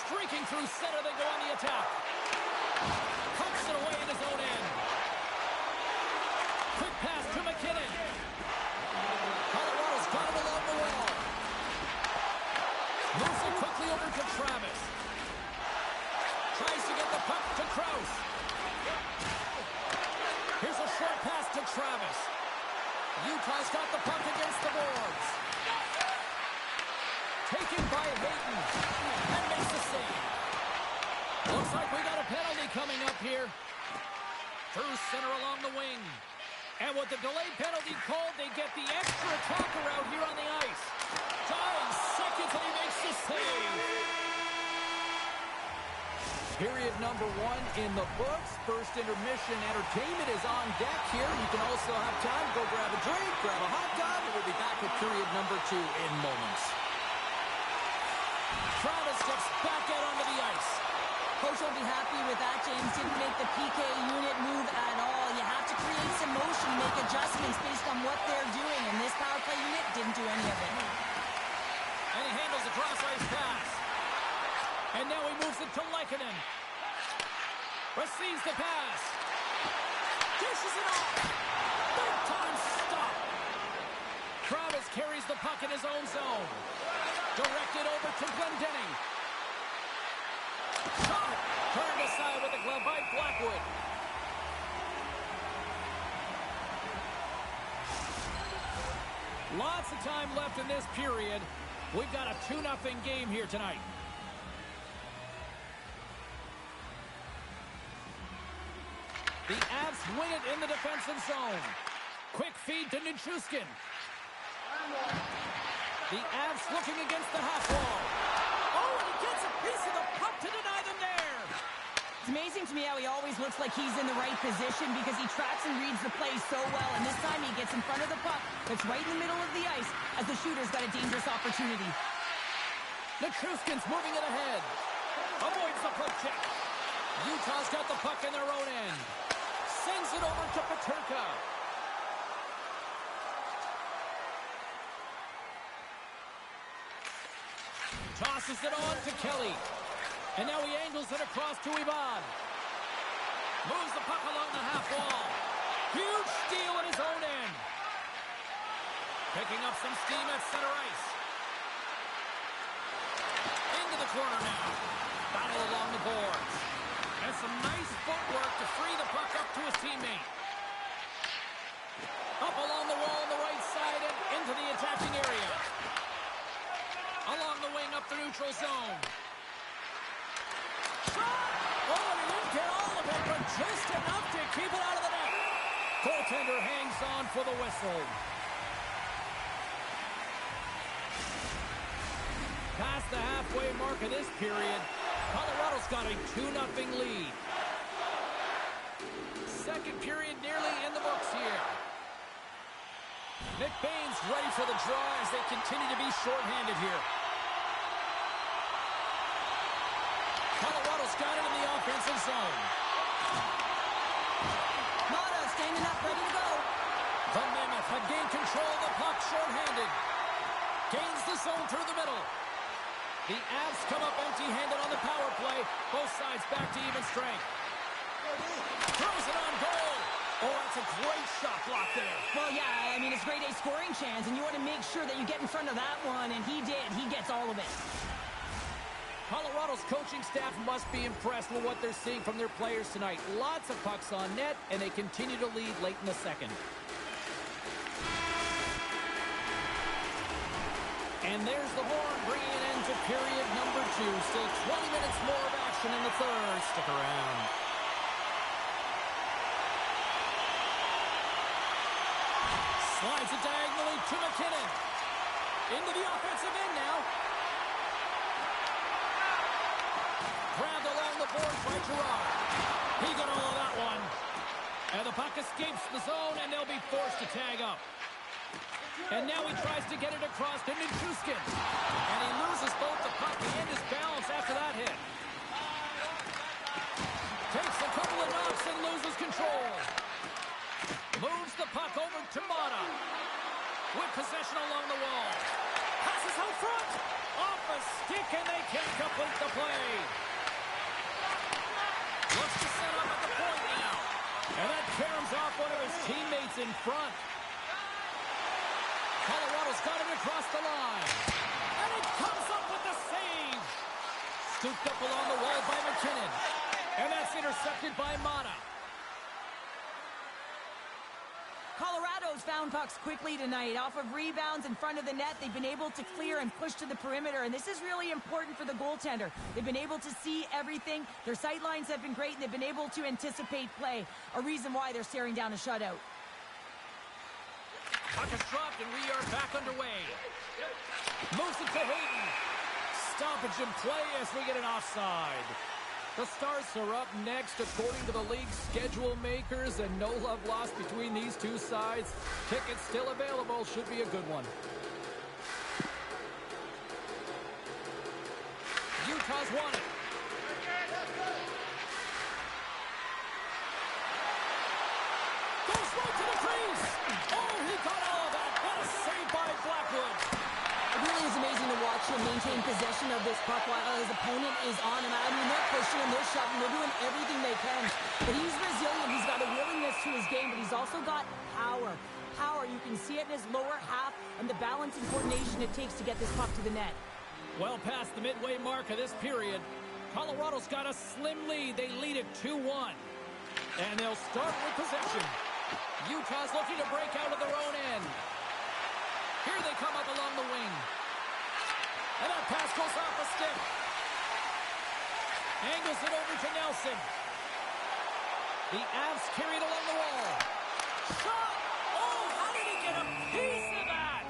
Streaking through center, they go on the attack. Pumps it away in his own end. Quick pass to McKinnon. Colorado's got it along the wall. Moves it quickly over to Travis. Tries to get the puck to Krause. Here's a short pass to Travis. Utah's got the puck against the boards. Taken by Hayton. And makes the save. Looks like we got a penalty coming up here. Through center along the wing. And with the delayed penalty called, they get the extra attacker out here on the ice. 9 seconds and he makes the save. Period number 1 in the books. First intermission entertainment is on deck here. You can also have time to go grab a drink, grab a hot dog, and we'll be back with period number 2 in moments. Travis steps back out onto the ice. Coach will be happy with that, James. Didn't make the PK unit move at all. You have to create some motion, make adjustments based on what they're doing, and this power play unit didn't do any of it. And he handles the cross-ice pass. And now he moves it to Lehkonen. Receives the pass. Dishes it off. Big time stop. Travis carries the puck in his own zone. Directed over to Glendening. Shot. Turned aside with a glove by Blackwood. Lots of time left in this period. We've got a 2-0 game here tonight. The Avs win it in the defensive zone. Quick feed to Nichushkin. The Avs looking against the half wall. Oh, and he gets a piece of the puck to deny them there. It's amazing to me how he always looks like he's in the right position because he tracks and reads the play so well. And this time he gets in front of the puck that's right in the middle of the ice as the shooter's got a dangerous opportunity. Nichushkin's moving it ahead. Avoids the poke check. Utah's got the puck in their own end. Sends it over to Peterka. Tosses it on to Kelly. And now he angles it across to Ivan. Moves the puck along the half wall. Huge steal at his own end. Picking up some steam at center ice. Into the corner now. Battle along the boards. And some nice footwork to free the puck up to his teammate. Up along the wall on the right side and into the attacking area. goaltender hangs on for the whistle. Past the halfway mark of this period, Colorado's got a 2-0 lead. Second period nearly in the books here. Nick Bain's ready for the draw as they continue to be shorthanded here. Colorado's got it in the offensive zone. Mata standing up, ready to go. The Mammoth have gained control of the puck shorthanded. Gains the zone through the middle. The Avs come up empty-handed on the power play. Both sides back to even strength. Throws it on goal. Oh, that's a great shot block there. Well, yeah, I mean, it's grade A scoring chance, and you want to make sure that you get in front of that one, and he did. He gets all of it. Colorado's coaching staff must be impressed with what they're seeing from their players tonight. Lots of pucks on net, and they continue to lead late in the second. And there's the horn bringing it into period number 2. Still 20 minutes more of action in the third. Stick around. Slides it diagonally to McKinnon. Into the offensive end now. Grabbed along the boards by Gerard. He got all of that one. And the puck escapes the zone, and they'll be forced to tag up. And now he tries to get it across to Nichushkin. And he loses both the puck and his balance after that hit. Takes a couple of knocks and loses control. Moves the puck over to Mata. With possession along the wall. Passes out front. Off a stick, and they can't complete the play. Looks to set up at the point now. And that caroms off one of his teammates in front. Colorado's got it across the line. And it comes up with the save. Scooped up along the wall by McKinnon. And that's intercepted by Mata. Colorado's found pucks quickly tonight. Off of rebounds in front of the net, they've been able to clear and push to the perimeter, and this is really important for the goaltender. They've been able to see everything. Their sight lines have been great, and they've been able to anticipate play, a reason why they're staring down a shutout. Puck is dropped, and we are back underway. Moves it to Hayden. Stoppage in play as we get an offside. The Stars are up next according to the league's schedule makers, and no love lost between these two sides. Tickets still available. Should be a good one. Utah's won it. Goes right to the crease. Oh, he got all of that. What a save by Blackwood. It really is amazing to watch him maintain possession of this puck while his opponent is on him. I mean, they're pushing him, they're shoving, they're doing everything they can. But he's resilient. He's got a willingness to his game, but he's also got power. Power, you can see it in his lower half and the balance and coordination it takes to get this puck to the net. Well past the midway mark of this period, Colorado's got a slim lead. They lead it 2-1. And they'll start with possession. Utah's looking to break out of their own end. Here they come up along the wing. And that pass goes off a stick. Angles it over to Nelson. The Avs carry it along the wall. Shot! Oh, how did he get a piece of that?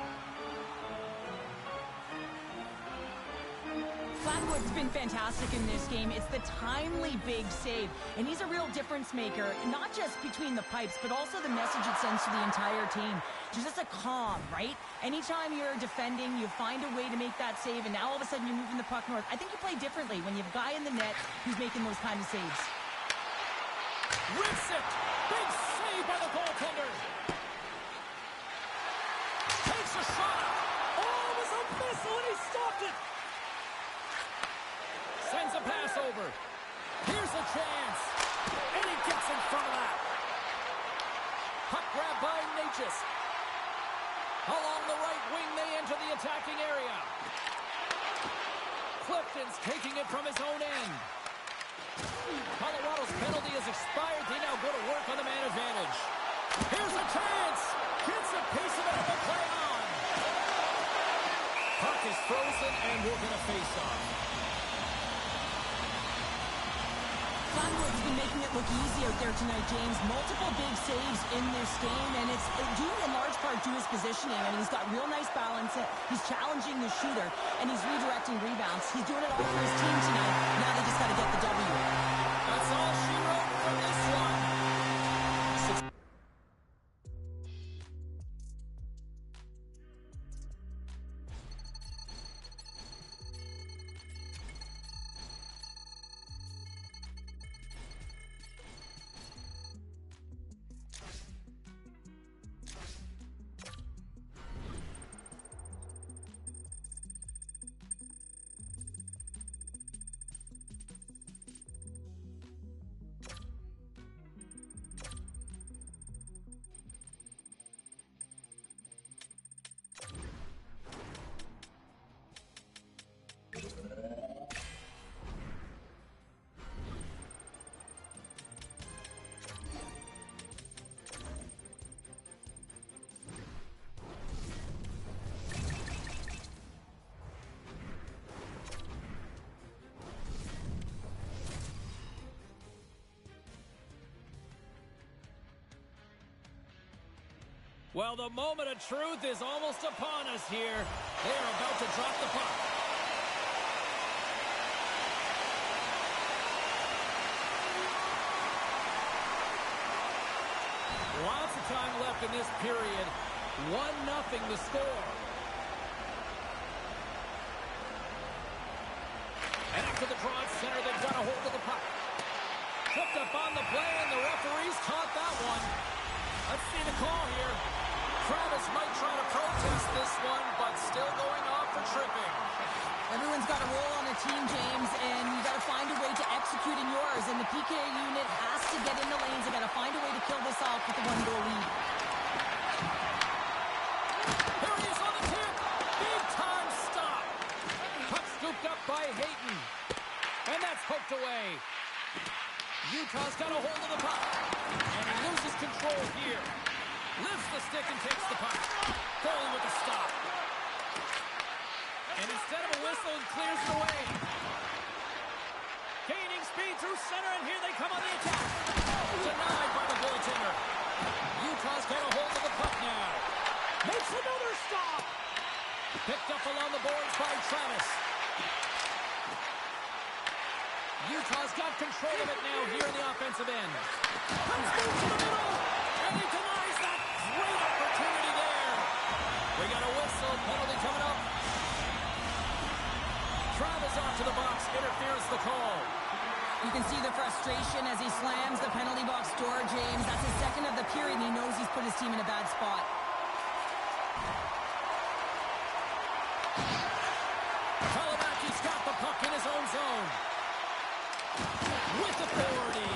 Blackwood's been fantastic in this game. It's the timely big save. And he's a real difference maker, not just between the pipes, but also the message it sends to the entire team. Just a calm, right? Anytime you're defending, you find a way to make that save, and now all of a sudden you're moving the puck north. I think you play differently when you have a guy in the net who's making those kind of saves. Rips it! Big save by the goaltender! Takes a shot! Oh, it was a missile, and he stopped it! Sends a pass over. Here's a chance. And he gets in front of that. Puck grab by Natchez. Along the right wing, they enter the attacking area. Clifton's taking it from his own end. Colorado's penalty has expired. They now go to work on the man advantage. Here's a chance. Gets a piece of it on the play on. Puck is frozen, and we're going to face off. Sunwood's been making it look easy out there tonight, James. Multiple big saves in this game, and it's due in large part to his positioning. I mean, he's got real nice balance. He's challenging the shooter, and he's redirecting rebounds. He's doing it all for his team tonight. Now they just got to get the W. That's all she wrote for this one. Well, the moment of truth is almost upon us here. They are about to drop the puck. Lots of time left in this period. 1-0 the score. And after the draw at center, they've got a hold of the puck. Tripped up on the play, and the referees caught that one. Let's see the call here. Travis might try to protest this one, but still going off for tripping. Everyone's got a role on the team, James, and you got to find a way to execute in yours. And the PK unit has to get in the lanes. They got to find a way to kill this off with the 1-goal lead. Here he is on the tip. Big time stop. Puck scooped up by Hayton. And that's poked away. Utah's got a hold of the puck. And he loses control here. Lifts the stick and takes the puck. Foley with a stop. And instead of a whistle, it clears the way. Gaining speed through center, and here they come on the attack. Denied by the goaltender. Utah's got a hold of the puck now. Makes another stop. Picked up along the boards by Travis. Utah's got control of it now here in the offensive end. Comes through to the middle, and he denies that. Great opportunity there. We got a whistle, penalty coming up. Travis off to the box, interference the call. You can see the frustration as he slams the penalty box door, James. That's his second of the period, and he knows he's put his team in a bad spot. Kalamaki's got the puck in his own zone. With authority.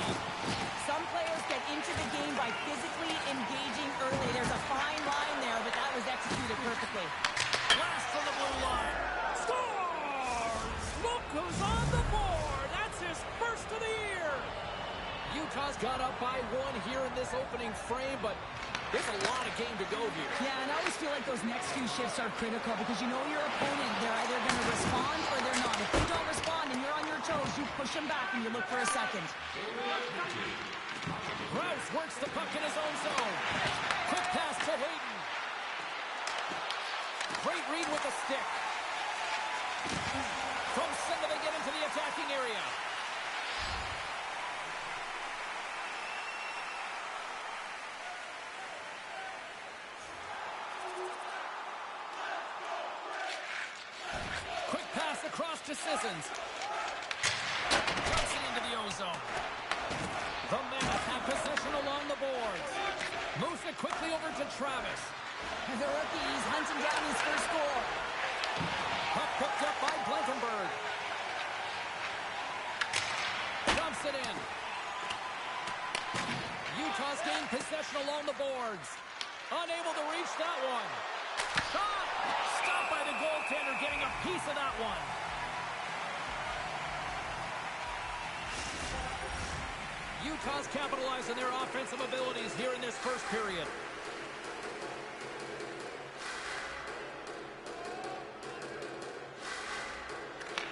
Some players get into the game by physically engaging early. There's a fine line there, but that was executed perfectly. Blast from the blue line. Scores! Look who's on the board. That's his first of the year. Utah's got up by one here in this opening frame, but there's a lot of game to go here. Yeah, and I always feel like those next few shifts are critical because you know your opponent, they're either going to respond or they're not. If they don't respond and you're on your toes, you push them back and you look for a second. Rouse works the puck in his own zone. Quick pass to Hayden. Great read with the stick. From center, they get into the attacking area. Quick pass across to Sissons. Drops it into the ozone. The Mammoth have possession along the boards. Moves it quickly over to Travis. The rookie, he's hunting down his first goal. Puck picked up by Blankenberg. Dumps it in. Utah's gained possession along the boards. Unable to reach that one. Shot! Stopped by the goaltender, getting a piece of that one. Utah's capitalized on their offensive abilities here in this first period.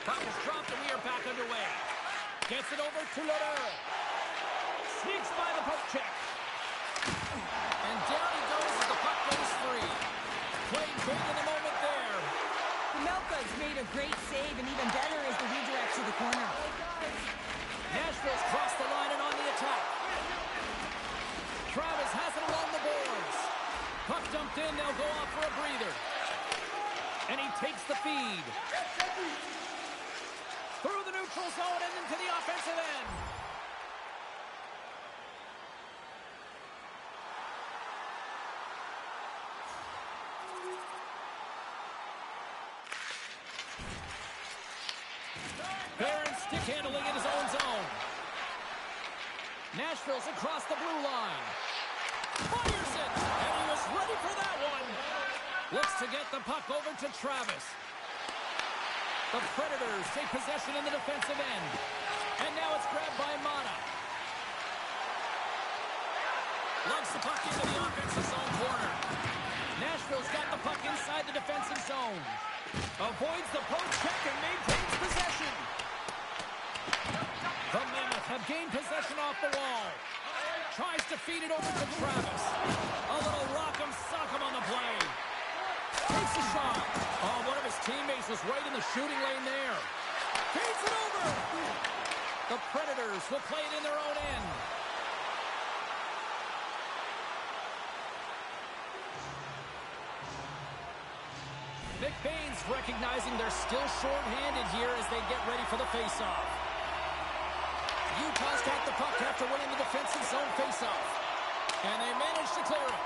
Puck is dropped and we are back underway. Gets it over to Leroux. Sneaks by the poke check. And down he goes as the puck goes free. Played big in the moment there. Melka's made a great save, and even better is the redirect to the corner. Nashville's crossed the line and on the attack. Travis has it along the boards. Puck dumped in, they'll go off for a breather. And he takes the feed. Through the neutral zone and into the offensive end. Barron stick handling in his own zone. Nashville's across the blue line. Fires it, and he was ready for that one. Looks to get the puck over to Travis. The Predators take possession in the defensive end. And now it's grabbed by Mata. Lugs the puck into the offensive zone corner. Nashville's got the puck inside the defensive zone. Avoids the poke check and maintains possession. The Mammoth have gained possession off the wall. Tries to feed it over to Travis. A little rock'em sock'em on the play. Takes a shot. Oh, one of his teammates was right in the shooting lane there. Feeds it over. The Predators will play it in their own end. McBain's recognizing they're still short-handed here as they get ready for the face-off. Utah's got the puck after winning the defensive zone face-off. And they manage to clear it.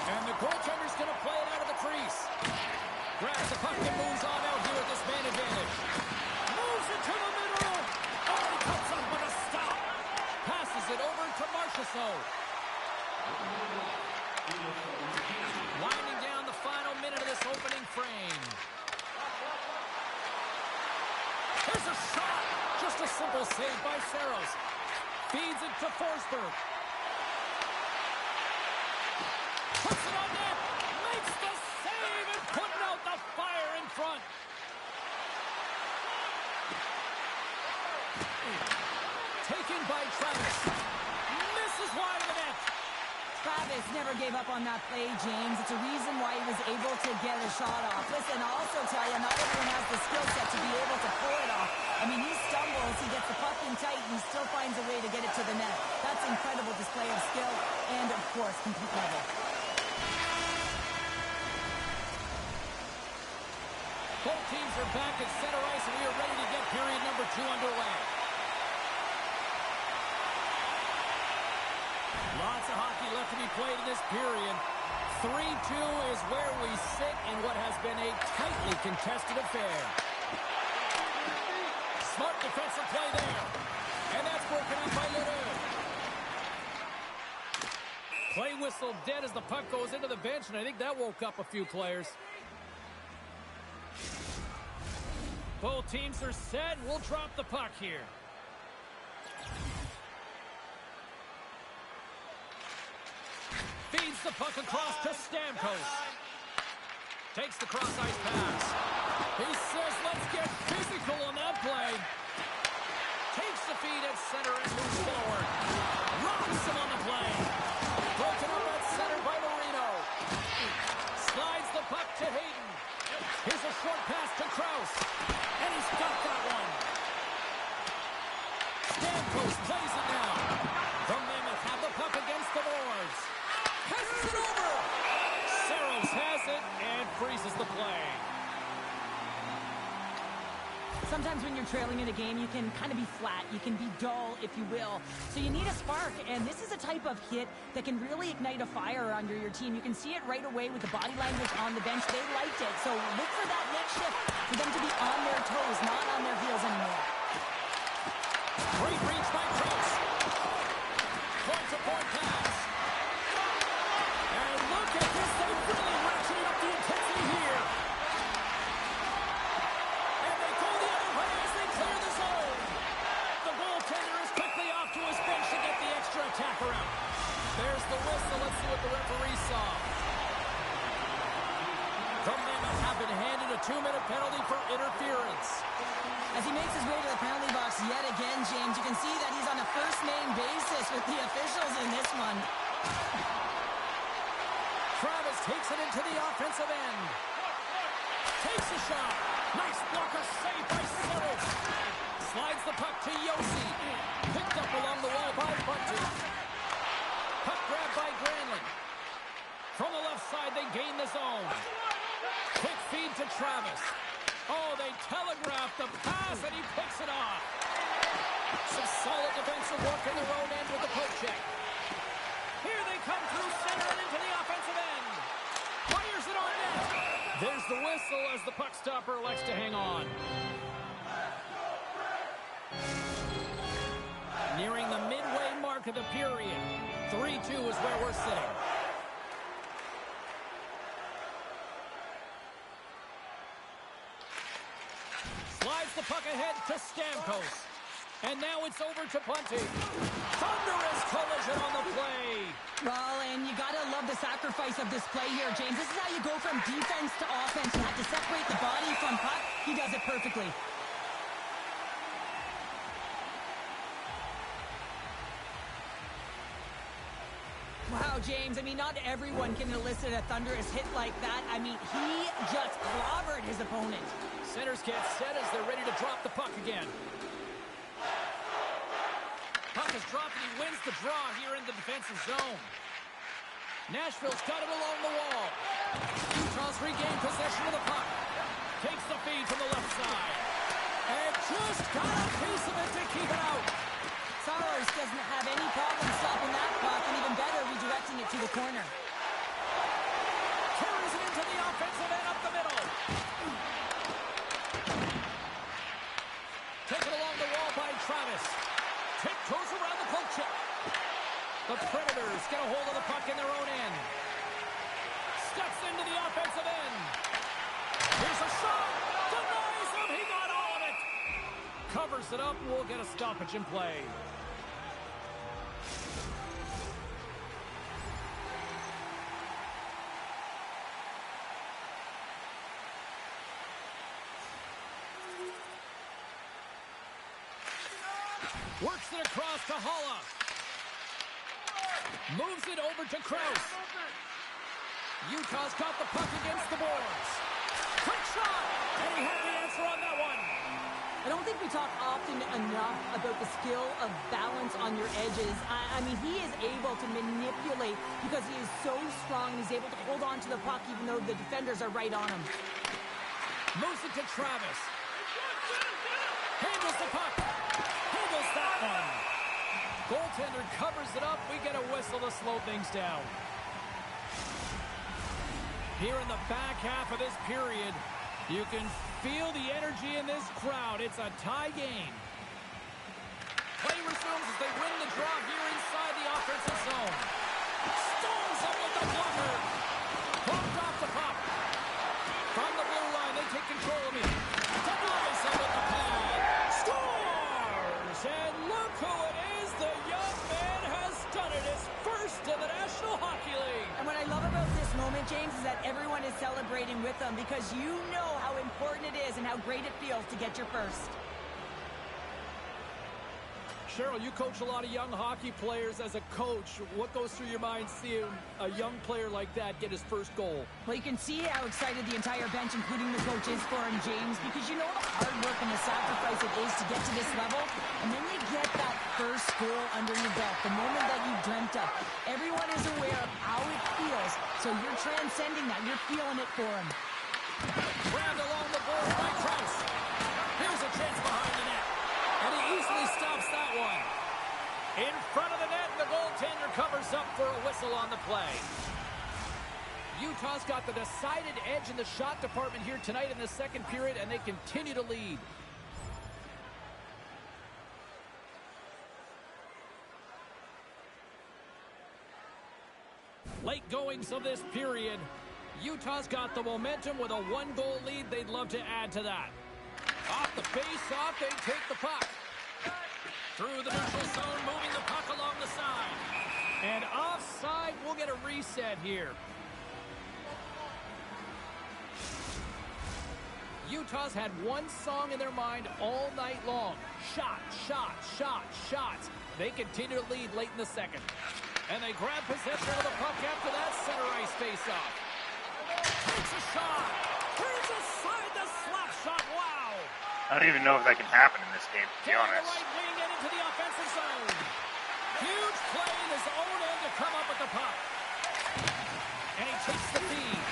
And the goaltender's going to play it out of the crease. Grabs the puck and moves on out here with this man advantage. Moves it to the middle. Oh, he comes up with a stop. Passes it over to Marchessault. Winding down the final minute of this opening frame. Here's a shot. Just a simple save by Saros. Feeds it to Forsberg. Puts it on net. Makes the save and putting out the fire in front. Taken by Travis. Misses wide of the net. Travis never gave up on that play, James. It's a reason why he was able to get a shot off. Listen, I'll also tell you, not everyone has the skill set to be able to pull it off. I mean, he stumbles, he gets the puck in tight, and he still finds a way to get it to the net. That's incredible display of skill and, of course, complete level. Both teams are back at center ice, and we are ready to get period number 2 underway. Lots of hockey left to be played in this period. 3-2 is where we sit in what has been a tightly contested affair. Smart defensive play there. And that's broken up by Leroux. Play whistle dead as the puck goes into the bench, and I think that woke up a few players. Both teams are set. We'll drop the puck here. Feeds the puck across to Stamkos. Takes the cross-ice pass. He says, let's get physical on that play. Takes the feed at center and moves forward. Rocks him on the play. Broken up at center by Marino. Slides the puck to Hayden. Here's a short pass to Krause. And he's got that one. Stamkos plays it now. The Mammoth have the puck against the boards. Passes it over. Saros has it and freezes the play. Sometimes when you're trailing in a game, you can kind of be flat. You can be dull, if you will. So you need a spark, and this is a type of hit that can really ignite a fire under your team. You can see it right away with the body language on the bench. They liked it. So look for that next shift, for them to be on their toes, not on their heels anymore. Great reach by Krause. Point-to-point pass. And look at this. They really ratcheted up the intensity here. And they go the other way as they clear the zone. The goaltender is quickly off to his bench to get the extra attacker out. There's the whistle. Let's see what the referee saw. The Mammoth have been handed a 2-minute penalty for interference. As he makes his way to the penalty box yet again, James, you can see that he's on a first-name basis with the officials in this one. Travis takes it into the offensive end. Takes a shot. Nice blocker save by Settles. Slides the puck to Yossi. Picked up along the wall by Bunting. Puck grabbed by Granlund. From the left side, they gain the zone. Quick feed to Travis. Oh, they telegraph the pass, and he picks it off. Some solid defensive work in their own end with the poke check. Here they come through center and into the offensive end. Fires it on net. There's the whistle as the puck stopper elects to hang on. Nearing the midway mark of the period. 3-2 is where we're sitting. Slides the puck ahead to Stamkos. And now it's over to Bunting. Thunderous collision on the play. Well, and you got to love the sacrifice of this play here, James. This is how you go from defense to offense. You have to separate the body from puck. He does it perfectly. Wow, James, I mean, not everyone can elicit a thunderous hit like that. I mean, he just clobbered his opponent. Centers get set as they're ready to drop the puck again. Puck is dropped and he wins the draw here in the defensive zone. Nashville's got it along the wall. Utah's regained possession of the puck. Takes the feed from the left side. And just got a piece of it to keep it out. Saros doesn't have any problem stopping that puck, and even better, redirecting it to the corner. Carries it into the offensive end up the middle. Taken along the wall by Travis. Tiptoes around the poke check. The Predators get a hold of the puck in their own end. Steps into the offensive end. Here's a shot. Denies him. He got all of it. Covers it up. We'll get a stoppage in play. Works it across to Holla. Moves it over to Krause. Utah's got the puck against the boards. Quick shot! And he had the answer on that one. I don't think we talk often enough about the skill of balance on your edges. I mean, he is able to manipulate because he is so strong and he's able to hold on to the puck even though the defenders are right on him. Moves it to Travis. Handles the puck. Handles that one. Goaltender covers it up. We get a whistle to slow things down. Here in the back half of this period, you can feel the energy in this crowd. It's a tie game. Play resumes as they win the draw here inside the offensive zone. Stones up with the blocker. Pumped off the puck. From the blue line, they take control of it. Denies him with the pad. Scores! And look who it is. The young man has done it. His first in the National Hockey League. And what I love about this moment, James, is that everyone is celebrating with them because you know how important it is and how great it feels to get your first. Cheryl, you coach a lot of young hockey players. As a coach, what goes through your mind seeing a young player like that get his first goal? Well, you can see how excited the entire bench, including the coach, is for him, James, because you know the hard work and the sacrifice it is to get to this level, and then you get that first goal under your belt, the moment that you dreamt of. Everyone is aware of how it feels, so you're transcending that. You're feeling it for him. Grabbed along the board by Krause. Here's a chance behind the net. And he easily stops that one. In front of the net, the goaltender covers up for a whistle on the play. Utah's got the decided edge in the shot department here tonight in the second period, and they continue to lead. Late goings of this period. Utah's got the momentum with a one-goal lead. They'd love to add to that. Off the face-off, they take the puck. Through the neutral zone, moving the puck along the side. And offside, we'll get a reset here. Utah's had one song in their mind all night long. Shot, shot, shot, shots. They continue to lead late in the second. And they grab possession of the puck after that center ice face-off. Takes a shot. Turns aside the slap shot. Wow. I don't even know if that can happen in this game, to be Taking honest. the right wing and into the offensive zone. Huge play in his own end to come up with the puck. And he takes the feed.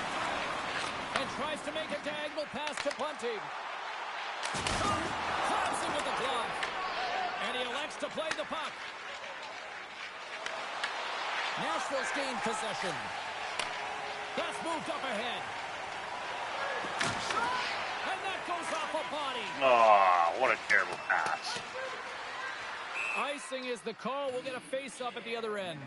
And tries to make a diagonal pass to Bunting. Grabs him with the glove. And he elects to play the puck. Nashville's gained possession. That's moved up ahead. And that goes off a body. Oh, what a terrible pass. Icing is the call. We'll get a face-up at the other end.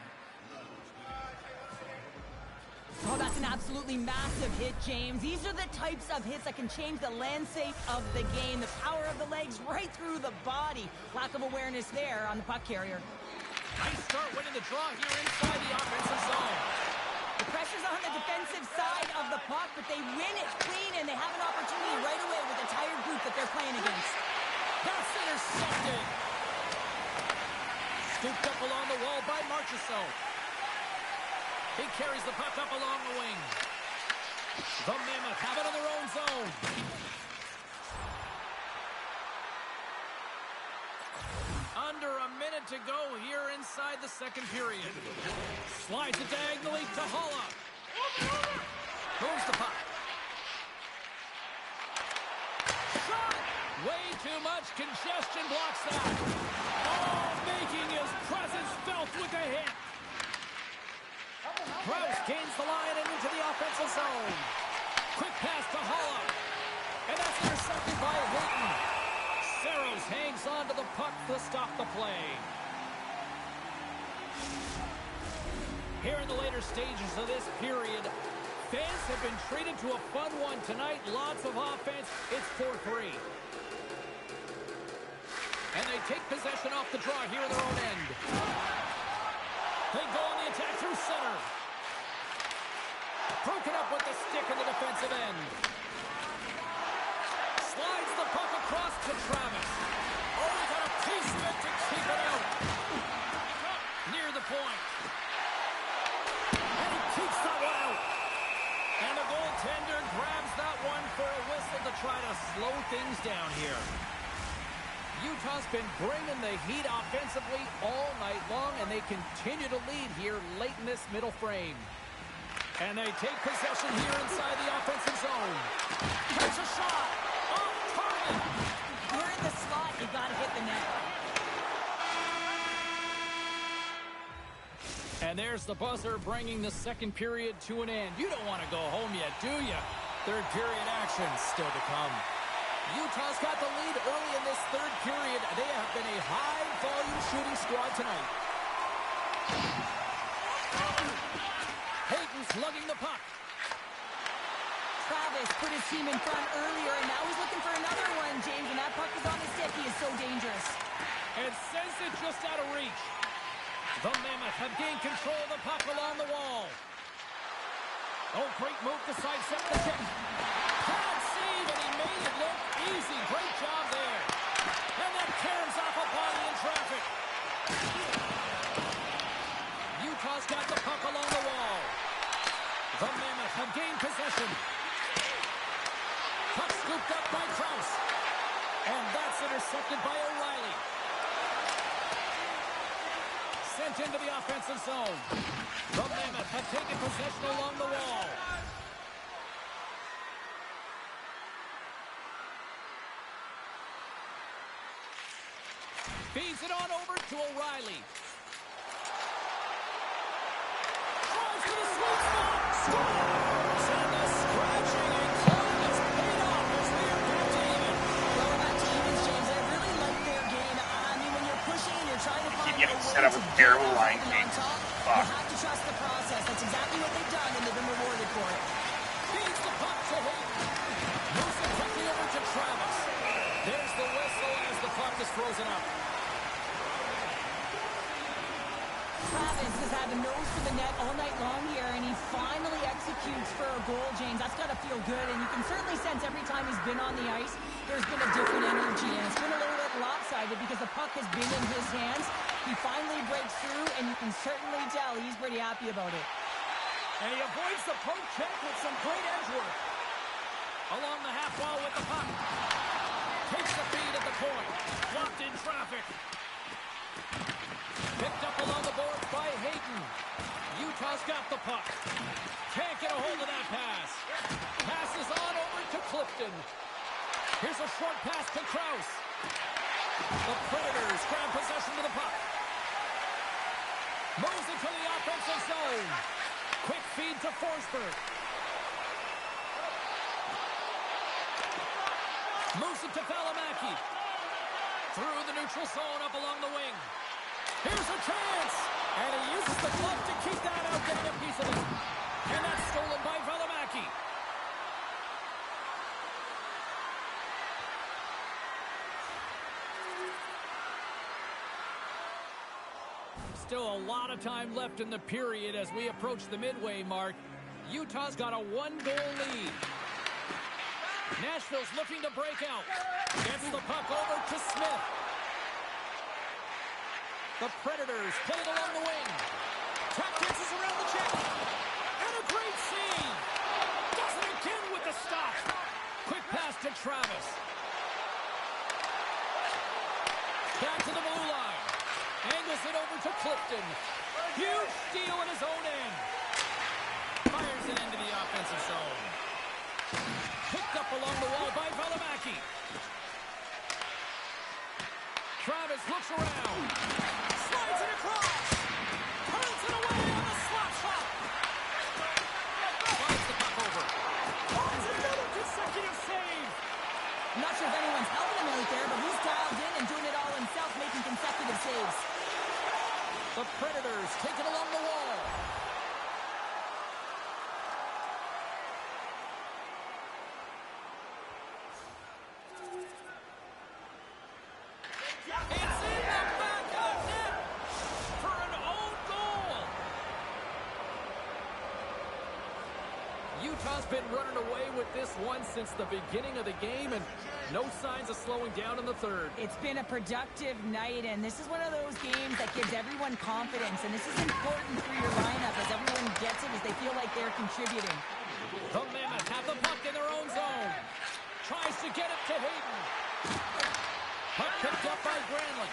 Oh, that's an absolutely massive hit, James. These are the types of hits that can change the landscape of the game. The power of the legs right through the body. Lack of awareness there on the puck carrier. Nice start winning the draw here inside the offensive zone. The pressure's on the defensive side of the puck, but they win it clean, and they have an opportunity right away with the tired group that they're playing against. That's intercepted. Scooped up along the wall by Marchessault. He carries the puck up along the wing. The Mammoth have it in their own zone. Under a minute to go here inside the second period. Slides it diagonally to Holla. Moves the puck. Shot! Way too much congestion blocks that. Oh, making his presence felt with a hit. Krause gains the line and into the offensive zone. Quick pass to Holla. And that's intercepted by Hayton. Saros hangs on to the puck to stop the play. Here in the later stages of this period, fans have been treated to a fun one tonight. Lots of offense. It's 4-3. And they take possession off the draw here in their own end. They go on the attack through center. Broken up with the stick in the defensive end. Slides the puck across to Travis. Oh, he got a piece of it to keep it out. Near the point. And he keeps that one out. And the goaltender grabs that one for a whistle to try to slow things down here. Utah's been bringing the heat offensively all night long, and they continue to lead here late in this middle frame. And they take possession here inside the offensive zone. Catch a shot! Off target! You're in the slot, you gotta hit the net. And there's the buzzer bringing the second period to an end. You don't want to go home yet, do you? Third period action still to come. Utah's got the lead early in this third period. They have been a high-volume shooting squad tonight. Hayton's lugging the puck. Travis put his team in front earlier, and now he's looking for another one, James. When that puck is on the stick, he is so dangerous. And sends it just out of reach. The Mammoth have gained control of the puck along the wall. Oh, great move to sidestep the check. Bad save, and he made it look easy. Great job there. And that tears off a body in traffic. Utah's got the puck along the wall. The Mammoth have gained possession. Puck scooped up by Krause. And that's intercepted by O'Reilly. Sent into the offensive zone. The Mammoth have taken possession along the wall. Feeds it on over to O'Reilly. Drives to the sweet spot. Scores! And the scratching and clawing has paid off as they are back to even. Well, we're back to evens, James. I really like their game. I mean, when you're pushing and you're trying to find Keep getting a way set up to with get terrible out line and on changes. top, Fuck. you have to trust the process. That's exactly what they've done, and they've been rewarded for it. Feeds the puck to Hayton. Moves it quickly over to Travis. There's the whistle as the puck is frozen up. Travis has had the nose to the net all night long here, and he finally executes for a goal, James. That's got to feel good, and you can certainly sense every time he's been on the ice, there's been a different energy, and it's been a little bit lopsided because the puck has been in his hands. He finally breaks through, and you can certainly tell he's pretty happy about it. And he avoids the poke check with some great edge work. Along the half wall with the puck. Takes the feed at the point. Blocked in traffic. Picked up along the boards by Hayden. Utah's got the puck. Can't get a hold of that pass. Passes on over to Clifton. Here's a short pass to Krause. The Predators grab possession to the puck. Moves into the offensive zone. Quick feed to Forsberg. Moves it to Valimaki. Through the neutral zone up along the wing. Here's a chance. And he uses the glove to keep that out, getting a piece of it. And that's stolen by Valimaki. Still a lot of time left in the period as we approach the midway mark. Utah's got a one-goal lead. Nashville's looking to break out. Gets the puck over to Smith. The Predators play it along the wing. Tap dances around the check. And a great save. Does it again with the stop. Quick pass to Travis. Back to the blue line. Angles it over to Clifton. Huge steal in his own end. Fires it into the offensive zone. Picked up along the wall by Valimaki. Travis looks around. Slides it across. Turns it away on the slap shot. Slides the puck over. It's another consecutive save. I'm not sure if anyone's helping him out there, but he's dialed in and doing it all himself, making consecutive saves. The Predators take it along the wall. It's in the back of the net for an own goal. Utah's been running away with this one since the beginning of the game, and no signs of slowing down in the third. It's been a productive night, and this is one of those games that gives everyone confidence, and this is important for your lineup as everyone gets it, as they feel like they're contributing. The Mammoths have the puck in their own zone. Tries to get it to Hayden. Puck picked up by Granlund.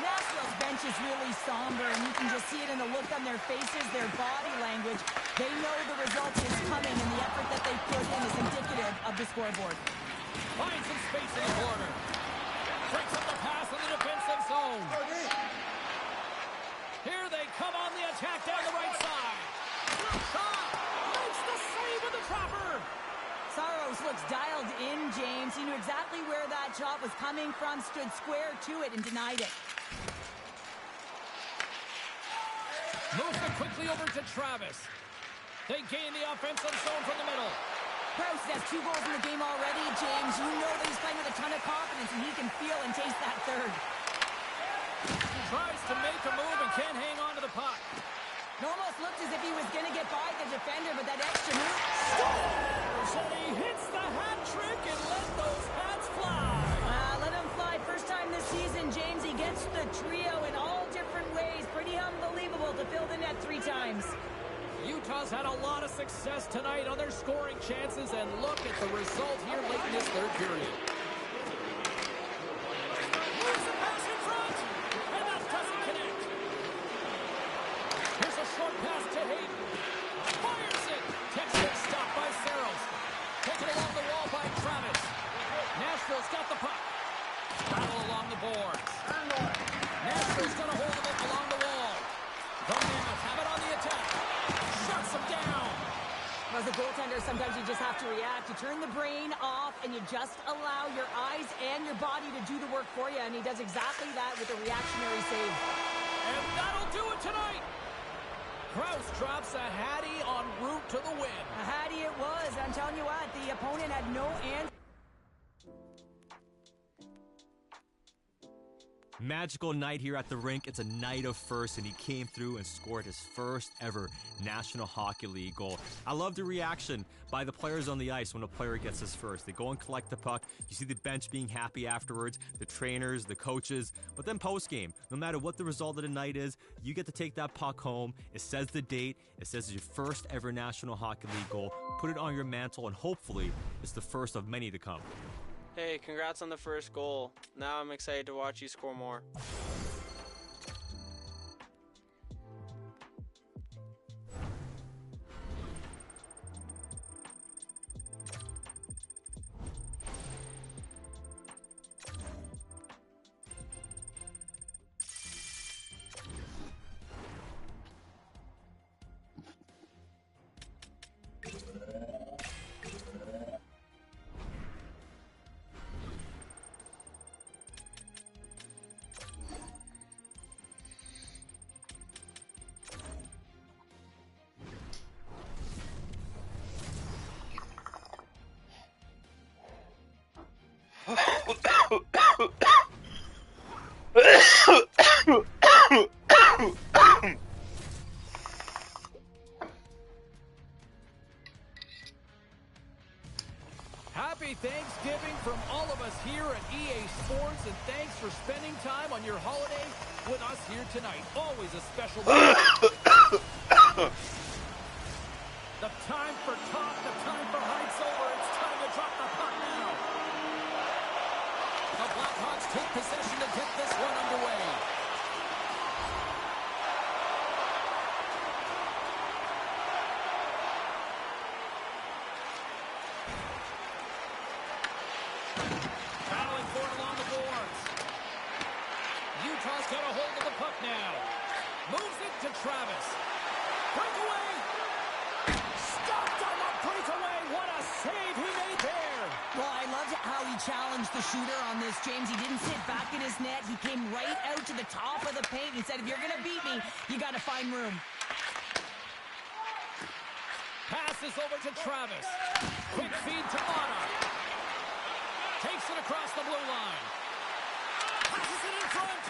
Nashville's bench is really somber, and you can just see it in the look on their faces, their body language. They know the result is coming, and the effort that they put in is indicative of the scoreboard. Finds some space in the corner. Breaks up the pass in the defensive zone. Here they come on the attack down the right side. Shot! Makes the save with the trapper! Saros looks dialed in, James. He knew exactly where that shot was coming from, stood square to it, and denied it. Moves it quickly over to Travis. They gain the offensive zone from the middle. Krause has 2 goals in the game already, James. You know that he's playing with a ton of confidence, and he can feel and taste that third. Tries to make a move and can't hang on to the puck. It almost looked as if he was going to get by the defender, but that extra move... So he hits the hat trick and let those hats fly. Let him fly. First time this season, James. He gets the trio in all different ways. Pretty unbelievable to fill the net 3 times. Utah's had a lot of success tonight on their scoring chances, and look at the result here late in this third period. Moves the pass in front, and that doesn't connect. Here's a short pass to Hayden. Fires it. Texas stopped by Saros. Taken along the wall by Travis. Nashville's got the puck. Battle along the boards. Nashville's got a hold of it along the wall. The Mammoths have it on the attack. Shuts them down. As a goaltender, sometimes you just have to react. You turn the brain off, and you just allow your eyes and your body to do the work for you, and he does exactly that with a reactionary save. And that'll do it tonight. Krause drops a hattie en route to the win. A hattie it was. I'm telling you what, the opponent had no answer. Magical night here at the rink. It's a night of firsts, and he came through and scored his first ever National Hockey League goal. I love the reaction by the players on the ice when a player gets his first. They go and collect the puck. You see the bench being happy afterwards, the trainers, the coaches. But then post-game, no matter what the result of the night is, you get to take that puck home. It says the date. It says it's your first ever National Hockey League goal. Put it on your mantle, and hopefully it's the first of many to come. Hey, congrats on the first goal. Now I'm excited to watch you score more. Happy Thanksgiving from all of us here at EA Sports, and thanks for spending time on your holiday with us here tonight. Always a special moment. The time for talk, the time for heights over. It's time to drop the puck now. The Blackhawks take possession to get this one underway. Battling for it along the boards. Utah's got a hold of the puck now. Moves it to Travis. Breakaway. Stopped on the breakaway. What a save he made there. Well, I loved how he challenged the shooter on this, James. He didn't sit back in his net. He came right out to the top of the paint. He said, if you're going to beat me, you got to find room. Passes over to Travis. Quick feed to Otta. Takes it across the blue line. Passes it in front.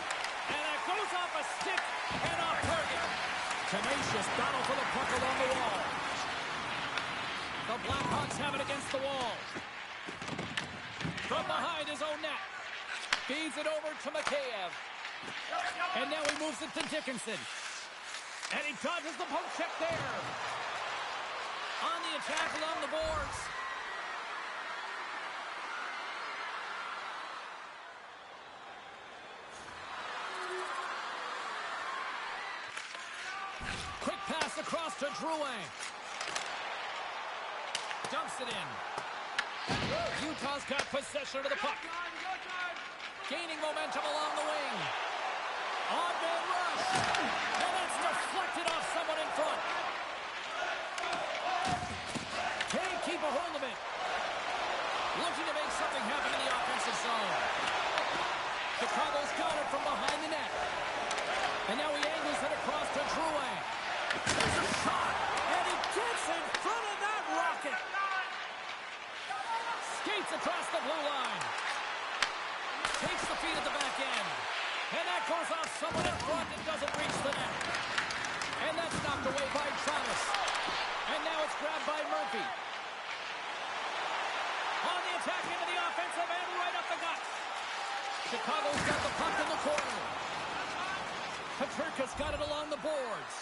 And it goes off a stick and off target. Tenacious battle for the puck along the wall. The Blackhawks have it against the wall. From behind his own net. Feeds it over to Mikheyev. And now he moves it to Dickinson. And he dodges the poke check there. On the attack along the boards. Quick pass across to Drouin. Dumps it in. Utah's got possession of the puck. Gaining momentum along the wing. On-man rush. And it's deflected off someone in front. Can't keep a hold of it. Looking to make something happen in the offensive zone. Chicago's got it from behind the net. And now he angles it across to Drouin. There's a shot. And he gets in front of that rocket. Skates across the blue line. Takes the feed at the back end. And that goes off someone in front and doesn't reach the net. And that's knocked away by Travis. And now it's grabbed by Murphy. On the attack into the offensive end, right up the gut. Chicago's got the puck in the corner. Peterka's got it along the boards.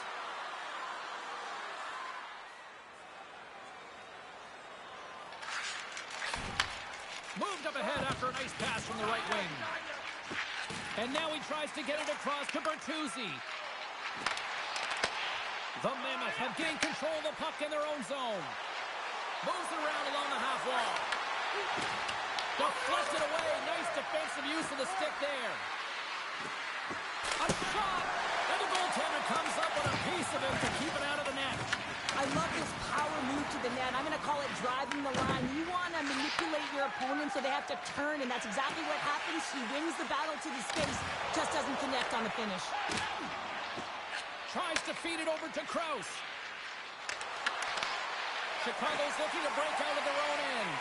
Moved up ahead after a nice pass from the right wing. And now he tries to get it across to Bertuzzi. The Mammoth have gained control of the puck in their own zone. Moves it around along the half wall. Deflected away. Nice defensive use of the stick there. A shot. And the goaltender comes up with a piece of it to keep it out of the net. I love this power move to the net. I'm going to call it driving the line. You want to manipulate your opponent so they have to turn, and that's exactly what happens. He wins the battle to the space, just doesn't connect on the finish. Tries to feed it over to Krause. Chicago's looking to break out of their own end.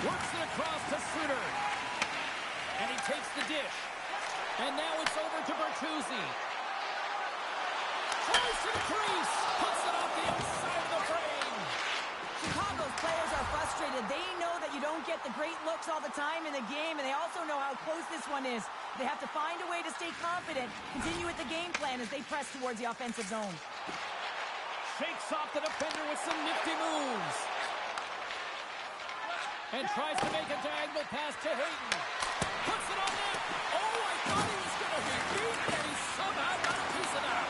Works it across to Suter. And he takes the dish. And now it's over to Bertuzzi. Tries to the crease. Puts it off the outside of the frame. Chicago's players are frustrated. They know that you don't get the great looks all the time in the game, and they also know how close this one is. They have to find a way to stay confident, continue with the game plan as they press towards the offensive zone. Shakes off the defender with some nifty moves. And tries to make a diagonal pass to Hayton. Puts it on net. Oh, I thought he was going to be beat, and he somehow got a piece of that.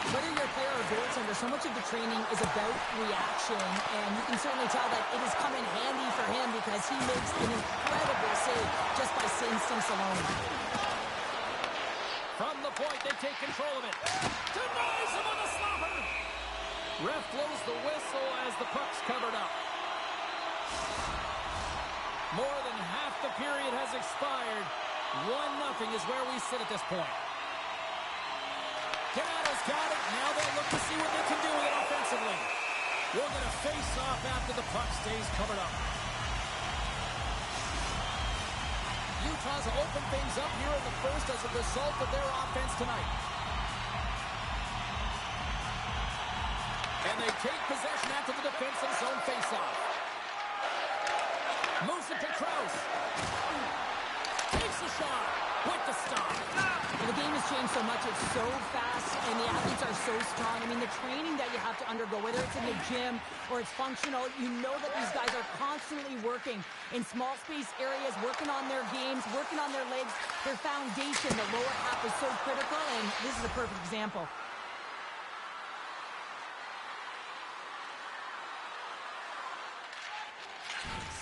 Whether you're a player or goaltender, so much of the training is about reaction, and you can certainly tell that it has come in handy for him because he makes an incredible save just by instincts alone. From the point, they take control of it. Denies him on the slapper. Ref blows the whistle as the puck's covered up. More than half the period has expired. 1-0 is where we sit at this point. Canada's got it. Now they'll look to see what they can do with it offensively. We'll get a face-off after the puck stays covered up. Utah's opened things up here in the first as a result of their offense tonight. And they take possession after the defensive zone face-off. Moves it to Krause. Takes a shot with the stop. The game has changed so much. It's so fast, and the athletes are so strong. I mean, the training that you have to undergo, whether it's in the gym or it's functional, you know that these guys are constantly working in small space areas, working on their games, working on their legs. Their foundation, the lower half, is so critical, and this is a perfect example.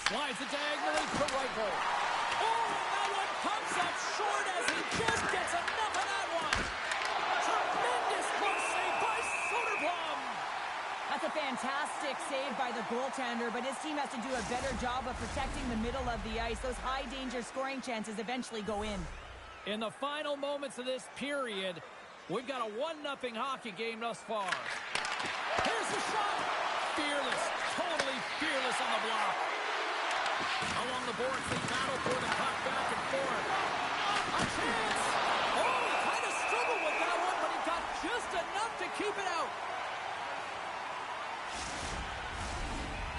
Slides it diagonally to right goal. Oh, that one comes up short as he just gets enough of that one. Tremendous close save by Soderblom. That's a fantastic save by the goaltender, but his team has to do a better job of protecting the middle of the ice. Those high-danger scoring chances eventually go in. In the final moments of this period, we've got a 1-0 hockey game thus far. Here's the shot. Fearless, totally fearless on the block. Along the boards, they battle for the puck back and forth. A chance! Oh, he kind of struggled with that one, but he got just enough to keep it out.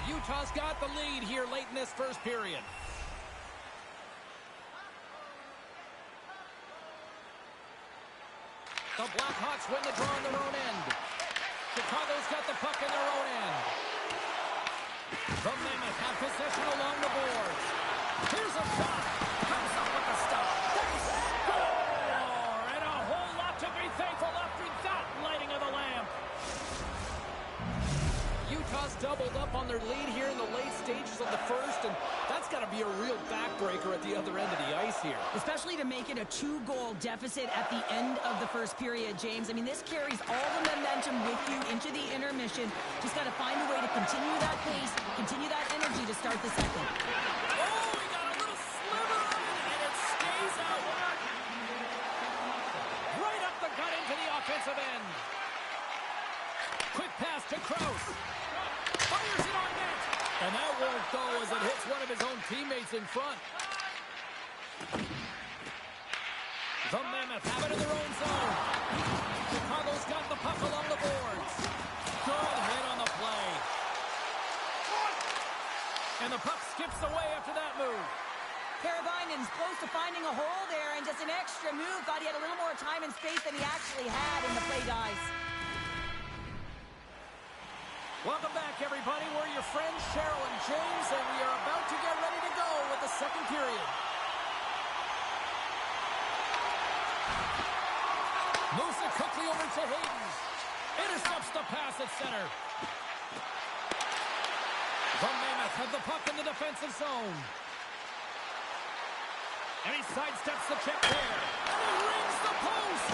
Utah's got the lead here late in this first period. The Blackhawks win the draw on their own end. Chicago's got the puck in their own end. The Mammoth have possession along the boards. Here's a shot. Comes up with the stop. They score! And a whole lot to be thankful after that lighting of the lamp. Utah's doubled up on their lead here in the late stages of the first, and that's got to be a real backbreaker at the other end of the ice here. Especially to make it a 2-goal deficit at the end of the first period, James. I mean, this carries all the momentum with you into the intermission. Just got to find a way to continue that pace, continue that energy to start the second. Oh, he got a little sliver of it, and it stays out. Right up the gut into the offensive end. Quick pass to Krause. Fires it on net. And that won't go as it hits one of his own teammates in front. The Mammoth have it in their own zone. Chicago's got the puck along the boards. Good hit on the play. And the puck skips away after that move. Karavainen's close to finding a hole there, and just an extra move. Thought he had a little more time and space than he actually had, and the play dies. Welcome back, everybody. We're your friends, Cheryl and James, and we are about to get ready to go with the second period. Moves it quickly over to Hayden. Intercepts the pass at center. The Mammoth have the puck in the defensive zone. And he sidesteps the check there. And he rings the post.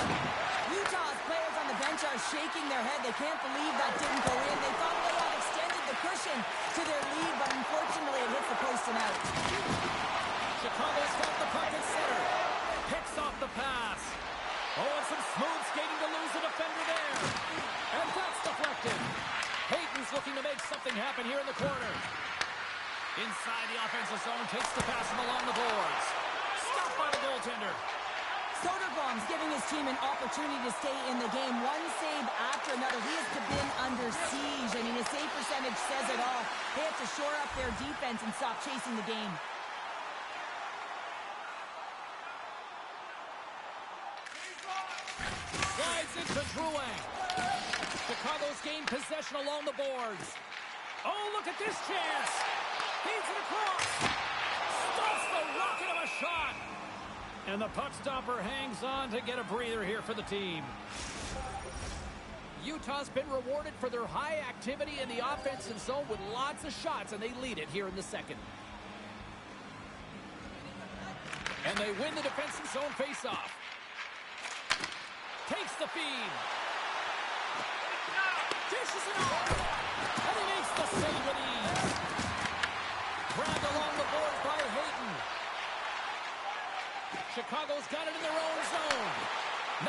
Utah's players on the bench are shaking their head. They can't believe that didn't go in. They thought they had extended the cushion to their lead, but unfortunately it hits the post and out. Chicago's got the puck at center. Picks off the pass. Oh, and some smooth skating to lose the defender there. And that's deflected. Hayden's looking to make something happen here in the corner. Inside the offensive zone, takes the pass from along the boards. Stopped by the goaltender. Soderblom's giving his team an opportunity to stay in the game. One save after another. He has been under siege. I mean, his save percentage says it all. They have to shore up their defense and stop chasing the game. Slides into Drouin. Chicago's gained possession along the boards. Oh, look at this chance. Feeds it across. Stops the rocket of a shot. And the puck stopper hangs on to get a breather here for the team. Utah's been rewarded for their high activity in the offensive zone with lots of shots, and they lead it here in the second. And they win the defensive zone faceoff. Takes the feed. Dishes it off. And he makes the save with ease. Grabbed along the boards by Hayton. Chicago's got it in their own zone.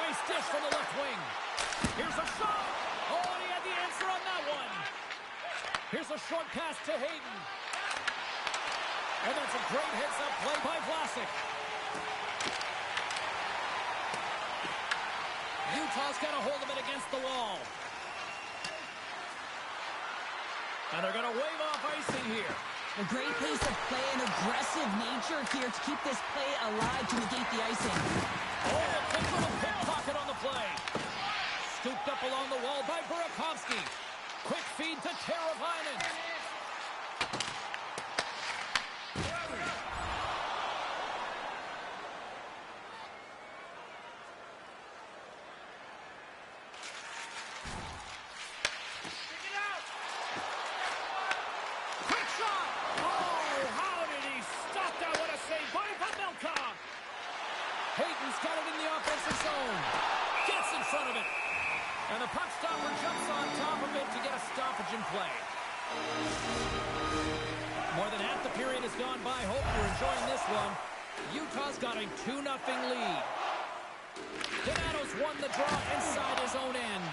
Nice dish from the left wing. Here's a shot. Oh, and he had the answer on that one. Here's a short pass to Hayton. And that's a great heads-up play by Vlasic. Utah's got a hold of it against the wall. And they're going to wave off icing here. A great pace of play and aggressive nature here to keep this play alive to negate the icing. Oh, a quick little pickpocket on the play. Scooped up along the wall by Burakovsky. Quick feed to Teravainen. Hayton's got it in the offensive zone. Gets in front of it. And the puck stopper jumps on top of it to get a stoppage in play. More than half the period has gone by. Hope you're enjoying this one. Utah's got a 2-0 lead. Donato's won the draw inside his own end.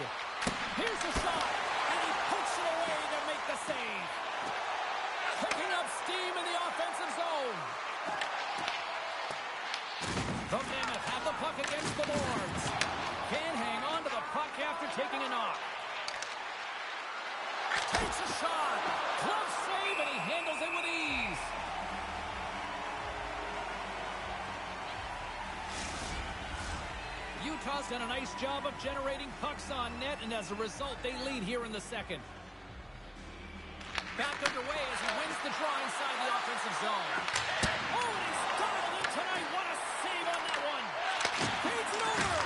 Here's the shot. And he puts it away to make the save. Picking up steam in the offensive zone. The Mammoth have the puck against the boards. Can't hang on to the puck after taking a knock. Takes a shot. Glove save, and he handles it with ease. Utah's done a nice job of generating pucks on net, and as a result, they lead here in the second. Back underway as he wins the draw inside the offensive zone. Oh, and he's dialed in tonight. What a save on that one. Feeds it over.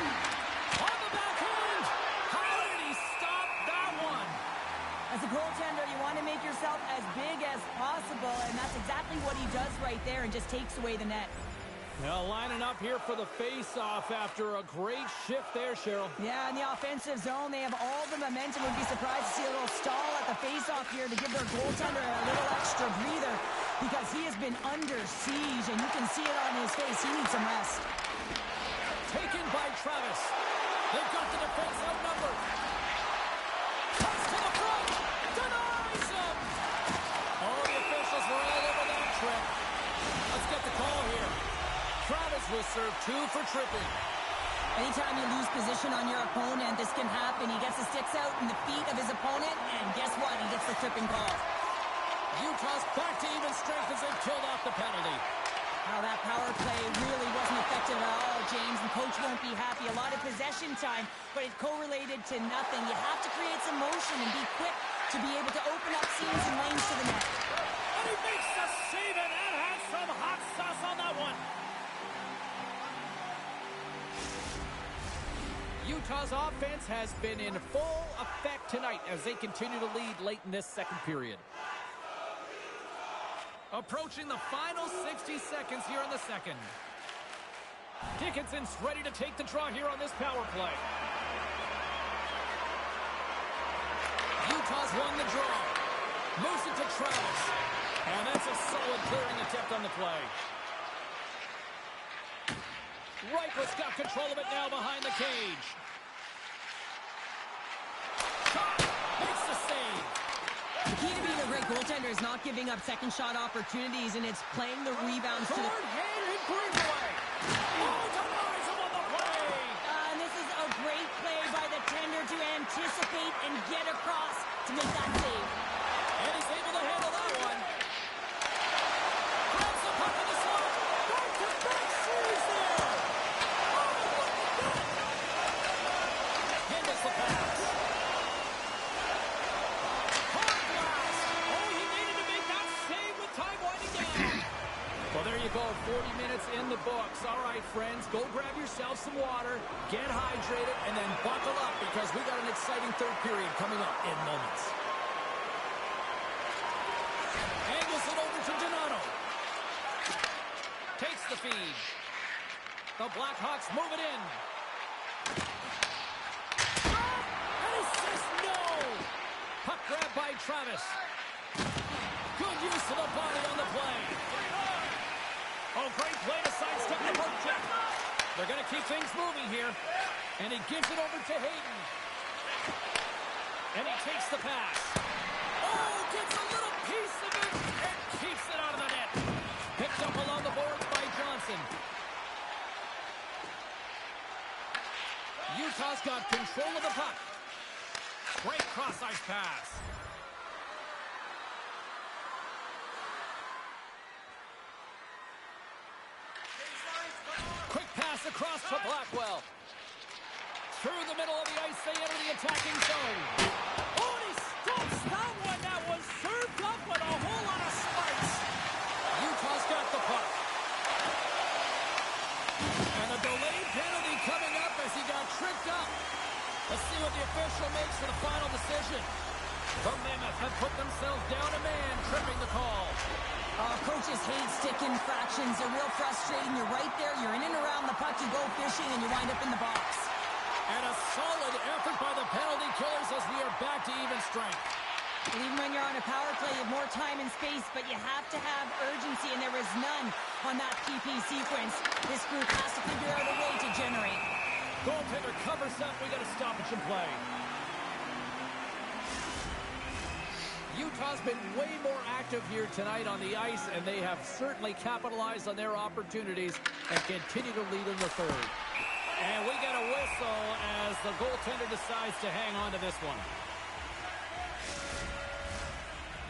On the backhand. How did he stop that one? As a goaltender, you want to make yourself as big as possible, and that's exactly what he does right there and just takes away the net. Now lining up here for the face-off after a great shift there, Cheryl. Yeah, in the offensive zone, they have all the momentum. Would be surprised to see a little stall at the face-off here to give their goaltender a little extra breather because he has been under siege, and you can see it on his face. He needs some rest. Taken by Travis. They've got the defense outnumbered. Cuts to the front. Denies him. Oh, the officials were all over that trick. Let's get the call here. Travis will serve 2 for tripping. Anytime you lose position on your opponent, this can happen. He gets the sticks out in the feet of his opponent, and guess what? He gets the tripping call. Utah's back to even strength as they've killed off the penalty. Now that power play really wasn't effective at all, James, and coach won't be happy. A lot of possession time, but it correlated to nothing. You have to create some motion and be quick to be able to open up seams and lanes to the net. And he makes the save, and that has some hot sauce on that one. Utah's offense has been in full effect tonight as they continue to lead late in this second period. Approaching the final 60 seconds here in the second. Dickinson's ready to take the draw here on this power play. Utah's won the draw. Moves it to Travis. And that's a solid clearing attempt on the play. Reichel's got control of it now behind the cage. Shot. Makes the save. The key to being a great goaltender is not giving up second shot opportunities, and it's playing the rebounds to the... Short-handed breakaway. Oh, denies him on the the pass. Hard blast. Oh, he needed to make that save with time winding down. Well, there you go. 40 minutes in the books. All right, friends, go grab yourself some water, get hydrated, and then buckle up because we got an exciting third period coming up in moments. Angles it over to Donato. Takes the feed. The Blackhawks move it in. And he says no. Puck grab by Travis. Good use of the body on the play. Oh, great play to sidestep the poke check. They're going to keep things moving here. And he gives it over to Hayden. And he takes the pass. Oh, gets a little piece of it and keeps it out of the net. Picked up along the boards by Johnson. Utah's got control of the puck. Great cross-ice pass. Quick pass across to Blackwell. Through the middle of the ice, they enter the attacking zone. Oh, and he stops that one. That was served up with a whole lot of spice. Utah's got the puck. And a delayed penalty coming up as he got tricked up. Let's see what the official makes for the final decision. The Mammoth have put themselves down a man, tripping the call. Coaches hate stick infractions. They're real frustrating. You're right there. You're in and around the puck. You go fishing, and you wind up in the box. And a solid effort by the penalty killers as we are back to even strength. And even when you're on a power play, you have more time and space, but you have to have urgency, and there is none on that PP sequence. This group has to figure out a way to generate. Goaltender covers up. We got a stoppage in play. Utah's been way more active here tonight on the ice, and they have certainly capitalized on their opportunities and continue to lead in the third. And we get a whistle as the goaltender decides to hang on to this one.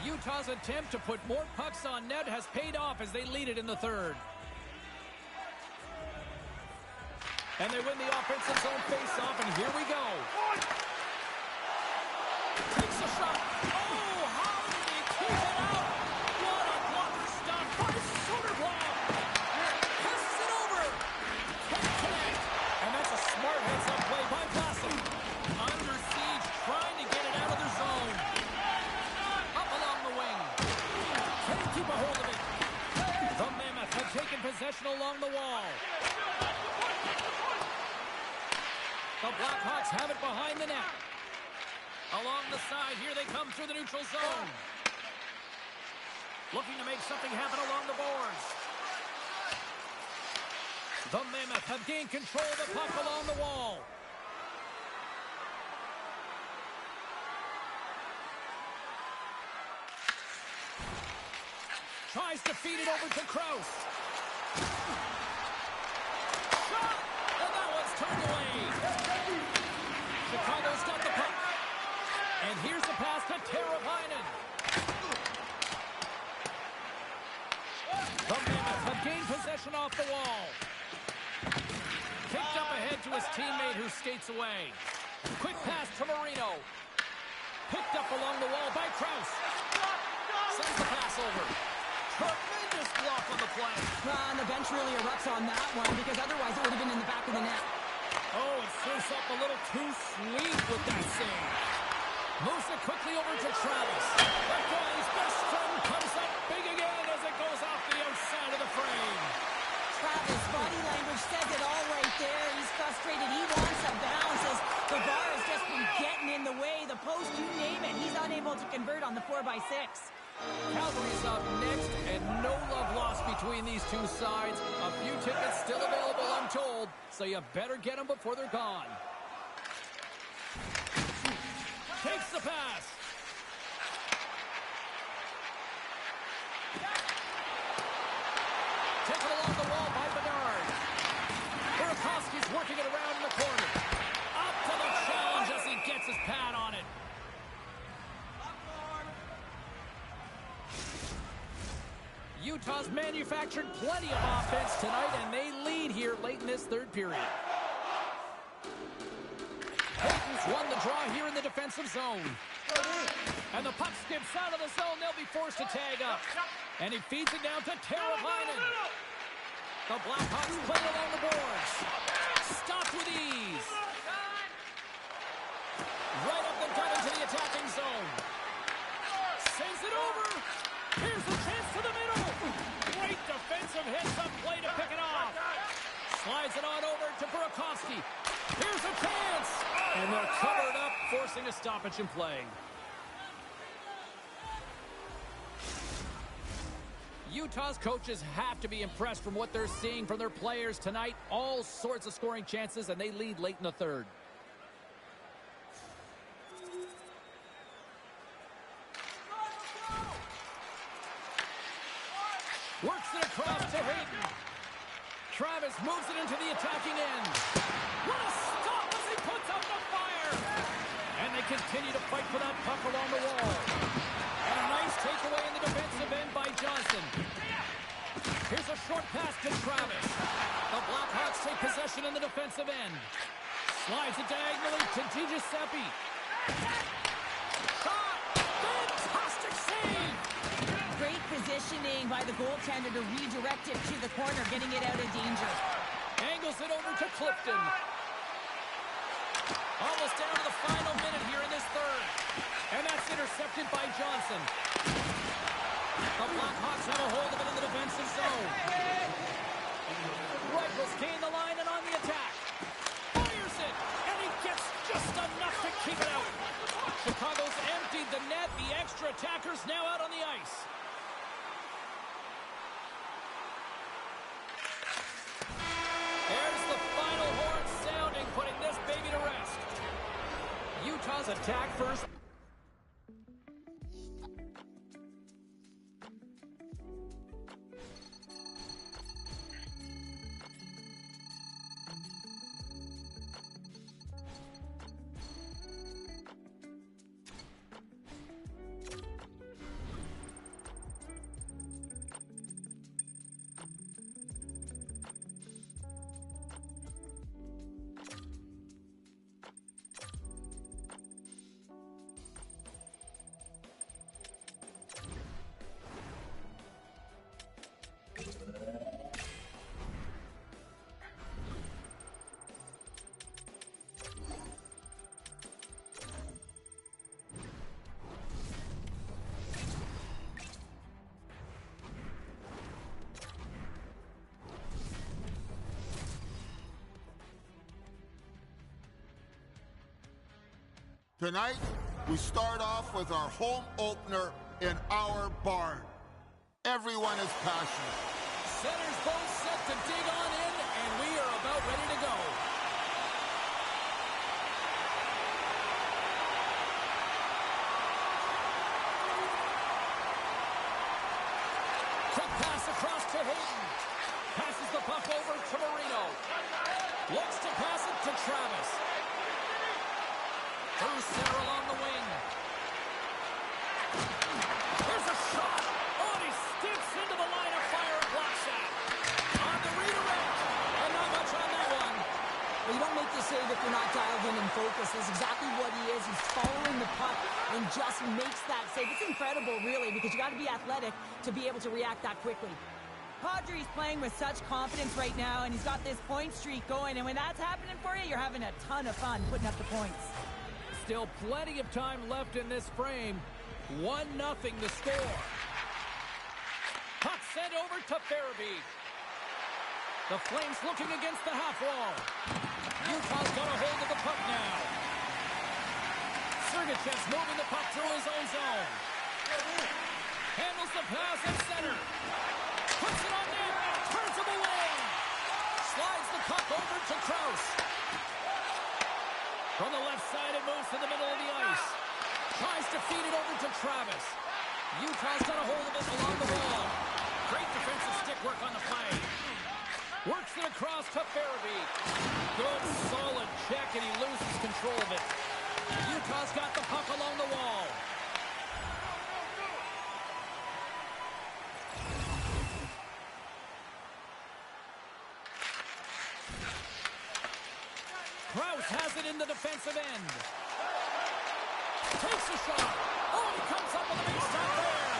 Utah's attempt to put more pucks on net has paid off as they lead it in the third. And they win the offensive zone face-off, and here we go. Takes a shot. Oh, how did he keep it out? What a blocker stop by Soderblom. Passes it over. Can't connect. And that's a smart heads-up play by Bassett. Under siege, trying to get it out of their zone. Up along the wing. Can't keep a hold of it. The Mammoth have taken possession along the wall. The Blackhawks have it behind the net. Along the side, here they come through the neutral zone. Looking to make something happen along the boards. The Mammoth have gained control of the puck along the wall. Tries to feed it over to Krause. Shot! And that one's turned away. Chicago's got the puck. And here's the pass to Teravainen. The Mammoth have gained possession off the wall. Kicked up ahead to his teammate who skates away. Quick pass to Marino. Picked up along the wall by Krause. Sends the pass over. Tremendous block on the play. And the bench really erupts on that one because otherwise it would have been in the back of the net. Oh, it serves up a little too sweet with that save. Moves it quickly over to Travis. That guy's best friend comes up big again as it goes off the outside of the frame. Travis, body language says it all right there. He's frustrated. He wants a bounce as the bar has just been getting in the way. The post, you name it. He's unable to convert on the 4x6. Calgary's up next, and no love lost between these two sides. A few tickets still available, I'm told, so you better get them before they're gone. Takes the pass. Taken along the wall by Bedard. Burakovsky's working it around in the corner. Up to the challenge as he gets his pad on it. Utah's manufactured plenty of offense tonight, and they lead here late in this third period. Hayton's Won the draw here in the defensive zone. And the puck skips out of the zone. They'll be forced to tag up. And he feeds it down to Teravainen. The Blackhawks play it along the boards. Stopped with ease. Right up the gut into the attacking zone. Sends it over. Here's the chance to the middle. Great defensive heads-up play to pick it off. Slides it on over to Burakovsky. Here's a chance. And they're covered up, forcing a stoppage in play. Utah's coaches have to be impressed from what they're seeing from their players tonight. All sorts of scoring chances, and they lead late in the third. Works it across to Hayden. Travis moves it into the attacking end. What a stop as he puts out the fire! And they continue to fight for that puck along the wall. And a nice takeaway in the defensive end by Johnson. Here's a short pass to Travis. The Blackhawks take possession in the defensive end. Slides it diagonally to DiGiuseppe. Shot! Fantastic save! Great positioning by the goaltender to redirect it to the corner, getting it out of danger. Angles it over to Clifton. Almost down to the final minute here in this third. And that's intercepted by Johnson. The Blackhawks have a hold of it in the defensive zone. Reichels gain the line and on the attack. Fires it, and he gets just enough to keep it out. Chicago's emptied the net. The extra attackers now out on the ice. There's the final horn sounding, putting this baby to rest. Utah's attack first. Tonight, we start off with our home opener in our barn. Everyone is passionate. Center's both set to dig on in, and we are about ready to go. Quick pass across to Hayden. Passes the puck over to Marino. Looks to pass it to Travis. Through center along the wing. There's a shot. Oh, he sticks into the line of fire and blocks that. On the redirect. And not much on that one. Well, you don't make the save if you're not dialed in and focused. That's exactly what he is. He's following the puck and just makes that save. It's incredible, really, because you got to be athletic to be able to react that quickly. Kadri's playing with such confidence right now, and he's got this point streak going. And when that's happening for you, you're having a ton of fun putting up the points. Still plenty of time left in this frame. 1-0 the score. Puck sent over to Farabee. The Flames looking against the half wall. Utah's got a hold of the puck now. Sergachev's moving the puck through his own zone. Handles the pass at center. Puts it on net. Turns him away. Slides the puck over to Krause. From the left side, it moves to the middle of the ice. Tries to feed it over to Travis. Utah's got a hold of it along the wall. Great defensive stick work on the play. Works it across to Farabee. Good, solid check, and he loses control of it. Utah's got the puck along the wall. Krause has it in the defensive end. Takes a shot. Oh, he comes up with a big stop there.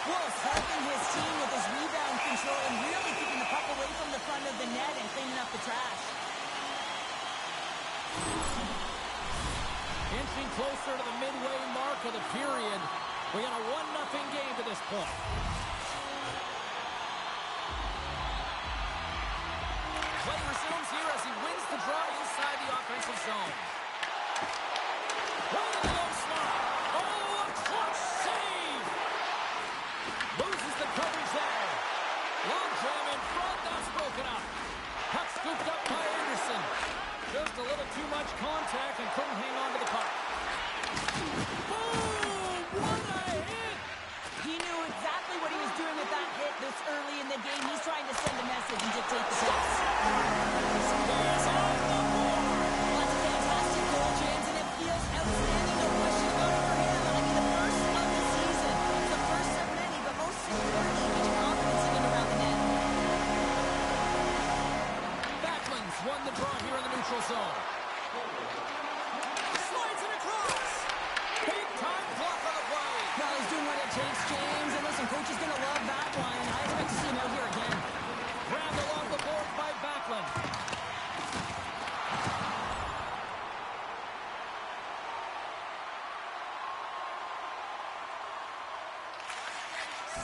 Wolf's helping his team with his rebound control and really keeping the puck away from the front of the net and cleaning up the trash. Inching closer to the midway mark of the period. We got a 1-0 game to this point. Play resumes here as he wins the draw inside the offensive zone. Right in the low slot. Oh, a clutch save! Loses the coverage there. Long jam in front, that's broken up. Puck scooped up by Anderson. Just a little too much contact and couldn't hang on to the puck. Boom! What a hit! He knew exactly what he was doing with that hit this early in the game. He's trying to send a message and dictate the pace. He's on the board! Well, that's a fantastic goal, James, and it feels outstanding. No question about it for him. I mean, the first of the season. The first of many, but most importantly, much confidence in and around the net. Backlund's won the draw here in the neutral zone. Slides it across. Big time block on the play. Well, he's doing what it takes, James. And listen, coach is going to love that one. I expect to see him out here again. Grabbed along the board by Backlund.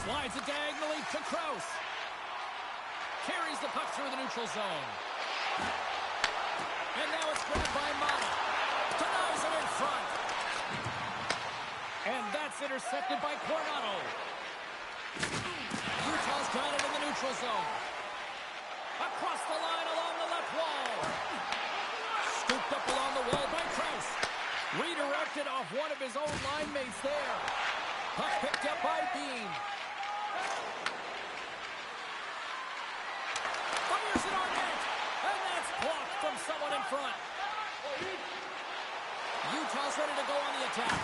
Slides it diagonally to Krause. Carries the puck through the neutral zone. And now it's grabbed by Mata. Denies him in front. And that's intercepted by Coronado. Utah's got it in the neutral zone. Across the line along the left wall. Scooped up along the wall by Krause. Redirected off one of his own line mates there. Puck picked up by Bean. Fires it on net. And that's blocked from someone in front. Utah's ready to go on the attack.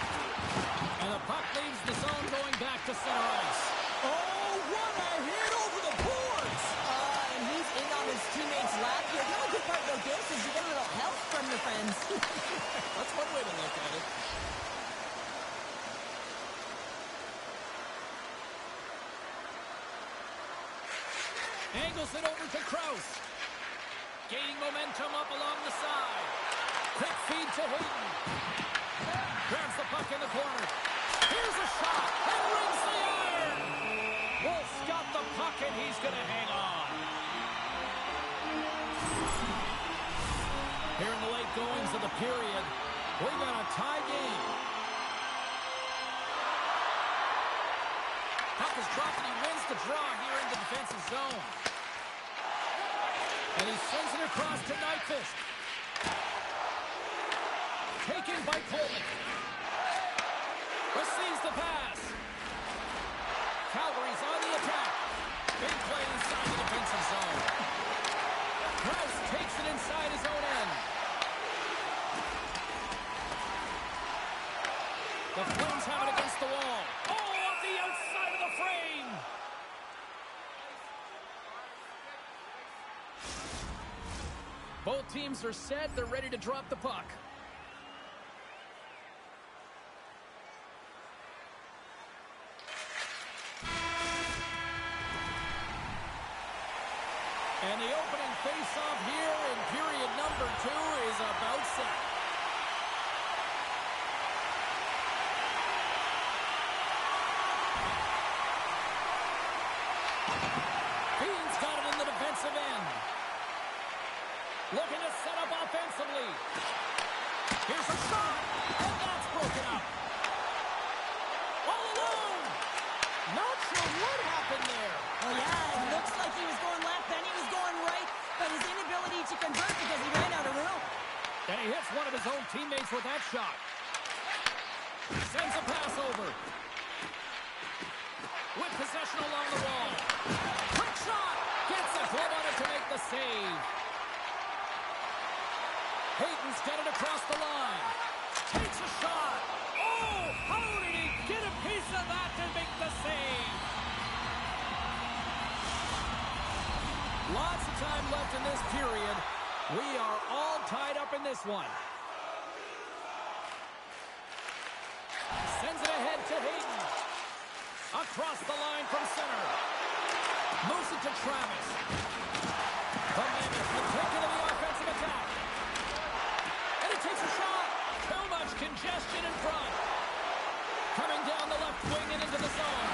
And the puck leaves the zone going back to center ice. Oh, what a hit over the boards! And he's in on his teammate's lap here. The only good part about this is you get a little help from your friends. That's one way to look at it. Angles it over to Krause. Gaining momentum up along the side. Quick feed to Hayden. Grabs the puck in the corner. Here's a shot. And rings the iron. Wolf's got the puck and he's going to hang on. Here in the late goings of the period, we got a tie game. Puck is dropped and he wins the draw here in the defensive zone. And he sends it across to Nyquist. Taken by Coleman. Receives the pass. Calgary's on the attack. Big play inside the defensive zone. Krause takes it inside his own end. The Flames have it against the wall. Oh, off the outside of the frame. Both teams are set. They're ready to drop the puck. And the opening face-off here in period number 2 is about set. Bean's got it in the defensive end. Looking to set up offensively. Here's a shot, and that's broken up. All alone. Not sure what happened there. Well, yeah, it looks like he was going left, then he was going right, but his inability to convert because he ran out of room. And he hits one of his own teammates with that shot. Sends a pass over. With possession along the wall. Quick shot. Gets a glove on it to make the save. Hayden's got it across the line. Takes a shot. Oh, how did he get a piece of that to make the save? Lots of time left in this period. We are all tied up in this one. across the line from center. Moves it to Travis. The Mammoth will take it to the offensive attack. And he takes a shot. Too much congestion in front. Coming down the left wing and into the zone.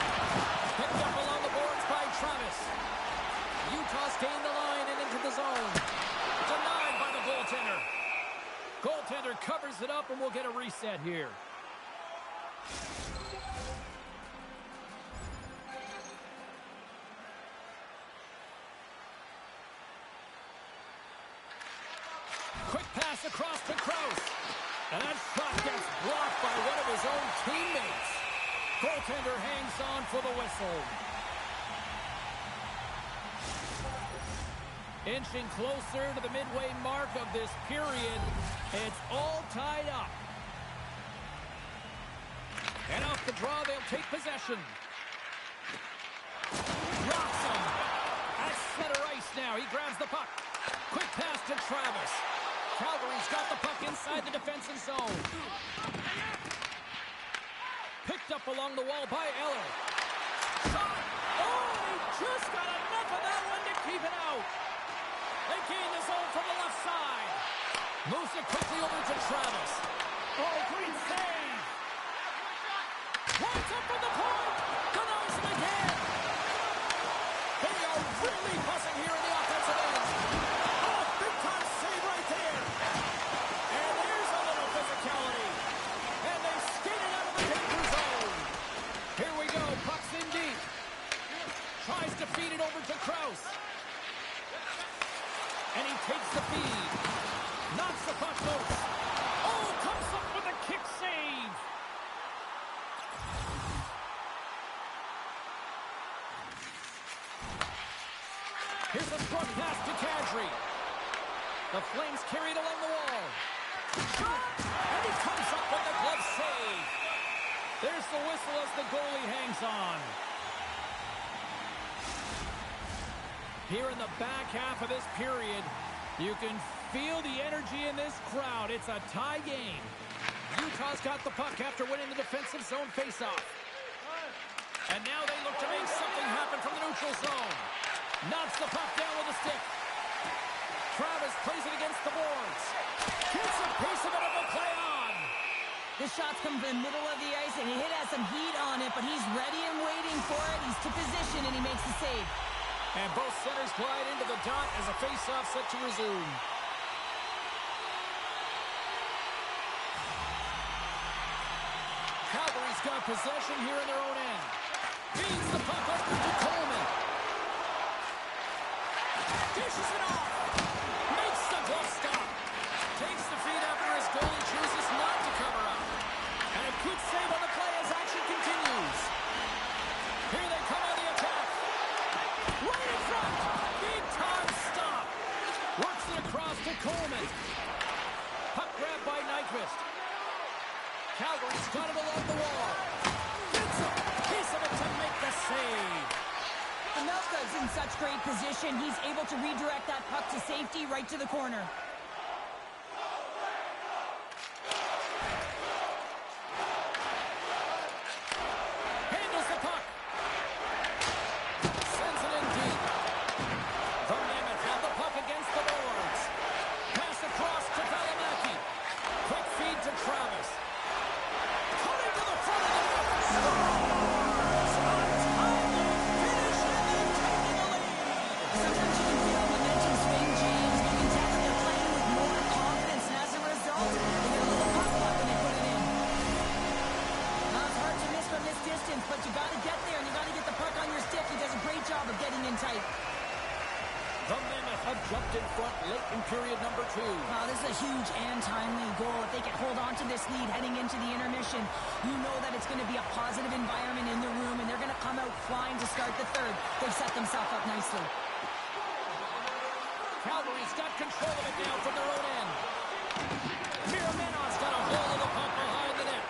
Picked up along the boards by Travis. Utah's gained the line and into the zone. Denied by the goaltender. Goaltender covers it up and we'll get a reset here. Quick pass across to Kraus. And that shot gets blocked by one of his own teammates. Goaltender hangs on for the whistle. Inching closer to the midway mark of this period. It's all tied up. And off the draw, they'll take possession. Rocks him. At center ice now. He grabs the puck. Quick pass to Travis. Calgary's got the puck inside the defensive zone. Picked up along the wall by Eller. Shot! Oh, he just got enough of that one to keep it out. They gain the zone from the left side. Moves it quickly over to Travis. Oh, great save. Winds up from the point. Denies him again. They are really buzzing here in the offensive end. Oh, big time save right there. And there's a little physicality. And they skate it out of the danger zone. Here we go. Puck's in deep. Tries to feed it over to Kraus. And he takes the feed. Knocks the puck loose. Oh, comes up with a kick save. Here's a struck pass to Kadri. The Flames carried along the wall. Shot! And he comes up with the glove save. There's the whistle as the goalie hangs on. Here in the back half of this period, you can feel the energy in this crowd. It's a tie game. Utah's got the puck after winning the defensive zone faceoff. And now they look to make something happen from the neutral zone. Knocks the puck down with a stick. Travis plays it against the boards. Gets a piece of it and will play on. The shots come from the middle of the ice and he has some heat on it, but he's ready and waiting for it. He's to position and he makes the save. And both centers glide into the dot as a faceoff set to resume. Calgary's got possession here in their own end. Feeds the puck over to Coleman. Dishes it off. Makes the glove stop. Takes the feed after his goalie chooses not to cover up. And a good save on the play as action continues. Here they come on the attack. Right in front. Big time stop. Works it across to Coleman. Puck grabbed by Nyquist. Calgary's got it along the wall. Gets a piece of it to make the save. Anelka's in such great position. He's able to redirect that puck to safety right to the corner. Handles the puck. Sends it in deep. The Mammoth have the puck against the boards. Pass across to Valimaki. Quick feed to Travis. Cutting to the front of the net. Sometimes you can feel momentum swing, James. You can tell that they're playing with more confidence, and as a result, they get a little pop up and they put it in. Now, it's hard to miss from this distance, but you got to get there, and you got to get the puck on your stick. He does a great job of getting in tight. The Mammoth have jumped in front late in period number 2. Wow, this is a huge and timely goal. If they can hold on to this lead heading into the intermission, you know that it's going to be a positive environment in the room, and they're going to come out flying to start the third. They've set themselves up nicely. Calgary's got control of it now from their own end. Miramenov's got a hold of the puck behind the net.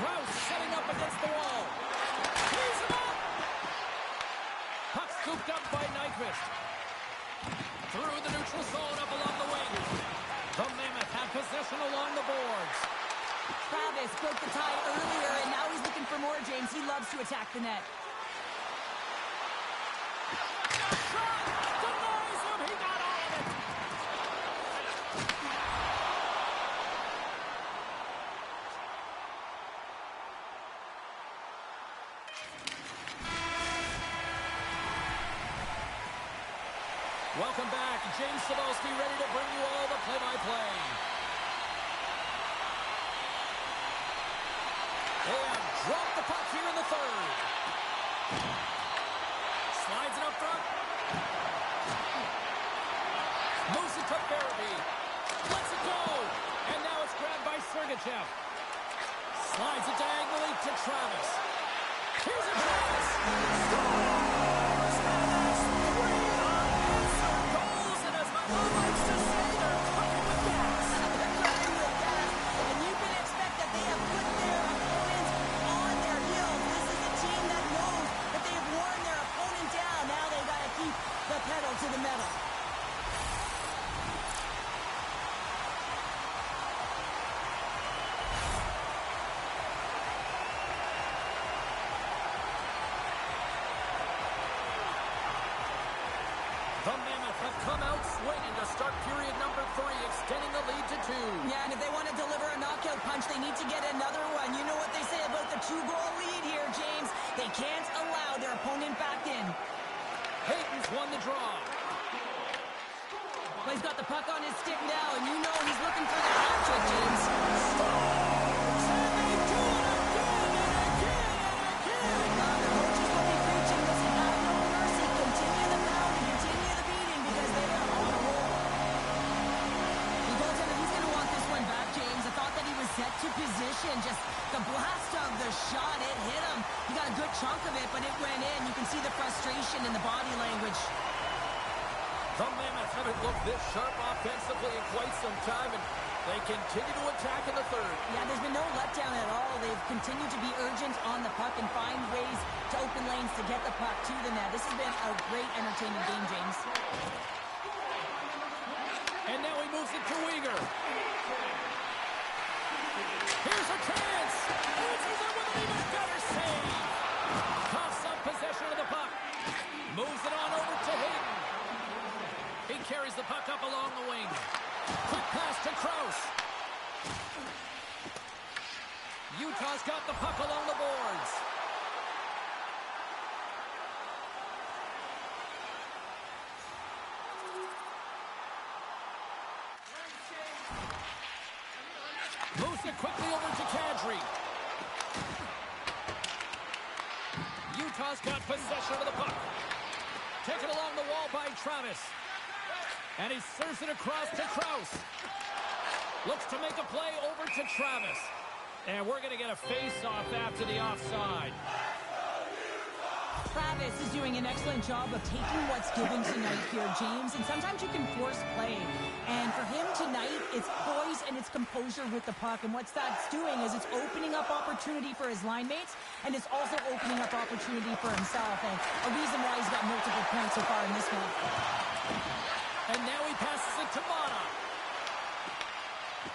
Kraus setting up against the wall. He's him up! Puck scooped up by Nyquist. Through the neutral zone up along the wing. The Mammoth have possession along the boards. Travis broke the tie earlier, and now he's looking for more, James. He loves to attack the net. Denies him. He got all of it. Welcome back. James Cebulski ready to bring you all the play-by-play. And drop the puck here in the third. Slides it up front. Moves it to Farabee. Lets it go. And now it's grabbed by Sergachev. Slides it diagonally to Travis. Here's a chance. Scores! And that's 3 unanswered goals. And as my mom likes to say, they're cooking with gas. They're cooking with gas. And you can expect that they have put their opponents on their heels. This is a team that knows that they've worn their opponent down. Now they've got to keep the pedal to the metal. The Mammoth have come out swinging to start period number 3, extending the lead to 2. Yeah, and if they want to deliver a knockout punch, they need to get another one. You know what they say about the 2-goal lead here, James. They can't allow their opponent back in. Hayton's won the draw. Well, he's got the puck on his stick now, and you know he's looking for the hat trick, James. Scores! And they do it again and again and again. The coaches will be preaching, listen, have no mercy. Continue the pounding, continue the beating, because they are on a roll. The goaltender, he's going to want this one back, James. I thought that he was set to position. Just the blast of the shot, it hit him. He got a good chunk of it, but it went in. You can see the frustration in the body language. The Mammoths haven't looked this sharp offensively in quite some time, and they continue to attack in the third. Yeah, there's been no letdown at all. They've continued to be urgent on the puck and find ways to open lanes to get the puck to the net. This has been a great, entertaining game, James. And now he moves it to Uyghur. Here's a chance. Answers it with an even better save. Coughs up possession of the puck. Moves it on over to Hayton. He carries the puck up along the wing. Quick pass to Krause. Utah's got the puck along the boards. Moves it quickly over to Kadri. Utah's got possession of the puck. Taken along the wall by Travis. And he serves it across to Krause. Looks to make a play over to Travis. And we're going to get a face-off after the offside. Travis is doing an excellent job of taking what's given tonight here, James. And sometimes you can force play. And for him tonight, it's poise and it's composure with the puck. And what that's doing is it's opening up opportunity for his line mates. And it's also opening up opportunity for himself. And a reason why he's got multiple points so far in this one. And now he passes it to Mata.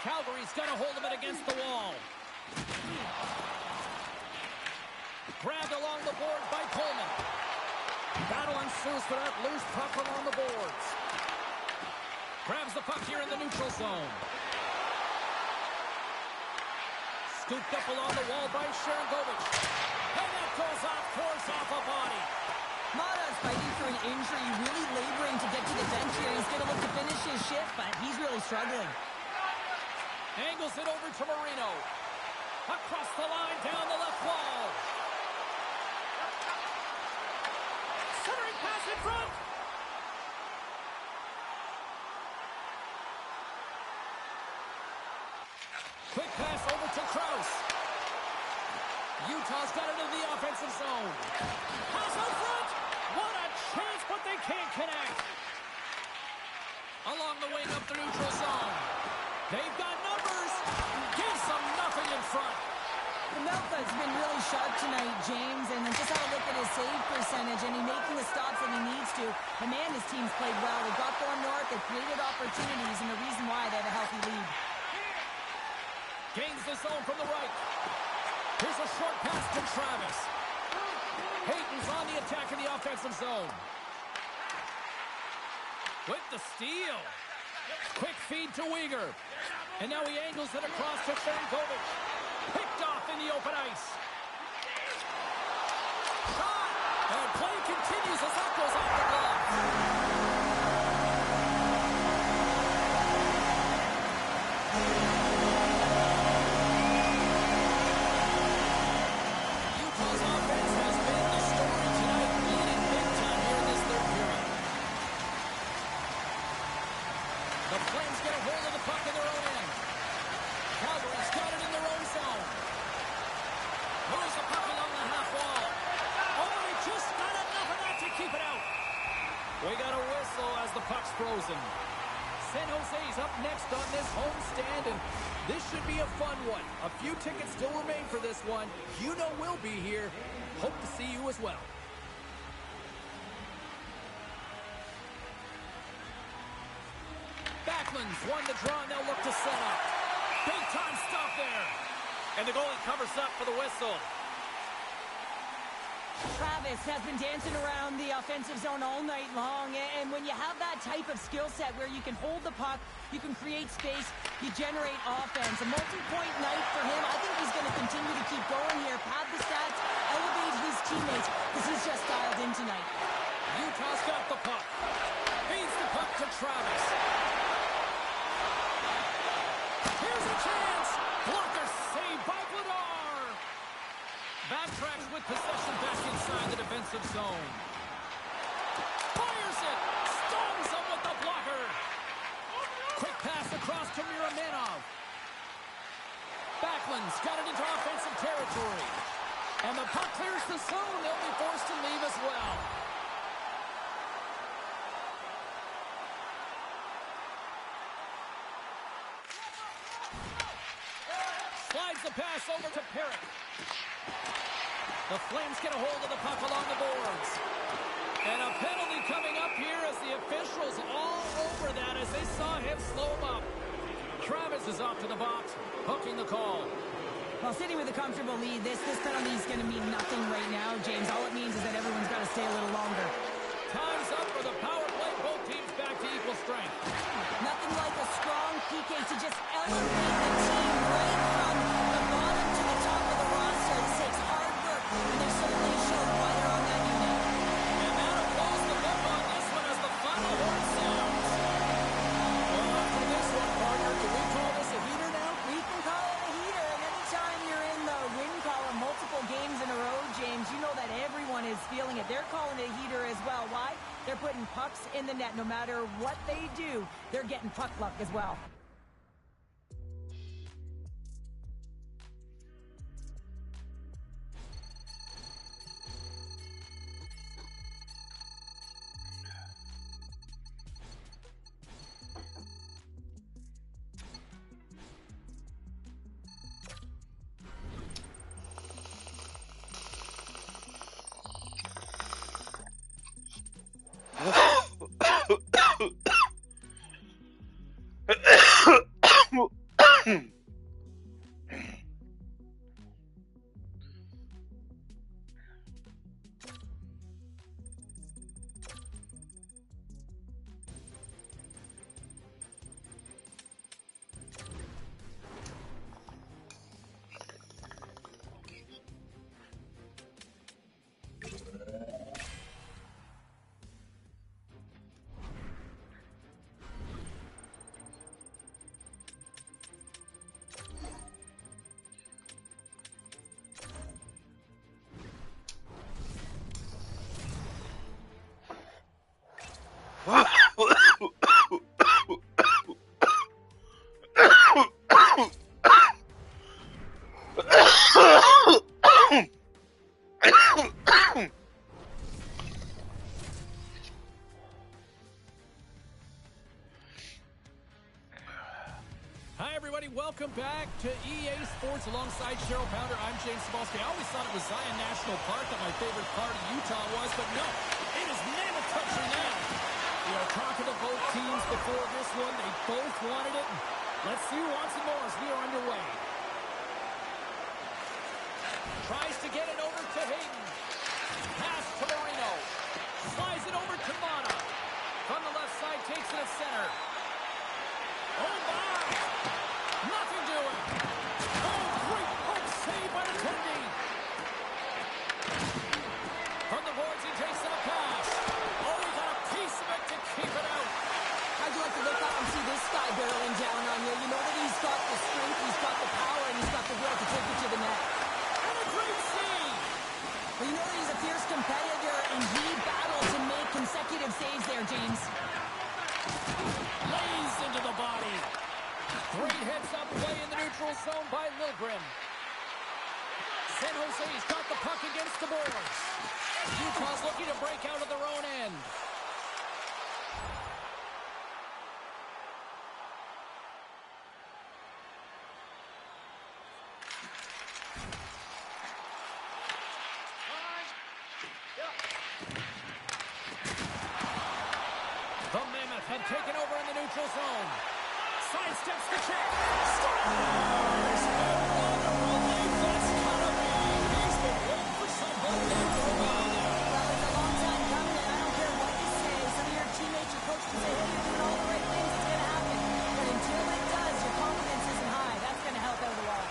Calgary's got a hold of it against the wall. Grabbed along the board by Coleman. Battle ensues for that loose puck along the boards. Grabs the puck here in the neutral zone. Scooped up along the wall by Sharangovich. And that goes off course off a body. Mata's fighting for an injury, really laboring to get to the bench here. He's going to look to finish his shift, but he's really struggling. Angles it over to Marino. Across the line, down the left wall. Centering pass in front. Quick pass over to Krause. Utah's got it in the offensive zone. Pass out front. What a chance, but they can't connect. Along the wing up the neutral zone. They've got numbers. Gives them nothing in front. The Melka's been really sharp tonight, James, and just have a look at his save percentage, and he's making the stops that he needs to. And man, his team's played well. They've got going north, they've created opportunities, and the reason why they have a healthy lead. Gains the zone from the right. Here's a short pass to Travis. Hayton's on the attack in the offensive zone. With the steal. Quick feed to Uyghur. And now he angles it across to Frankovic. Picked off in the open ice. Shot! And play continues as that goes off the glove. Utah's offense has been the story tonight, leading big time here in this third period. The Flames get a hold of the puck in their own end. Calgary's got it in their own zone. Moves the puck along the half wall. Oh, he just got enough of that to keep it out. We got a whistle as the puck's frozen. San Jose's up next on this homestand, and this should be a fun one. A few tickets still remain for this one. You know we'll be here. Hope to see you as well. Backlund's won the draw, and they'll look to set up. Big time stop there. And the goalie covers up for the whistle. Travis has been dancing around the offensive zone all night long, and when you have that type of skill set where you can hold the puck, you can create space, you generate offense. A multi-point night for him. I think he's going to continue to keep going here, pad the stats, elevate his teammates, because he's just dialed in tonight. Utah's got the puck. Feeds the puck to Travis. Here's a chance. Blocker saved by Vladar. Backtracks with possession back inside the defensive zone. Fires it. Stones him with the blocker. Quick pass across to Miramanov. Backlund's got it into offensive territory. And the puck clears the zone. They'll be forced to leave as well. Slides the pass over to Perrick. The Flames get a hold of the puck along the boards. And a penalty coming up here as the officials all over that as they saw him slow him up. Travis is off to the box, hooking the call. Well, sitting with a comfortable lead, this penalty is going to mean nothing right now, James. All it means is that everyone's got to stay a little longer. Time's up for the power play. Both teams back to equal strength. Nothing like a strong PK to just elevate the team right from the bottom to the top of the roster. This takes hard work, and they certainly showed why they're on that unit. And that'll close the book on this one as the final horn sounds. Well, after this one, partner, can we call this a heater now? We can call it a heater, and anytime you're in the win column multiple games in a row, James, you know that everyone is feeling it. They're calling it a heater as well. Why? They're putting pucks in the net. No matter what they do, they're getting puck luck as well. Hi, everybody. Welcome back to EA Sports alongside Cheryl Pounder. I'm James Cebulski. I always thought it was Zion National Park that my favorite part of Utah was, but no, it is Mammoth Country now. We are talking to both teams before this one. They both wanted it. Let's see who wants it more as we are underway. takes it at center. Oh, my! Nothing doing. Oh, great hook save by the Tundy. From the boards, he takes that pass. Oh, he got a piece of it to keep it out. How'd you like to look up and see this guy barreling down on you? You know that he's got the strength, he's got the power, and he's got the will to take it to the net. And a great save. Well, you know that he's a fierce competitor, and he battled to make consecutive saves there, James. Lays into the body. Great heads-up play in the neutral zone by Liljegren. San Jose's got the puck against the boards. Utah's looking to break out of their own end. The Mammoth have taken over in the neutral zone. Sidesteps the check. Scores! Wonderful lead. That's gotta be. He's been waiting for somebody there for a while now. Well, it's a long time coming, and I don't care what you say. Some of your teammates, your coach can say, hey, you're doing all the right things, it's going to happen. But until it does, your confidence isn't high. That's going to help out a lot.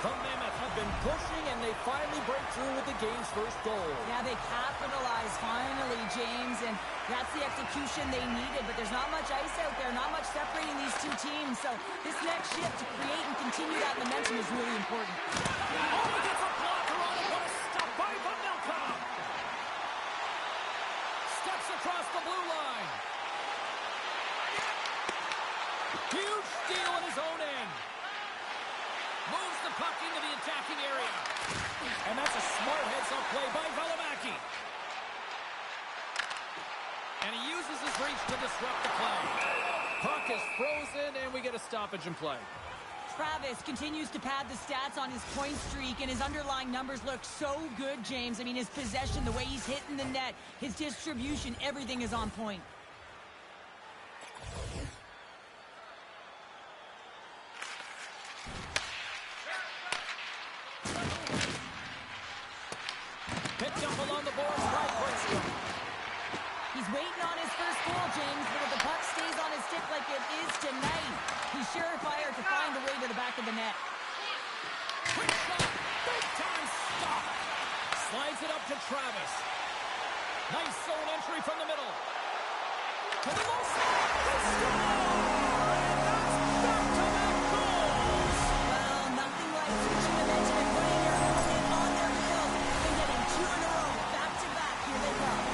The Mammoth have been pushing, and they finally break through with the game's first goal. Yeah, they capitalized finally, James, and that's the execution they needed. But there's not much ice out there, not much separating these two teams. So this next shift to create and continue that momentum is really important. Oh, he gets a blocker on it. What a stop by Vanelka. Steps across the blue line. Huge steal in his own end. Moves the puck into the attacking area. And that's a smart heads-up play by Valimaki. And he uses his reach to disrupt the play. Puck is frozen, and we get a stoppage in play. Travis continues to pad the stats on his point streak, and his underlying numbers look so good, James. I mean, his possession, the way he's hitting the net, his distribution, everything is on point. Picked up along the boards by Bristol. He's waiting on his first goal, James, but if the puck stays on his stick like it is tonight, he's surefire to find a way to the back of the net. Quick shot. Big time stop. Slides it up to Travis. Nice zone entry from the middle. To the low slot. They score! And that's back-to-back goals. Well, nothing like switching momentum and putting your opponent on their heels and getting two in a row. Back-to-back. Here they come.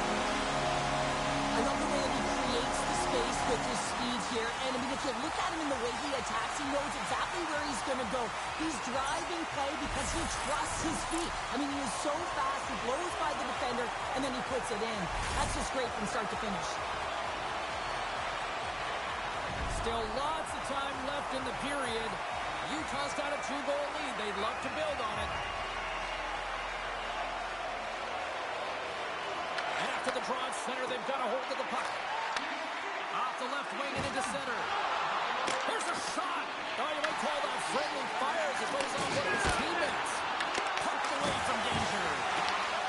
I love the way that he creates the space with his speed here. And I mean, if you look at him in the way he attacks, he knows exactly where he's going to go. He's driving play because he trusts his feet. I mean, he is so fast. He blows by the defender, and then he puts it in. That's just great from start to finish. Still lots of time left in the period. Utah's got a 2-goal lead. They'd love to build on it. And after the draw at center, they've got a hold of the puck. Off the left wing and into center. There's a shot. Oh, you might call that friendly fire as it goes off one of his teammates. Pucked away from danger.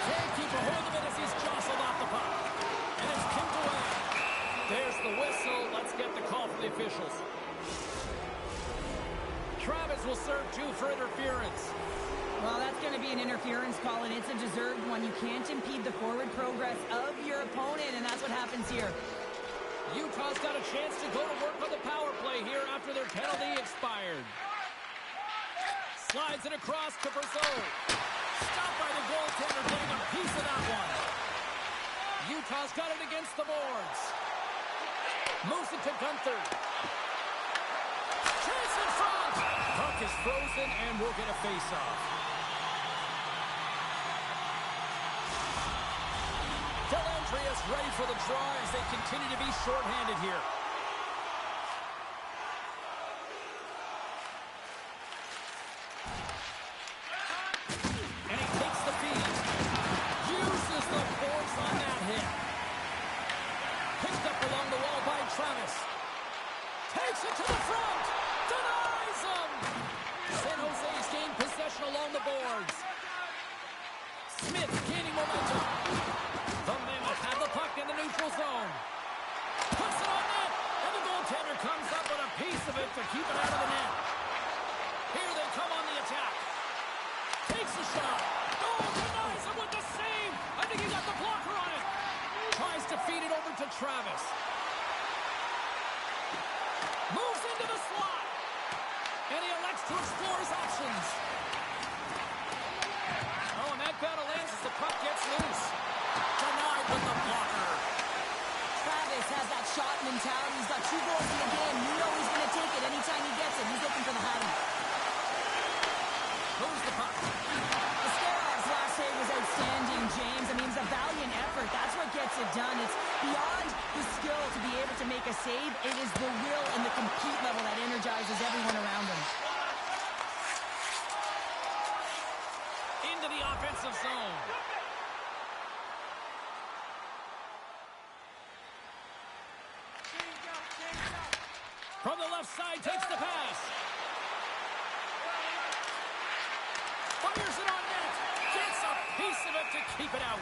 Can't keep a hold of it as he's jostled off the puck. And it's kicked away. There's the whistle. Let's get the call from the officials. Travis will serve 2 for interference. Well, that's going to be an interference call, and it's a deserved one. You can't impede the forward progress of your opponent, and that's what happens here. Utah's got a chance to go to work on the power play here after their penalty expired. Slides it across to Brazeau. Stopped by the goaltender, getting a piece of that one. Utah's got it against the boards. Moves it to Gunther. Chance in front. Puck is frozen, and we'll get a face-off. Dellandria's ready for the draw as they continue to be shorthanded here. And he takes the feed. Uses the force on that hit. Picked up along the wall by Travis. Takes it to the front. Denies him. piece of it to keep it out of the net. Here they come on the attack. Takes a shot. Oh, denies him with the save. I think he got the blocker on it. Tries to feed it over to Travis. Moves into the slot. And he elects to explore his options. Oh, and that battle ends as the puck gets loose. Denied with the blocker. Travis has that shot mentality. He's got 2 goals in the game. You know he's going to take it anytime he gets it. He's looking for the hattie. Moves the puck. Ascarov's last save was outstanding, James. I mean, it's a valiant effort. That's what gets it done. It's beyond the skill to be able to make a save. It is the will and the compete level that energizes everyone around him. Into the offensive zone. From the left side, takes the pass. Fires it on net. Gets a piece of it to keep it out.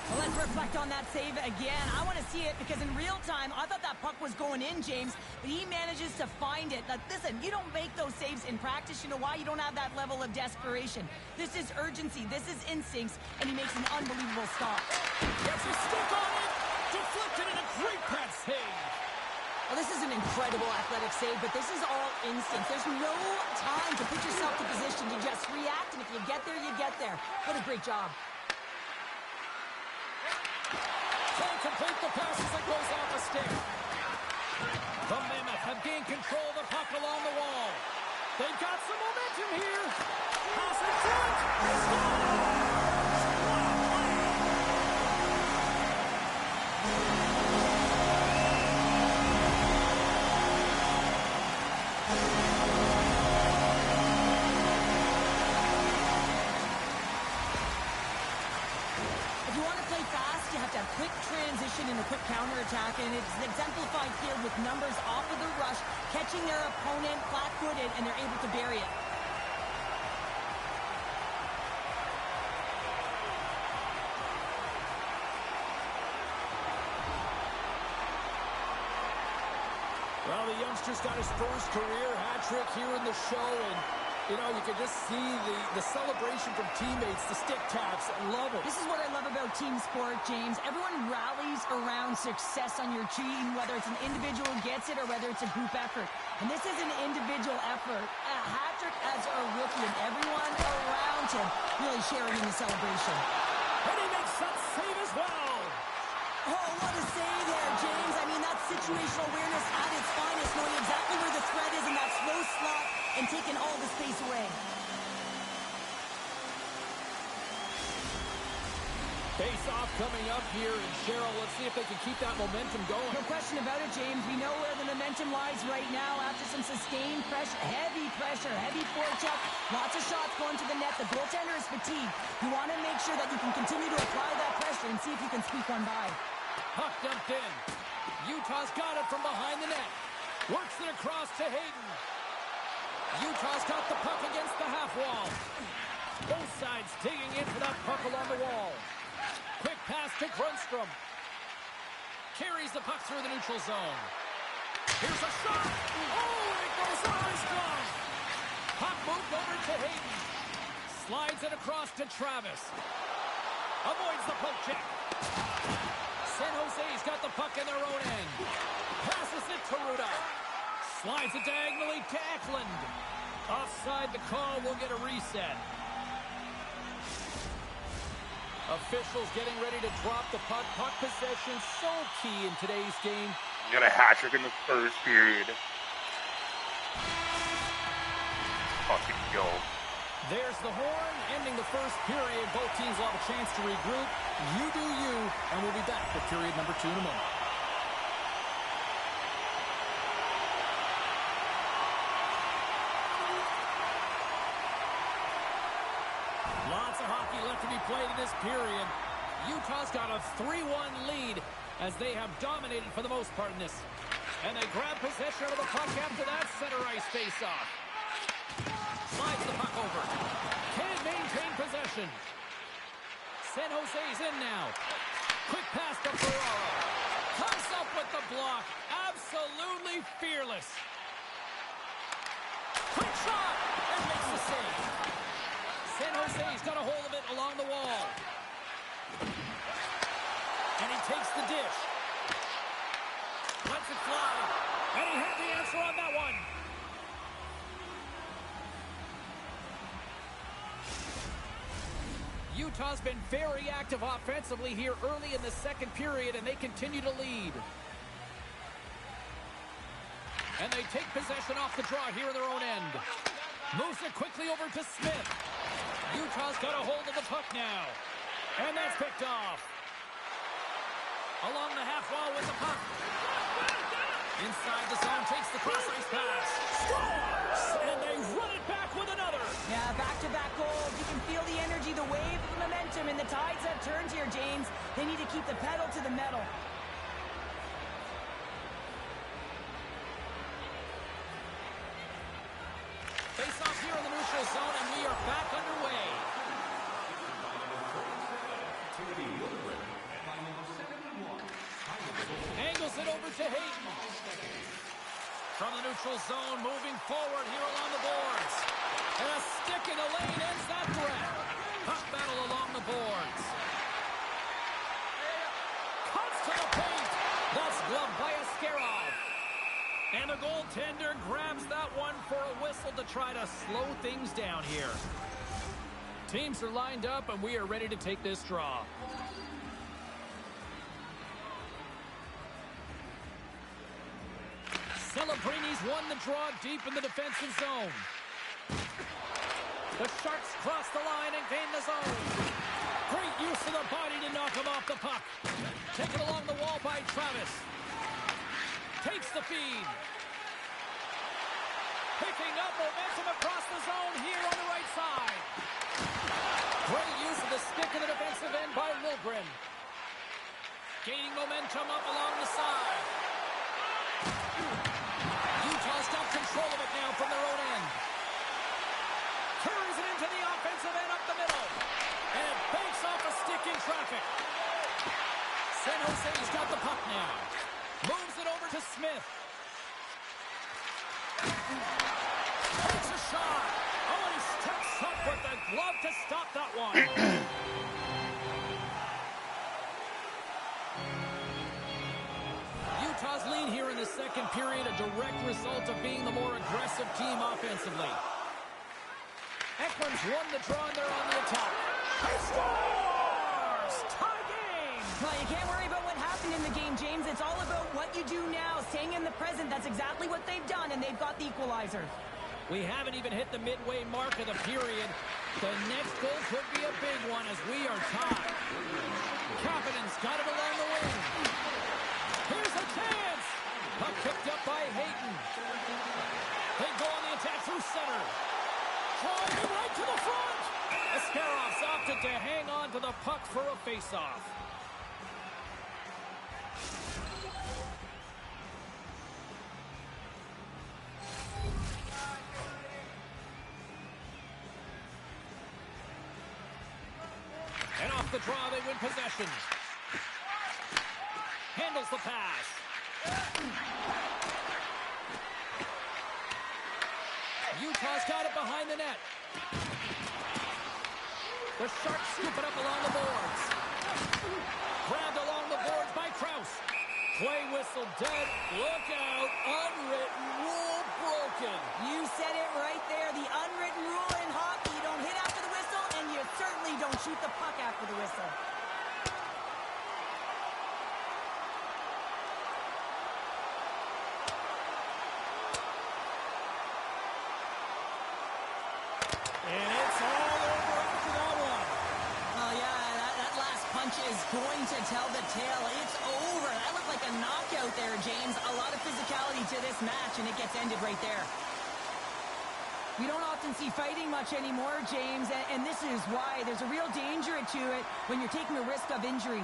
Well, let's reflect on that save again. I want to see it because in real time, I thought that puck was going in, James, but he manages to find it. Now, listen, you don't make those saves in practice. You know why? You don't have that level of desperation. This is urgency. This is instincts, and he makes an unbelievable stop. Gets a stick on it. Deflected in a great pass save. Well, this is an incredible athletic save, but this is all instinct. There's no time to put yourself to position to just react, and if you get there, you get there. What a great job. Can't complete the pass as it goes off a stick. The Mammoth have gained control of the puck along the wall. They've got some momentum here. Pass in front. Score! Quick transition and a quick counterattack, and it's exemplified here with numbers off of the rush, catching their opponent flat-footed, and they're able to bury it. Well, the youngster's got his first career hat trick here in the show, and you know, you can just see the celebration from teammates, the stick taps. Love it. This is what I love about team sport, James. Everyone rallies around success on your team, whether it's an individual gets it or whether it's a group effort. And this is an individual effort. A hat trick as a rookie, and everyone around him really sharing in the celebration. And he makes that save as well. Oh, what a save there, James. I mean, that's situational awareness at its finest, knowing exactly where the threat is in that slow slot and taking all the space away. Face-off coming up here, and Cheryl, let's see if they can keep that momentum going. No question about it, James. We know where the momentum lies right now after some sustained pressure, heavy forecheck, lots of shots going to the net. The goaltender is fatigued. You want to make sure that you can continue to apply that pressure and see if you can squeak one by. Puck dumped in. Utah's got it from behind the net. Works it across to Hayden. Utah's got the puck against the half wall. Both sides digging in for that puck along the wall. Quick pass to Grunstrom. Carries the puck through the neutral zone. Here's a shot. Oh, and it goes off his glove. Puck moved over to Hayden. Slides it across to Travis. Avoids the poke check. San Jose's got the puck in their own end. Passes it to Ruda. Slides it diagonally to Eklund. Offside the call, will get a reset. Officials getting ready to drop the puck. Puck possession so key in today's game. Got a hat trick in the first period. Fucking go. There's the horn, ending the first period. Both teams will have a chance to regroup. You do you, and we'll be back for period number 2 in a moment. Lots of hockey left to be played in this period. Utah's got a 3-1 lead as they have dominated for the most part in this. And they grab possession of the puck after that center ice face-off. Slides the puck over. Can't maintain possession. San Jose's in now. Quick pass to Ferraro. Comes up with the block. Absolutely fearless. Quick shot! And makes the save. San Jose's got a hold of it along the wall. And he takes the dish. Lets it fly. And he had the answer on that one. Utah's been very active offensively here early in the second period, and they continue to lead. And they take possession off the draw here in their own end. Moves it quickly over to Smith. Utah's got a hold of the puck now. And that's picked off. Along the half wall with the puck. Inside the zone, takes the cross-ice pass. Scores! And they run it back with another. Yeah, back-to-back goals. You can feel the energy, the wave of momentum, and the tides have turned here, James. They need to keep the pedal to the metal. Face off here in the neutral zone, and we are back underway. Angles it over to Hayden. From the neutral zone, moving forward here along the boards. And a stick in the lane ends that threat. Puck battle along the boards. Cuts to the paint. That's gloved by Askarov. And the goaltender grabs that one for a whistle to try to slow things down here. Teams are lined up, and we are ready to take this draw. Celebrini's won the draw deep in the defensive zone. The Sharks cross the line and gain the zone. Great use of the body to knock him off the puck. Taken along the wall by Travis. Takes the feed. Picking up momentum across the zone here on the right side. Great use of the stick in the defensive end by Liljegren. Gaining momentum up along the side. Utah's got control of it now from their own end. Carries it into the offensive end up the middle. And it banks off a stick in traffic. San Jose's got the puck now. Moves it over to Smith. Takes a shot. Oh, and he steps up with the glove to stop that one. Utah's lead here in the second period, a direct result of being the more aggressive team offensively. Ekman's won the draw and they're on the attack. He scores! Tie game! Well, you can't worry about what happened in the game, James. It's all about what you do now, staying in the present. That's exactly what they've done, and they've got the equalizer. We haven't even hit the midway mark of the period. The next goal could be a big one as we are tied. Kapanen's got it along the wing. Here's a chance! Puck picked up by Hayden. They go on the attack through center. Driving right to the front! Askarov's opted to hang on to the puck for a face-off. And off the draw, they win possession. Handles the pass. Utah's got it behind the net. The Sharks scoop it up along the boards. Grabbed along the boards by Krause. Play whistle dead. Look out. Unwritten rule broken. You said it right there. The unwritten rule in hockey. You don't hit after the whistle, and you certainly don't shoot the puck after the whistle. And it's all over after that one. Oh, yeah, that last punch is going to tell the tale. It's over. That looked like a knockout there, James. A lot of physicality to this match, and it gets ended right there. We don't often see fighting much anymore, James, and this is why. There's a real danger to it when you're taking a risk of injury.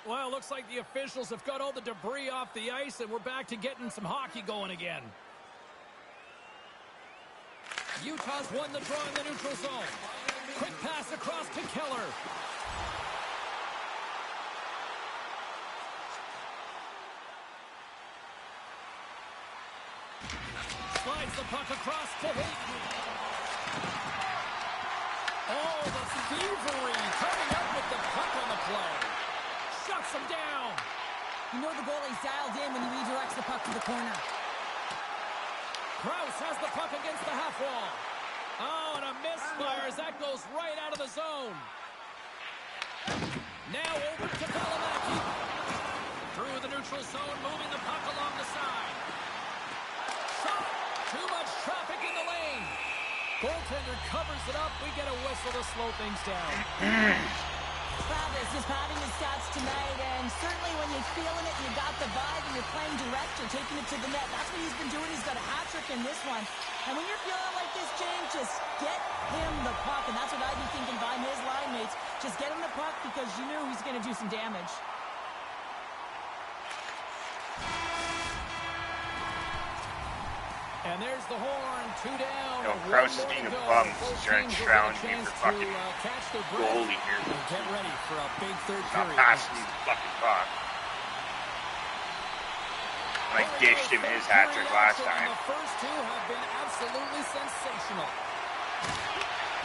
Well, looks like the officials have got all the debris off the ice, and we're back to getting some hockey going again. Utah's won the draw in the neutral zone. Quick pass across to Keller. Slides the puck across to Hayton. Oh, the thievery coming up with the puck on the play. Shuts him down. You know the goalie's dialed in when he redirects the puck to the corner. Krause has the puck against the half wall. Oh, and a misfire as that goes right out of the zone. Now over to Valimaki. Through the neutral zone, moving the puck along the side. Shot. Too much traffic in the lane. Goaltender covers it up. We get a whistle to slow things down. Travis is padding his stats tonight, and certainly when you're feeling it, you got the vibe, and you're playing direct, you're taking it to the net. That's what he's been doing. He's got a hat trick in this one. And when you're feeling like this, James, just get him the puck, and that's what I'd be thinking by his line mates. Just get him the puck because you knew he's going to do some damage. And there's the horn, 2 down. No, Krause is being a bum. He's trying to challenge me for fucking goalie here. Get ready for a big third Not period. passing me the fucking puck. I dished him his hat trick last time. The first two have been absolutely sensational.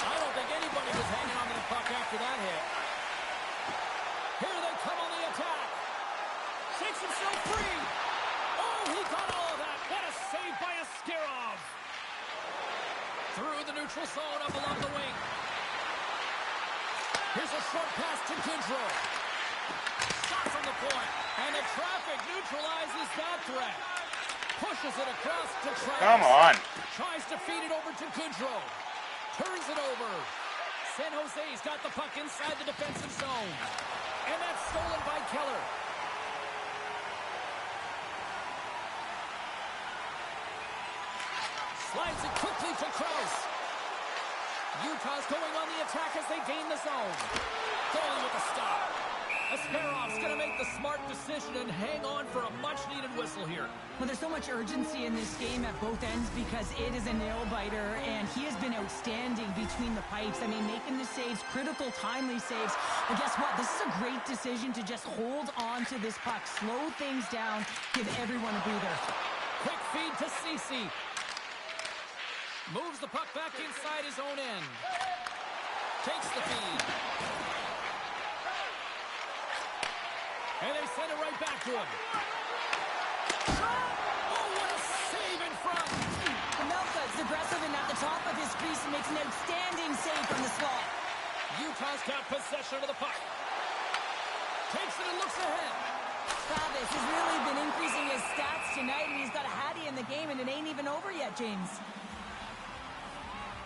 I don't think anybody was hanging on to the puck after that hit. Here they come on the attack. Shakes himself free. Oh, he got all of that. What a save by Askarov. Through the neutral zone up along the wing. Here's a short pass to Goodrow. Shot from the point. And the traffic neutralizes that threat. Pushes it across to Travis. Come on. Tries to feed it over to Goodrow. Turns it over. San Jose's got the puck inside the defensive zone. And that's stolen by Keller. Slides it quickly to Krause. Utah's going on the attack as they gain the zone. Goalie with a stop. Asparov's going to make the smart decision and hang on for a much-needed whistle here. Well, there's so much urgency in this game at both ends because it is a nail-biter, and he has been outstanding between the pipes. I mean, making the saves, critical, timely saves. But guess what? This is a great decision to just hold on to this puck, slow things down, give everyone a breather. Quick feed to Ceci. Moves the puck back inside his own end. Takes the feed. And they send it right back to him. Oh, what a save in front. Melka's aggressive and at the top of his crease and makes an outstanding save from the slot. Utah's got possession of the puck. Takes it and looks ahead. Travis has really been increasing his stats tonight, and he's got a hattie in the game, and it ain't even over yet, James.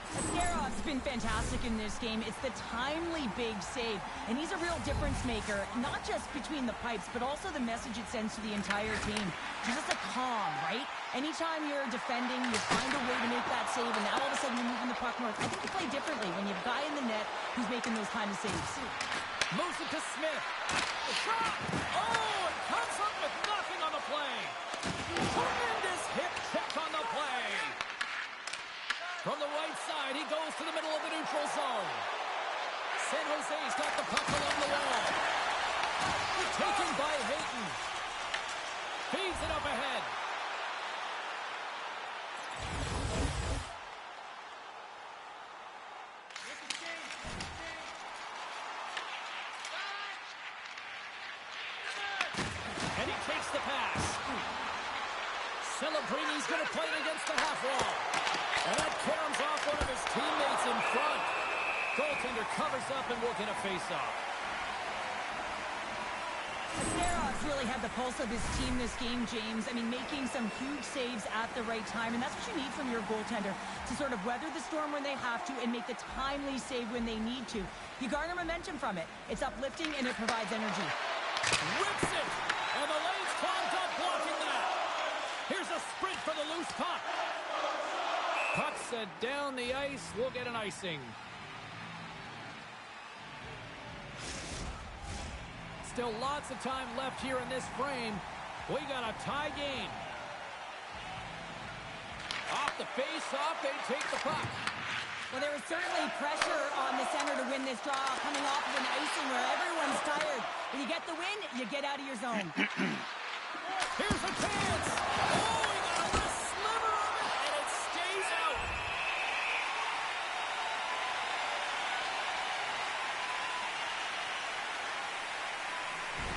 Askarov's been fantastic in this game. It's the timely big save, and he's a real difference maker, not just between the pipes, but also the message it sends to the entire team. Just a calm, right? Anytime you're defending, you find a way to make that save, and now all of a sudden you're moving the puck north. I think you play differently when you have a guy in the net who's making those kind of saves. Moves it to Smith. The shot! Oh, it comes up with nothing on the play. Tremendous hip check on the play. From the right side, he goes to the middle of the neutral zone. San Jose's got the puck along the wall. Taken by Hayton. Feeds it up ahead. And he takes the pass. Celebrini's going to play it against the half wall. And that caroms off one of his teammates in front. Goaltender covers up and will get a face-off. Askarov really had the pulse of his team this game, James. I mean, making some huge saves at the right time, and that's what you need from your goaltender, to sort of weather the storm when they have to and make the timely save when they need to. You garner momentum from it. It's uplifting, and it provides energy. Rips it! And the lane's clogged up blocking that. Here's a sprint for the loose puck. Puck set down the ice. We'll get an icing. Still lots of time left here in this frame. We got a tie game. Off the face-off, they take the puck. Well, there was certainly pressure on the center to win this draw, coming off of an icing where everyone's tired. When you get the win, you get out of your zone. Here's a chance. Oh, he got a little sliver of it, and it stays out.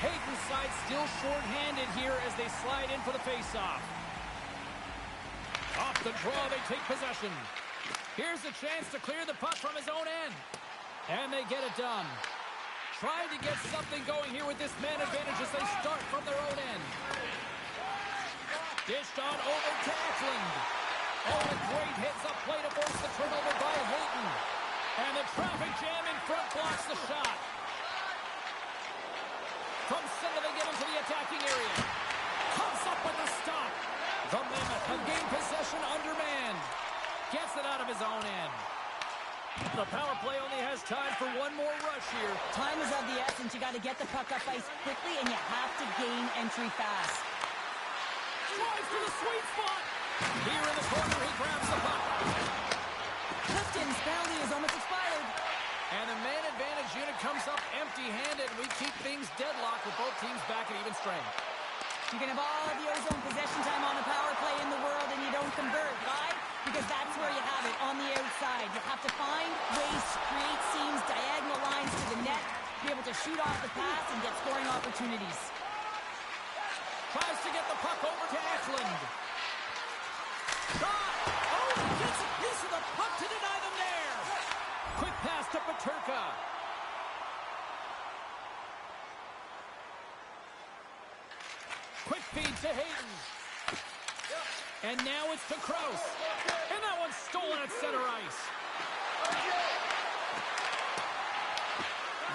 Hayden's side still short-handed here as they slide in for the face-off. Off the draw, they take possession. Here's a chance to clear the puck from his own end. And they get it done. Trying to get something going here with this man advantage as they start from their own end. Dished on over to Eklund. Oh, a great hits up play to force the turnover by Hayden. And the traffic jam in front blocks the shot. From center they get into the attacking area. Comes up with a stop. The Mammoth have gained possession undermanned. Gets it out of his own end. The power play only has time for one more rush here. Time is of the essence. You got to get the puck up ice quickly, and you have to gain entry fast. Drives to the sweet spot. Here in the corner, he grabs the puck. Clifton's penalty is almost expired. And the man advantage unit comes up empty-handed. We keep things deadlocked with both teams back at even strength. You can have all the ozone possession time on a power play in the world, and you don't convert. Why? Because that's where you have it, on the outside. You have to find ways to create seams, diagonal lines to the net, be able to shoot off the pass and get scoring opportunities. Tries to get the puck over to Eklund. Shot! Oh, he gets a piece of the puck to deny them there. Quick pass to Peterka. Quick feed to Hayden. And now it's to Kraus. And that one's stolen at center ice.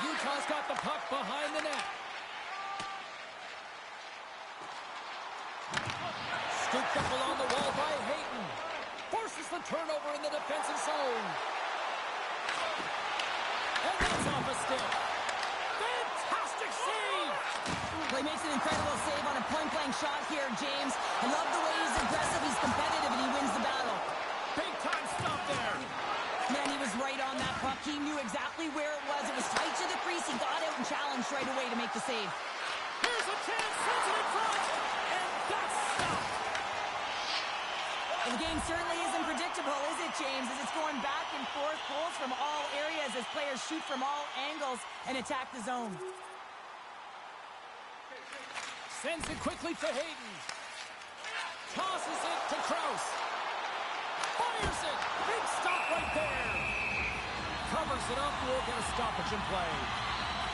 Utah's got the puck behind the net. Scooped up along the wall by Hayden. Forces the turnover in the defensive zone. And that's off a stick. Fantastic save! Well, he makes an incredible save on a point-blank shot here, James. I love the way he's aggressive, he's competitive, and he wins the battle. Big-time stop there. Man, he was right on that puck. He knew exactly where it was. It was tight to the crease. He got out and challenged right away to make the save. Here's a chance, sends it in front, and that's stopped. Well, the game certainly isn't predictable, is it, James? As it's going back and forth, goals from all areas as players shoot from all angles and attack the zone. Sends it quickly to Hayden. Tosses it to Kraus. Fires it. Big stop right there. Covers it up. We'll get a stoppage in play.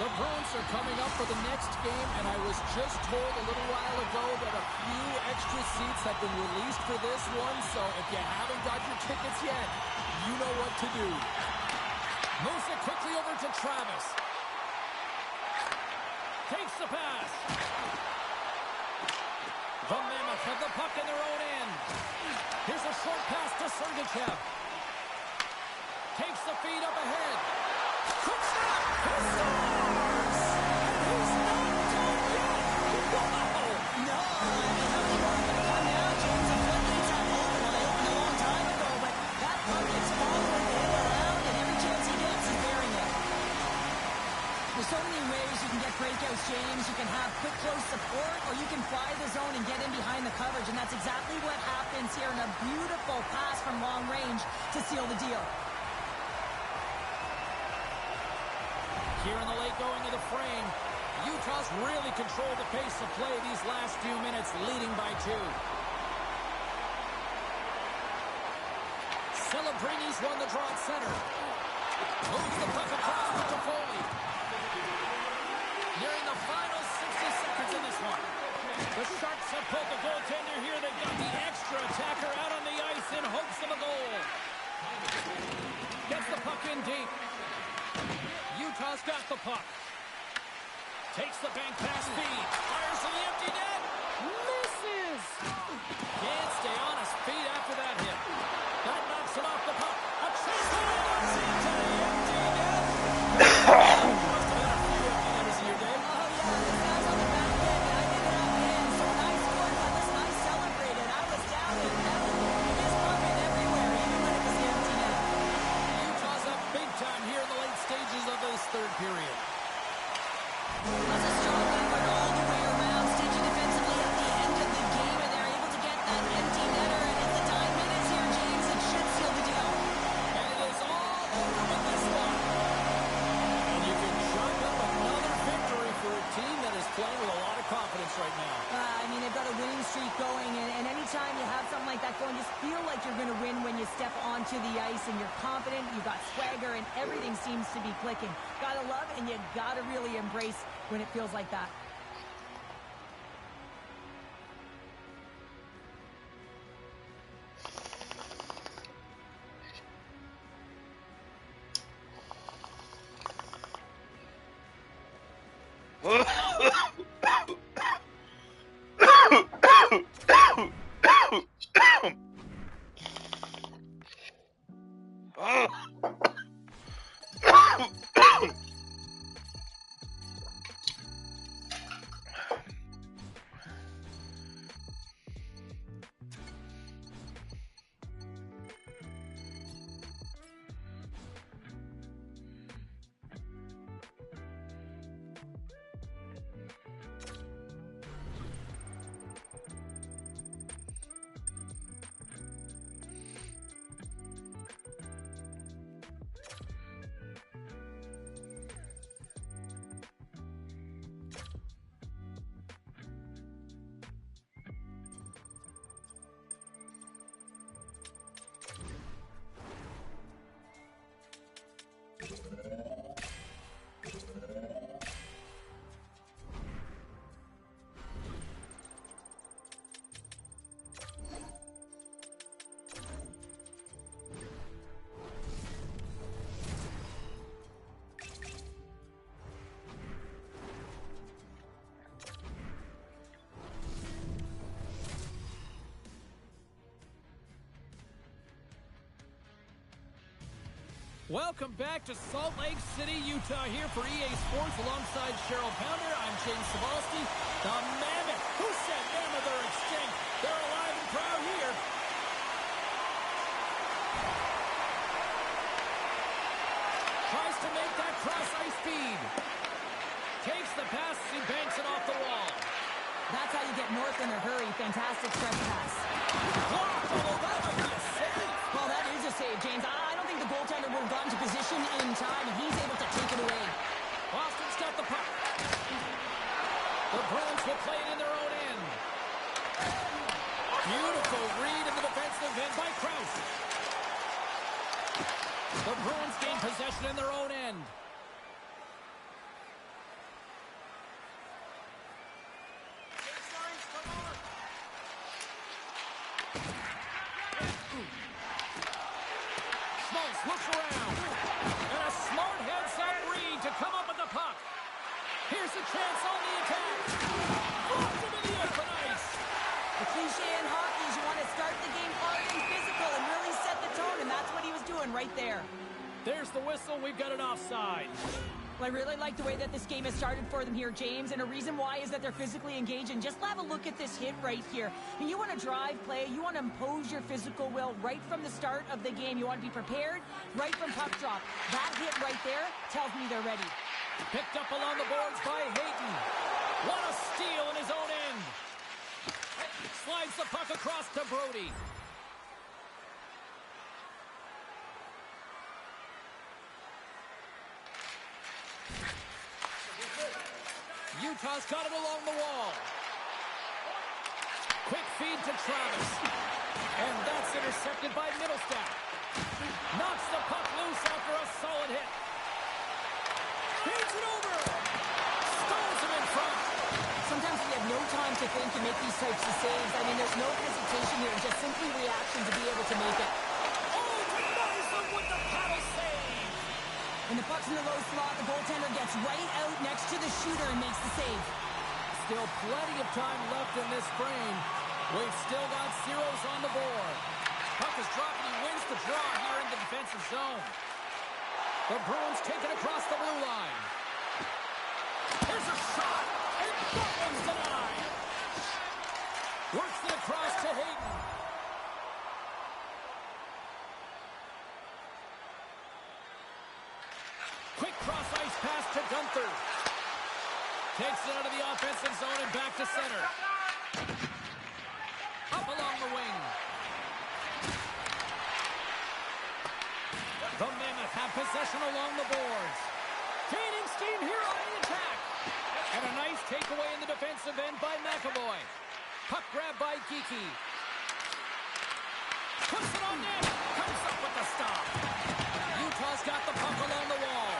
The Bruins are coming up for the next game, and I was just told a little while ago that a few extra seats have been released for this one, so if you haven't got your tickets yet, you know what to do. Moves it quickly over to Travis. Takes the pass. The Mammoth have the puck in their own end. Here's a short pass to Sergachev. Takes the feed up ahead. Quick stop! He scores! He's not done yet! Wow! No, I mean, how many more are going to come now, James? The floodgates aren't open. Well, they opened a long time ago, but that puck is following him around, and every chance he gets, he's bearing it. There's so many ways you can get breakouts, James. You can have quick, close support, or you can fly the zone and get in behind the coverage, and that's exactly what happens here in a beautiful pass from long range to seal the deal. Here in the late going of the frame, Utah's really controlled the pace of play these last few minutes, leading by 2. Celebrini's won the draw at center. Moves the puck across to Toffoli. Nearing the final 60 seconds in this one. The Sharks have pulled the goaltender here. They've got the extra attacker out on the ice in hopes of a goal. Gets the puck in deep. Utah's got the puck. Takes the bank pass feed. Fires to the empty net. Misses. Can't stay on his feet after that hit. That knocks it off the puck. A chance to into the empty net. Must have had a few empty netters here, Dave. Oh, yeah, this guy's on the back end, and I did it up in. So when I scored, you're going to win when you step onto the ice and you're confident, you got swagger, and everything seems to be clicking. Gotta love and you gotta really embrace when it feels like that. Welcome back to Salt Lake City, Utah, here for EA Sports alongside Cheryl Pounder. I'm James Cebulski. The Mammoth, who said them or they're extinct? They're alive and proud here. Tries to make that cross-ice feed. Takes the pass, he banks it off the wall. That's how you get north in a hurry. Fantastic stretch pass. Blocked, although that might be a save. Well, that is a save, James. I don't think the goaltender would have gotten to position in time, and he's able to take it away. Boston's got the puck. The Bruins will play it in their own end. Beautiful read in the defensive end by Krause. The Bruins gain possession in their own end. Looks around. And a smart heads-up read to come up with the puck. Here's a chance on the attack. Blocked him in the open ice. The cliche in hockey is you want to start the game hard and physical and really set the tone, and that's what he was doing right there. There's the whistle. We've got an offside. Well, I really like the way that this game has started for them here, James, and a reason why is that they're physically engaged. And just have a look at this hit right here. And you want to drive play, you want to impose your physical will right from the start of the game. You want to be prepared right from puck drop. That hit right there tells me they're ready. Picked up along the boards by Hayden. What a steal in his own end. Slides the puck across to Brody. Utah's got it along the wall. Quick feed to Travis. And that's intercepted by Middlestat. Knocks the puck loose after a solid hit. Feeds it over. Stalls him in front. Sometimes we have no time to think and make these types of saves. I mean, there's no hesitation here, just simply reaction to be able to make it. Oh, denies them with the paddle save. When the puck's in the low slot, the goaltender gets right out next to the shooter and makes the save. Still plenty of time left in this frame. We've still got zeros on the board. Puck is dropped and he wins the draw here in the defensive zone. The Bruins take it across the blue line. Here's a shot, and that one's denied. Works it across to Hayden. Quick cross-ice pass to Gunther. Takes it out of the offensive zone and back to center. Up along the wing. The Mammoth have possession along the boards. Gaining steam here on the attack. And a nice takeaway in the defensive end by McAvoy. Puck grab by Geekie. Puts it on net. Comes up with the stop. Utah's got the puck along the wall.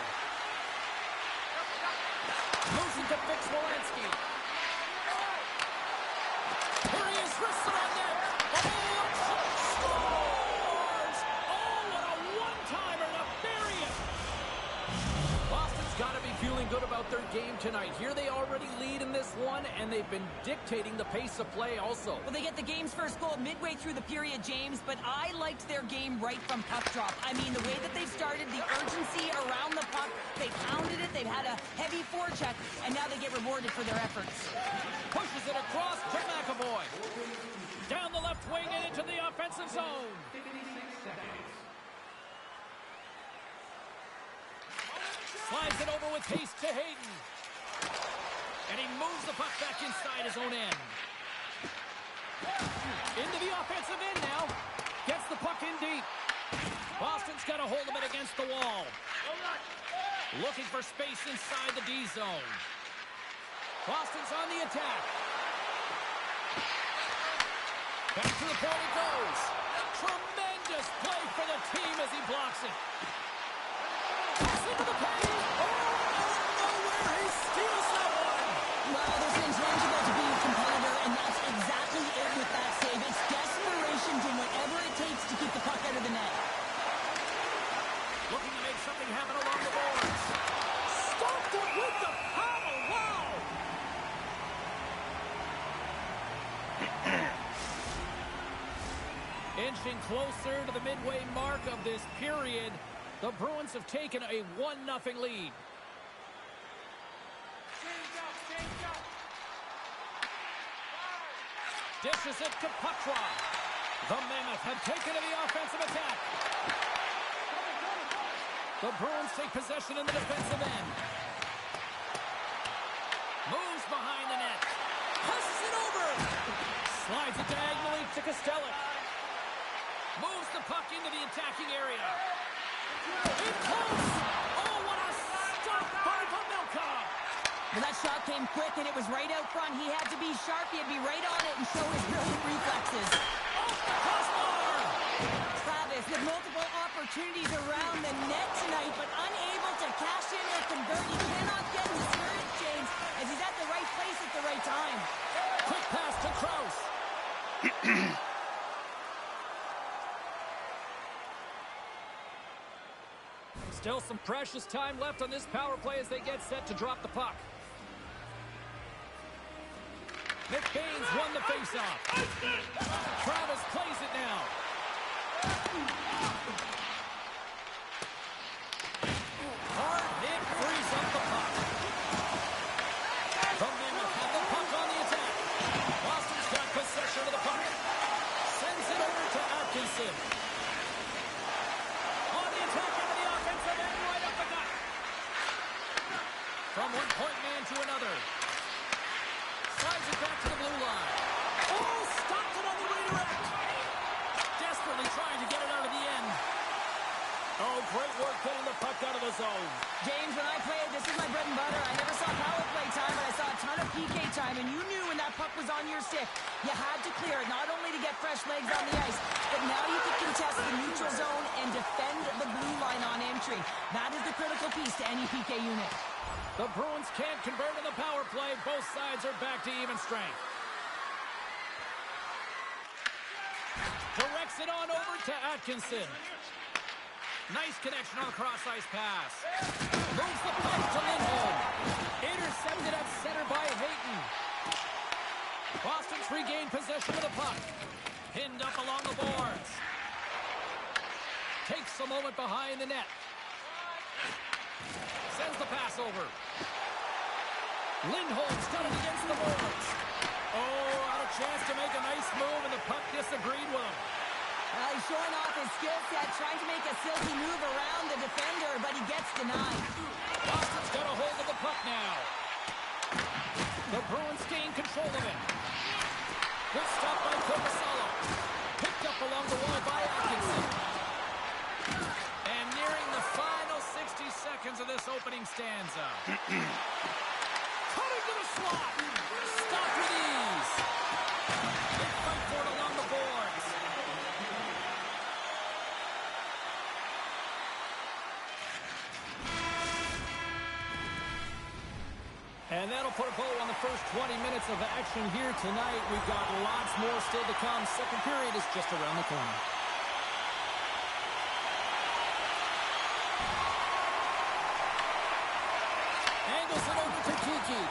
Moves it to fix Walensky. Here he is, wrists it on net. Oh, scores! Oh, what a one-timer to bury it! Boston's got to be feeling good about their game tonight. Here they already lead in this one, and they've been dictating the pace of play also. Well, they get the game's first goal midway through the period, James, but I liked their game right from puck drop. I mean, the way that they've started, the urgency around the puck, they pounded it, they've had a heavy forecheck, and now they get rewarded for their efforts. Pushes it across to McAvoy. Down the left wing and into the offensive zone. Slides it over with haste to Hayden. And he moves the puck back inside his own end. Into the offensive end now. Gets the puck in deep. Boston's got a hold of it against the wall. Looking for space inside the D zone. Boston's on the attack. Back to the point it goes. Tremendous play for the team as he blocks it. Pass into the paint. Oh, out of nowhere, he steals that one. Well, there's an intangible to being a competitor, and that's exactly it with that save. It's desperation, doing whatever it takes to keep the puck out of the net. Looking to make something happen along the boards. Stopped it with the paddle. Wow. Inching closer to the midway mark of this period, the Bruins have taken a 1-0 lead. Dishes it to Patra. The Mammoth have taken to the offensive attack. The Bruins take possession in the defensive end. Moves behind the net. Passes it over. Slides it diagonally to Costello. Moves the puck into the attacking area. In close. Oh, what a stop by Pavelka. Well, that shot came quick, and it was right out front. He had to be sharp. He had to be right on it and show his brilliant reflexes. Off the crossbar. Travis with multiple opportunities around the net tonight, but unable to cash in or convert. He cannot get discouraged, James, as he's at the right place at the right time. Quick pass to Krause. Still some precious time left on this power play as they get set to drop the puck. McBain's won the faceoff. Travis plays it now. Hard hit frees up the puck. The Mammoth have the puck on the attack. Boston's got possession of the puck. Sends it over to Atkinson. On the attack into the offensive end, right up the gut. From one point man to another. Slides it back to the blue line. Oh, stopped it on the redirect. Desperately trying to get it out of the end. Oh, great work getting the puck out of the zone. James, when I played, this is my bread and butter. I never saw power play time, but I saw a ton of PK time, and you knew when that puck was on your stick, you had to clear it, not only to get fresh legs on the ice, but now you could contest the neutral zone and defend the blue line on entry. That is the critical piece to any PK unit. The Bruins can't convert on the power play. Both sides are back to even strength. Directs it on over to Atkinson. Nice connection on a cross-ice pass. Moves the puck to Lindholm. Intercepted at center by Hayton. Boston's regained possession of the puck. Pinned up along the boards. Takes a moment behind the net. Sends the pass over. Lindholm's got it against the boards. Oh, had a chance to make a nice move, and the puck disagreed with him. He's showing off his skill set, trying to make a silky move around the defender, but he gets denied. Boston's got a hold of the puck now. The Bruins gain control of it. Good stop by Korpisalo. Picked up along the wall by Atkinson. And nearing the final 60 seconds of this opening stanza. Cutting to the slot. Stopped with ease. Big fight for it along the boards. that'll put a bow on the first 20 minutes of action here tonight. We've got lots more still to come. Second period is just around the corner. Angles it over to Kiki.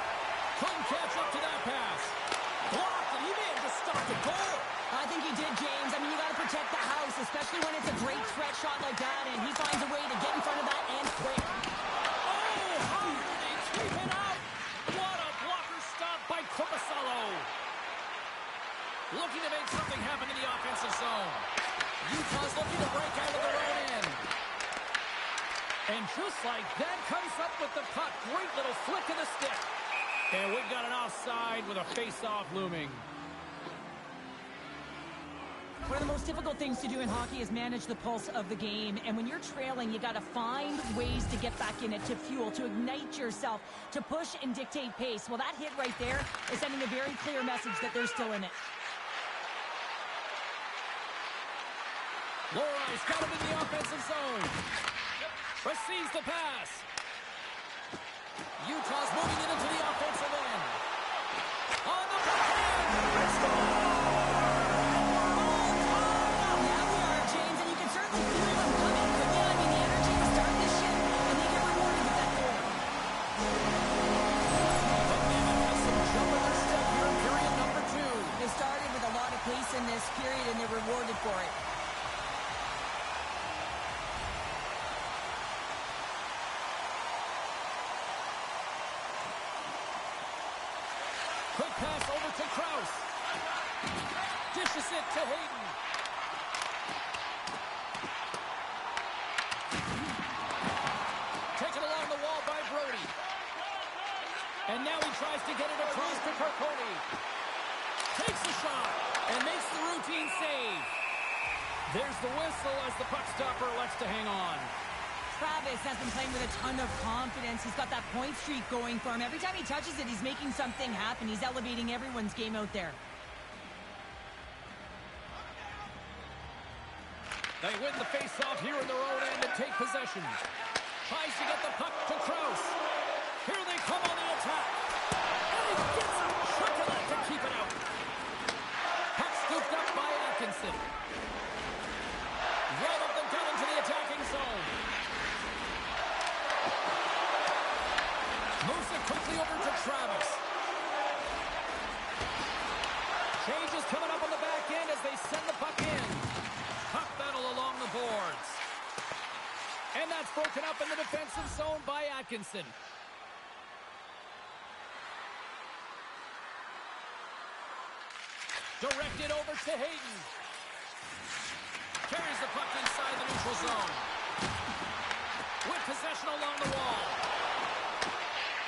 Couldn't catch up to that pass. Blocked, and he may have just stopped the goal. I think he did, James. I mean, you got to protect the house, especially when it's a great threat shot like that, and he finds a way to get in front of that and quick. Oh, how did they keep it out? What a blocker stop by Korpisalo. Looking to make something happen in the offensive zone. Utah's looking to break out of their own end. And just like that, comes up with the puck. Great little flick of the stick. And we've got an offside with a face-off looming. One of the most difficult things to do in hockey is manage the pulse of the game. And when you're trailing, you got to find ways to get back in it, to fuel, to ignite yourself, to push and dictate pace. Well, that hit right there is sending a very clear message that they're still in it. Lorai's got him in the offensive zone. Receives the pass. Utah's moving it into the offensive end. On the backhand. Let's go! Yeah, we are, James, and you can certainly feel them coming. But yeah, I mean, the energy to start this shit, and they get rewarded with that goal. But Namath has some jump in their step here in period number 2. They started with a lot of pace in this period, and they're rewarded for it. Quick pass over to Krause. Dishes it to Hayden. Taken along the wall by Brody. And now he tries to get it across to Carcone. Takes the shot and makes the routine save. There's the whistle as the puck stopper elects to hang on. Travis has been playing with a ton of confidence. He's got that point streak going for him. Every time he touches it, he's making something happen. He's elevating everyone's game out there. They win the face-off here in their own end and take possession. Tries to get the puck to Krause. Here they come on the attack. And he gets a chunk of that to keep it out. Puck scooped up by Atkinson. Right up the gut into the attacking zone. Moves it quickly over to Travis. Changes coming up on the back end as they send the puck in. Puck battle along the boards. And that's broken up in the defensive zone by Atkinson. Directed over to Hayden. Carries the puck inside the neutral zone. With possession along the wall.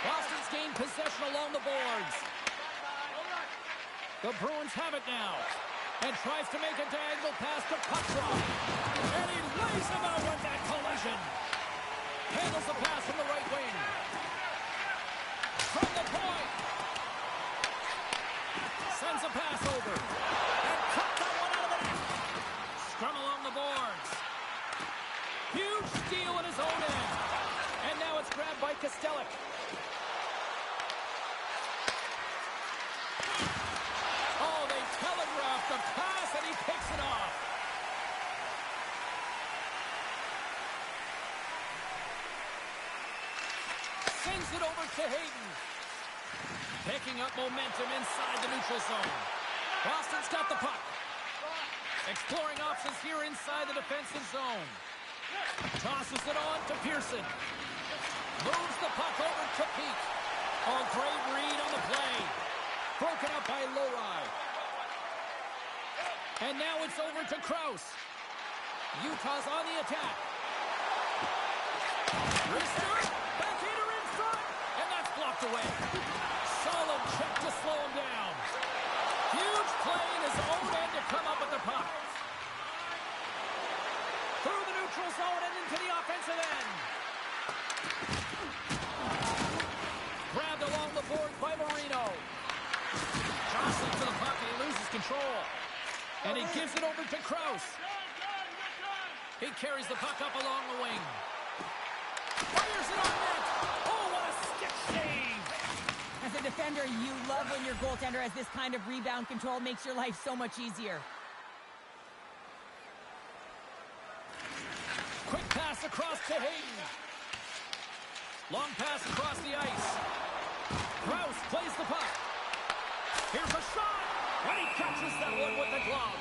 Boston's gained possession along the boards. The Bruins have it now. And tries to make a diagonal pass to Puckrock. And he lays him out with that collision. Handles the pass from the right wing. From the point. Sends a pass over. And cut that one out of the net. Scrum along the boards. Huge steal in his own end. And now it's grabbed by Kostelic. Oh, they telegraphed the pass, and he picks it off. Sends it over to Hayden. Picking up momentum inside the neutral zone. Boston's got the puck. Exploring options here inside the defensive zone. Tosses it on to Pearson. Moves the puck over to Peake. Oh, great read on the play. Broken up by Lorai. And now it's over to Krause. Utah's on the attack. Wrister, backhander in front, and that's blocked away. Solid check to slow him down. Huge play in his own end to come up with the puck. Through the neutral zone and into the offensive end. Grabbed along the boards by Marino. Jostling to the puck and he loses control. And he gives it over to Krause. He carries the puck up along the wing. Fires it on net. Oh, what a stick save. As a defender, you love when your goaltender has this kind of rebound control. Makes your life so much easier. Quick pass across to Hayden. Long pass across the ice. Krause plays the puck. Here's a shot. And he catches that one with the glove.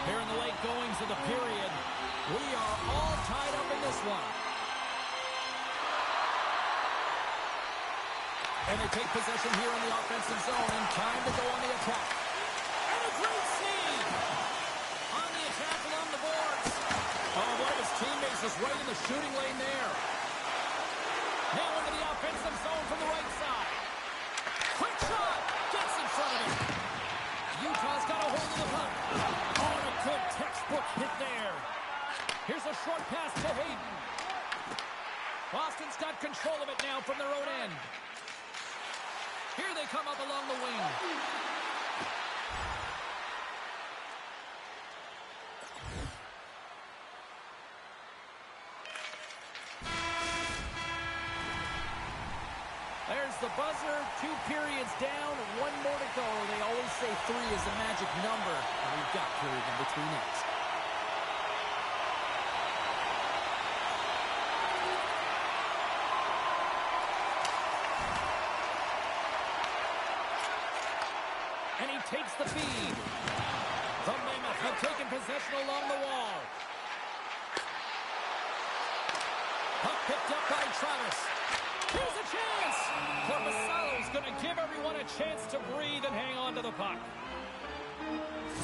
Here in the late goings of the period, we are all tied up in this one. And they take possession here in the offensive zone, and time to go on the attack. And a great save! On the attack along the boards. Oh, one of his teammates is right in the shooting lane there. Now into the offensive zone from the right side. Quick shot! Gets in front of him. Utah's got a hold of the puck. Oh, and a good textbook hit there. Here's a short pass to Hayden. Boston's got control of it now from their own end. Here they come up along the wing. There's the buzzer. 2 periods down, 1 more to go. They always say 3 is the magic number. And we've got period number 3 next. And he takes the feed. The Mammoth have taken possession along the wall. Puck picked up by Travis. Here's a chance! Corpusalo's going to give everyone a chance to breathe and hang on to the puck.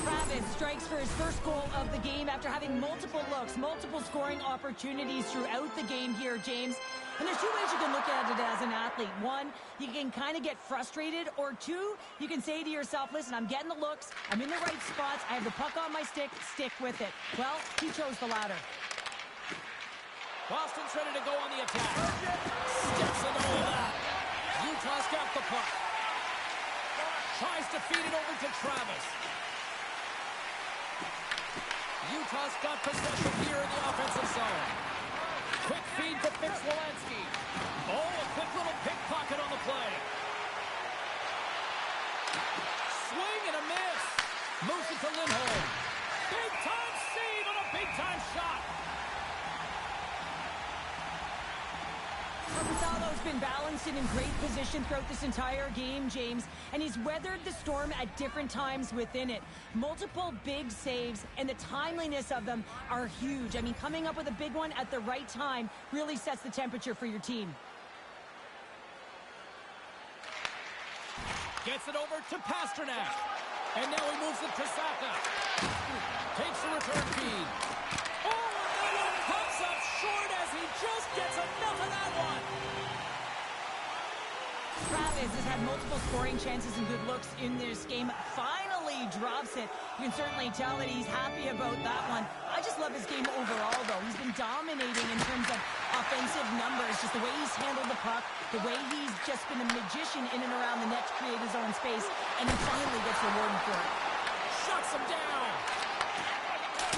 Travis strikes for his first goal of the game after having multiple looks, multiple scoring opportunities throughout the game here, James. And there's 2 ways you can look at it as an athlete. 1, you can kind of get frustrated, or 2, you can say to yourself, listen, I'm getting the looks, I'm in the right spots, I have the puck on my stick with it. Well, he chose the latter. Boston's ready to go on the attack. Steps in all that. Utah's got the puck. Tries to feed it over to Travis. Utah's got possession here in the offensive zone. Quick feed to Fix-Wolansky. Oh, a quick little pickpocket on the play. Swing and a miss. Moves it to Lindholm. Big time save and a big time shot. Corpusalo's been balanced and in great position throughout this entire game, James, and he's weathered the storm at different times within it. Multiple big saves, and the timeliness of them are huge. I mean, coming up with a big one at the right time really sets the temperature for your team. Gets it over to Pasternak. And now he moves it to Saka. Takes the return feed. Oh, and that one pops up short as he just gets enough of that one. Travis has had multiple scoring chances and good looks in this game. Finally drops it. You can certainly tell that he's happy about that one. I just love his game overall, though. He's been dominating in terms of offensive numbers. Just the way he's handled the puck, the way he's just been a magician in and around the net to create his own space, and he finally gets rewarded for it. Shuts him down.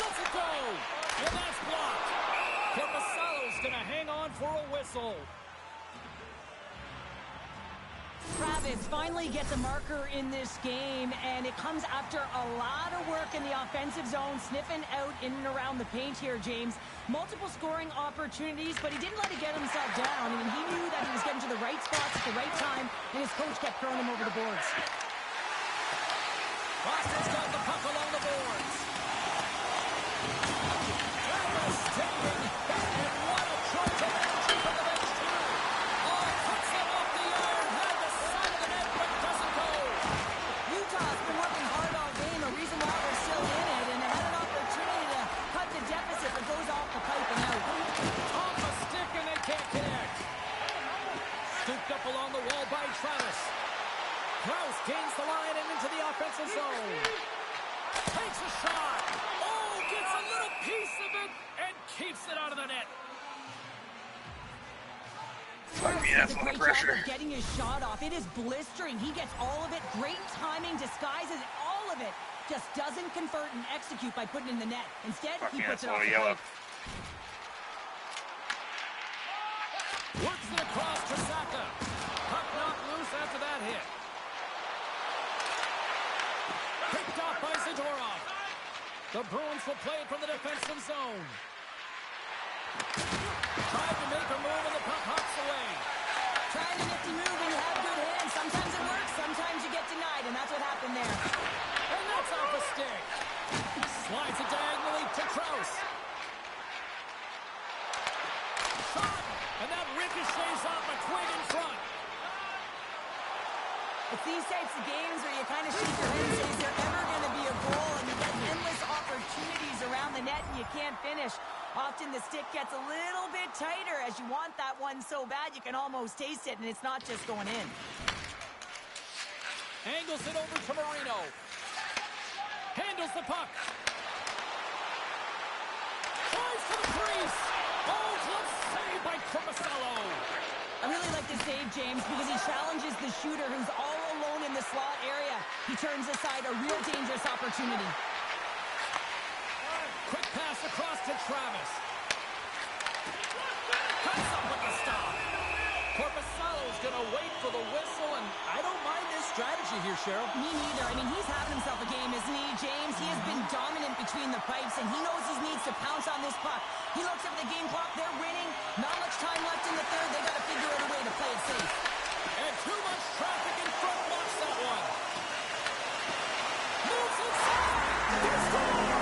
Lets it go. And that's blocked. Corpusalo's going to hang on for a whistle. Travis finally gets a marker in this game, and it comes after a lot of work in the offensive zone, sniffing out in and around the paint here, James. Multiple scoring opportunities, but he didn't let it get himself down. I mean, he knew that he was getting to the right spots at the right time, and his coach kept throwing him over the boards. Boston's got the puck along the boards. Devastating. And what a try to action from the bench, too. Oh, cuts him off the iron. Had the side of the net, but doesn't go. Utah's been working hard all game, a reason why they're still in it, and they had an opportunity to cut the deficit, but goes off the pipe and out. Off a stick, and they can't connect. Scooped up along the wall by Travis. Krause gains the line and into the offensive zone. Takes a shot. Oh, gets a little piece of it and keeps it out of the net. Fuck me, that's a lot of pressure. Getting his shot off. It is blistering. He gets all of it. Great timing, disguises all of it. Just doesn't convert and execute by putting it in the net. Instead, Fuck he me, puts that's it a off lot the of yellow. plate. Works it across to Saka. Puck knocked loose after that hit. Picked off by Zadorov. The Bruins will play it from the defensive zone. Tried to make a move and the puck hops away. Trying to nifty move when you have good hands. Sometimes it works, sometimes you get denied, and that's what happened there. And that's off the stick. Slides it diagonally to Krause. Shot, and that ricochets off a twig in front. It's these types of games where you kind of shake your head and say, is there ever going to be a goal? And you get endless opportunities around the net and you can't finish. Often the stick gets a little bit tighter as you want that one so bad you can almost taste it, and it's not just going in. Angles it over to Marino. Handles the puck. Tries to the crease. Oh, glove save by Corposello. I really like the save, James, because he challenges the shooter who's all alone in the slot area. He turns aside a real dangerous opportunity. Quick pass across to Travis. Cuts up with the stop. Corposello's going to wait for the whistle, and I don't mind this strategy here, Cheryl. Me neither. I mean, he's having himself a game, isn't he, James? He has been dominant between the pipes, and he knows he needs to pounce on this puck. He looks at the game clock. They're winning. Not much time left in the third. They got to figure out a way to play it safe. And too much traffic in front blocks that one. Moves inside. They score.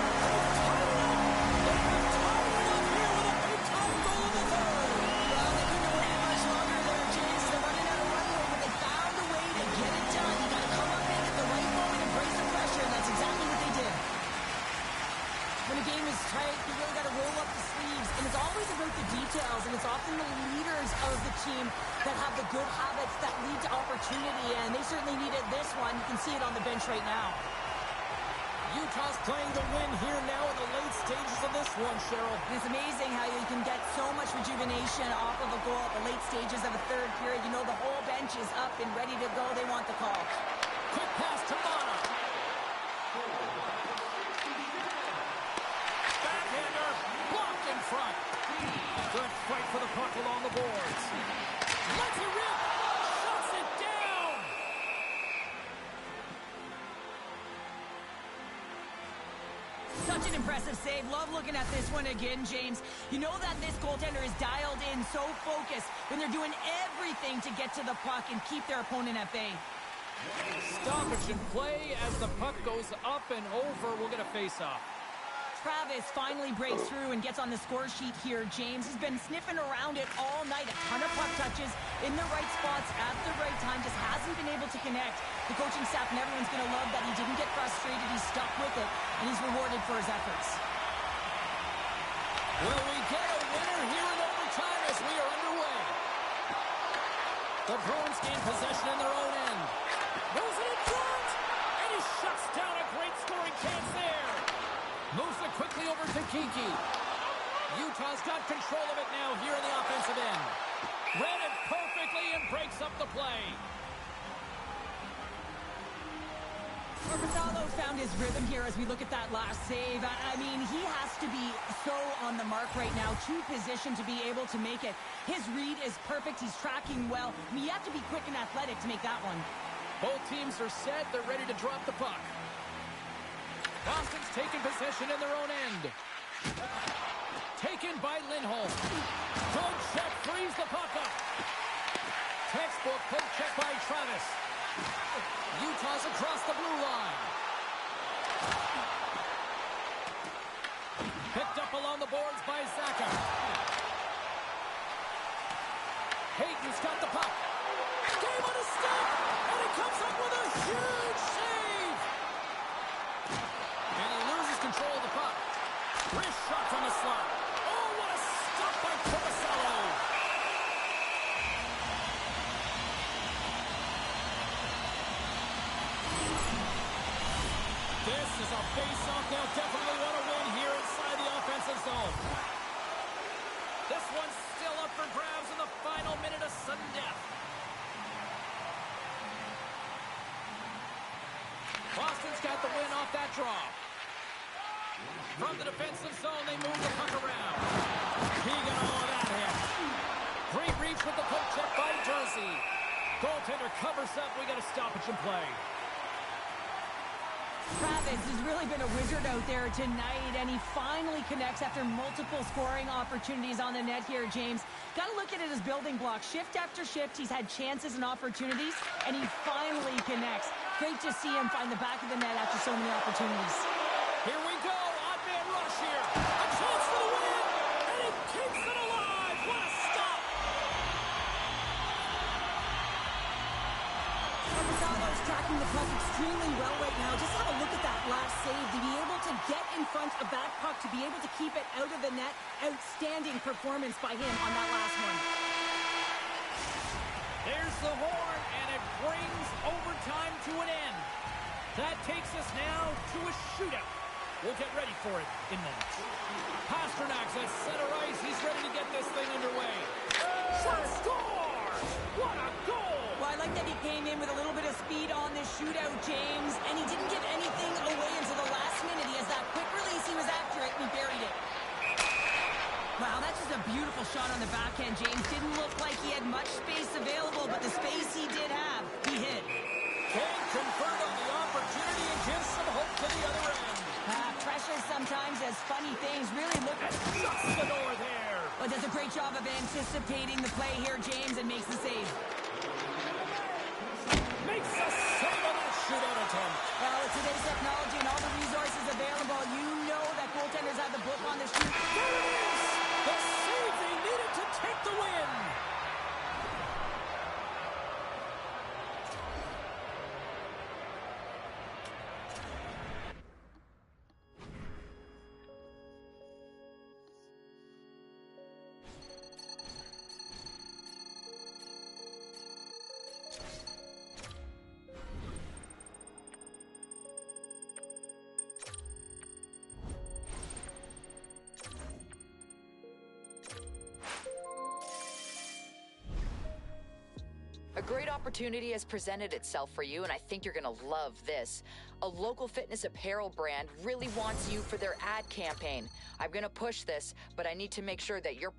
When a game is tight, you really got to roll up the sleeves, and it's always about the details, and it's often the leaders of the team that have the good habits that lead to opportunity, and they certainly needed this one. You can see it on the bench right now. Utah's playing the win here now in the late stages of this one, Cheryl. It's amazing how you can get so much rejuvenation off of a goal at the late stages of a third period. You know the whole bench is up and ready to go. They want the call. Quick pass to Mana. Backhander, blocked in front. Good fight for the puck along the boards. Lets it rip, shuts it down. Such an impressive save. Love looking at this one again, James. You know that this goaltender is dialed in, so focused when they're doing everything to get to the puck and keep their opponent at bay. Stoppage in play as the puck goes up and over. We'll get a face-off. Travis finally breaks through and gets on the score sheet here, James. He's been sniffing around it all night. A ton of puck touches in the right spots at the right time. Just hasn't been able to connect. The coaching staff and everyone's going to love that he didn't get frustrated. He stuck with it, and he's rewarded for his efforts. Will we get a winner here in overtime as we are underway? The Bruins gain possession in their own end. Moves it in front, and he shuts down a great scoring chance there. Moves it quickly over to Kiki. Utah's got control of it now here in the offensive end. Read it perfectly and breaks up the play. Corposello's found his rhythm here as we look at that last save. I mean, he has to be so on the mark right now, too positioned to be able to make it. His read is perfect. He's tracking well. I mean, you have to be quick and athletic to make that one. Both teams are set. They're ready to drop the puck. Boston's taken possession in their own end. Taken by Lindholm. Good check, frees the puck up. Textbook poke check by Travis. Utah's across the blue line. Picked up along the boards by Zaka. Hayton's got the puck. Game on a stick, and he comes up with a huge save. And he loses control of the puck. Wrist shot from the slot. Oh, what a stop by Corposello. This is a face-off. They'll definitely want to win here inside the offensive zone. This one's still up for grabs in the final minute of sudden death. Boston's got the win off that draw. From the defensive zone, they move the puck around. Keegan, all of that hit. Great reach with the poke check by Jersey. Goaltender covers up. We got a stoppage in play. Travis has really been a wizard out there tonight, and he finally connects after multiple scoring opportunities on the net here, James. Got to look at it as building blocks. Shift after shift, he's had chances and opportunities, and he finally connects. Great to see him find the back of the net after so many opportunities. Here we go. Odd man rush here. A chance for the win, and he keeps it alive. What a stop. Abusado's tracking the puck extremely well right now. Just have a look at that last save. To be able to get in front of that puck, to be able to keep it out of the net, outstanding performance by him on that last one. There's the horn, and it brings overtime to an end. That takes us now to a shootout. We'll get ready for it in moments. Pasternak's at center ice. He's ready to get this thing underway. Shot scores! What a goal! Well, I like that he came in with a little bit of speed on this shootout, James, and he didn't give anything away until the last minute. He has that quick release. He was accurate, and he buried it. Wow, that's just a beautiful shot on the backhand, James. Didn't look like he had much space available, but the space he did have, he hit. Can't convert on the opportunity and gives some hope to the other end. Pressure sometimes has funny things. Really look at Shuts the door there. Well, does a great job of anticipating the play here, James, and makes the save. Makes a save on that shootout attempt. Well, with today's technology and all the resources available, you know that goaltenders have the book on the shoot. There it is! The save they needed to take the win. A great opportunity has presented itself for you, and I think you're gonna love this. A local fitness apparel brand really wants you for their ad campaign. I'm gonna push this, but I need to make sure that you're...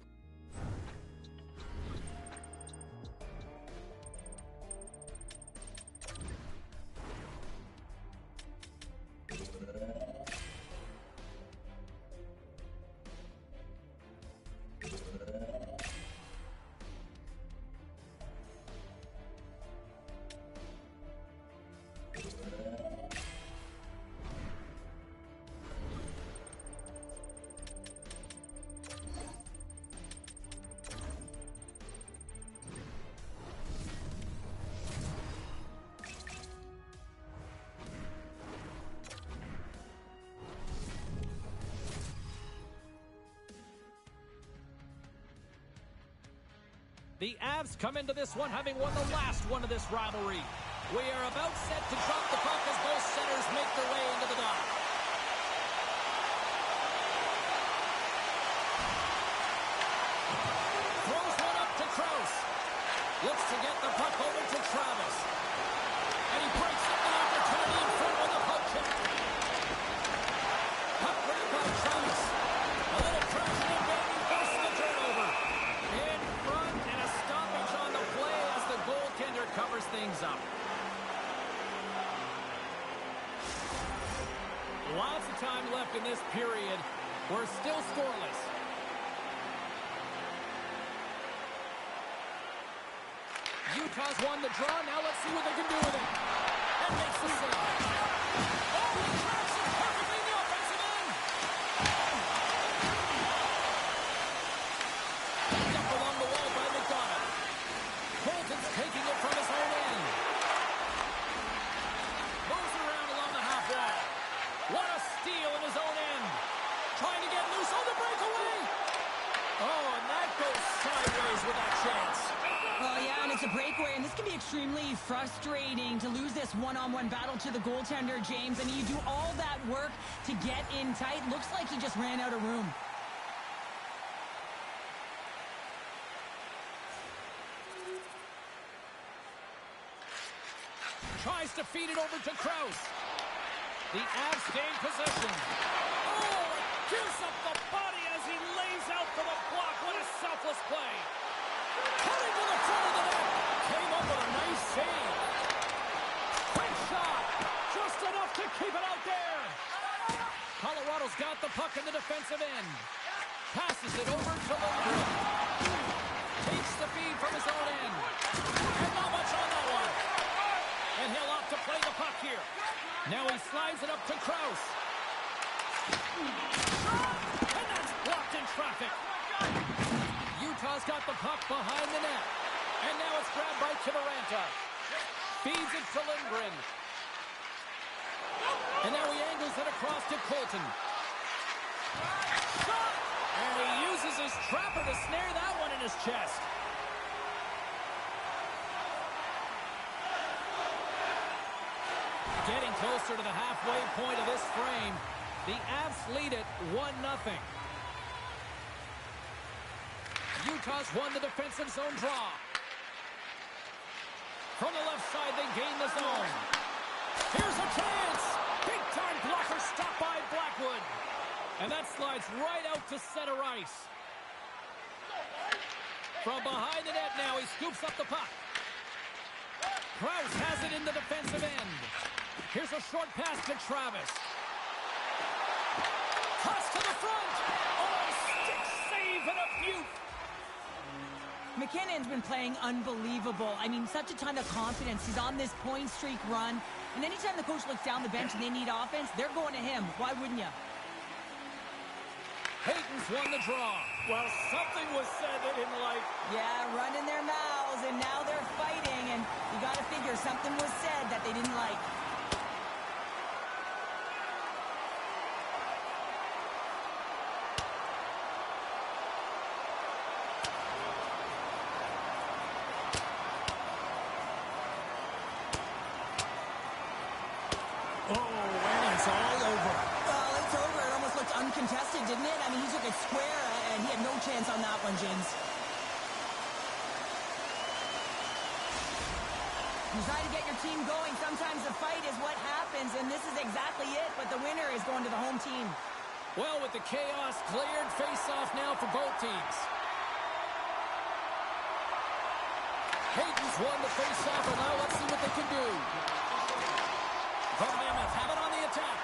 The Avs come into this one having won the last one of this rivalry. We are about set to drop the puck as both centers make their way into the dock. Throws one up to Krause. Looks to get the puck over to Travis. And he breaks up the opportunity in front with a poke check. Puck right by Travis. A little trash and banging forces the turnover. In front and a stoppage on the play as the goaltender covers things up. Lots of time left in this period. We're still scoreless. Utah's won the draw. Now let's see what they can do with it. And makes the save. Oh, he traps it perfectly in the offensive end. Picked up along the wall by McDonough. Bolton's taking it from his own end. Moves it around along the half wall. What a steal in his own end. Trying to get loose on the breakaway. Oh, and that goes sideways with that chance. Oh, yeah, and it's a breakaway, and this can be extremely frustrating to lose this one-on-one battle to the goaltender, James. I mean, you do all that work to get in tight. Looks like he just ran out of room. Tries to feed it over to Krause. The Avs gain possession. Oh, it gives up the body as he lays out for the block. What a selfless play. Cutting to the front of the net. Came up with a nice save. Quick shot. Just enough to keep it out there. Colorado's got the puck in the defensive end. Passes it over to Lindgren. Takes the feed from his own end. And not much on that one. And he'll opt to play the puck here. Now he slides it up to Krause. And that's blocked in traffic. Utah's got the puck behind the net. And now it's grabbed by Kiviranta. Feeds it to Lindgren. And now he angles it across to Colton. And he uses his trapper to snare that one in his chest. Getting closer to the halfway point of this frame. The Avs lead it 1-0. Utah's won the defensive zone draw. From the left side, they gain the zone. Here's a chance. Big-time blocker stopped by Blackwood. And that slides right out to center ice. From behind the net now, he scoops up the puck. Krause has it in the defensive end. Here's a short pass to Travis. Toss to the front. Oh, stick save and a beaut. McKinnon's been playing unbelievable. I mean, such a ton of confidence. He's on this point streak run. And anytime the coach looks down the bench and they need offense, they're going to him. Why wouldn't you? Hayton's won the draw. Well, something was said they didn't like. Yeah, running their mouths, and now they're fighting. And you got to figure something was said that they didn't like. Uncontested, didn't it? I mean, he took it square, and he had no chance on that one, James. You try to get your team going. Sometimes the fight is what happens, and this is exactly it, but the winner is going to the home team. Well, with the chaos cleared, face-off now for both teams. Hayton's won the face-off, and now let's see what they can do. The Mammoths have it on the attack.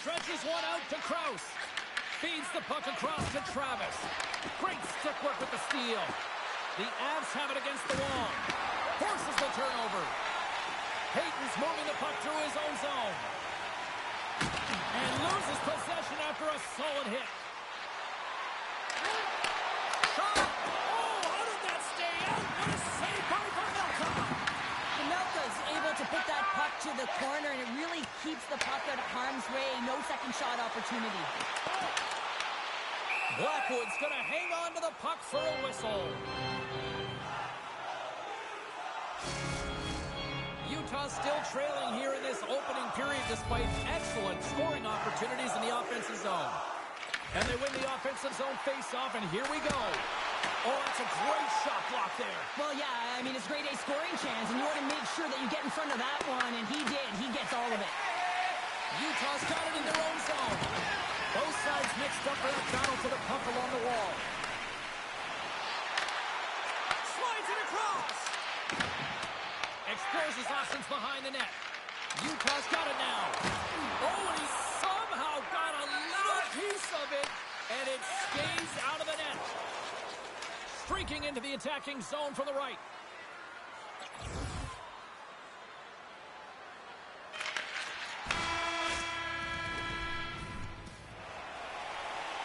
Stretches one out to Krause. Feeds the puck across to Travis. Great stick work with the steal. The Avs have it against the wall. Forces the turnover. Hayton's moving the puck through his own zone. And loses possession after a solid hit. Shot! Oh, how did that stay out? What a save by Pavelka! Pavelka's able to put that puck to the corner, and it really keeps the puck out of harm's way. No second shot opportunity. Blackwood's going to hang on to the puck for a whistle. Utah still trailing here in this opening period despite excellent scoring opportunities in the offensive zone. And they win the offensive zone face-off, and here we go. Oh, that's a great shot block there. Well, yeah, I mean, it's grade A scoring chance, and you want to make sure that you get in front of that one, and he did. He gets all of it. Utah's got it in their own zone. Both sides mixed up for that battle for the puck along the wall. Slides it across. Explores his options behind the net. Utah's got it now. Oh, and he somehow got a little piece of it, and it stays out of the net. Streaking into the attacking zone from the right.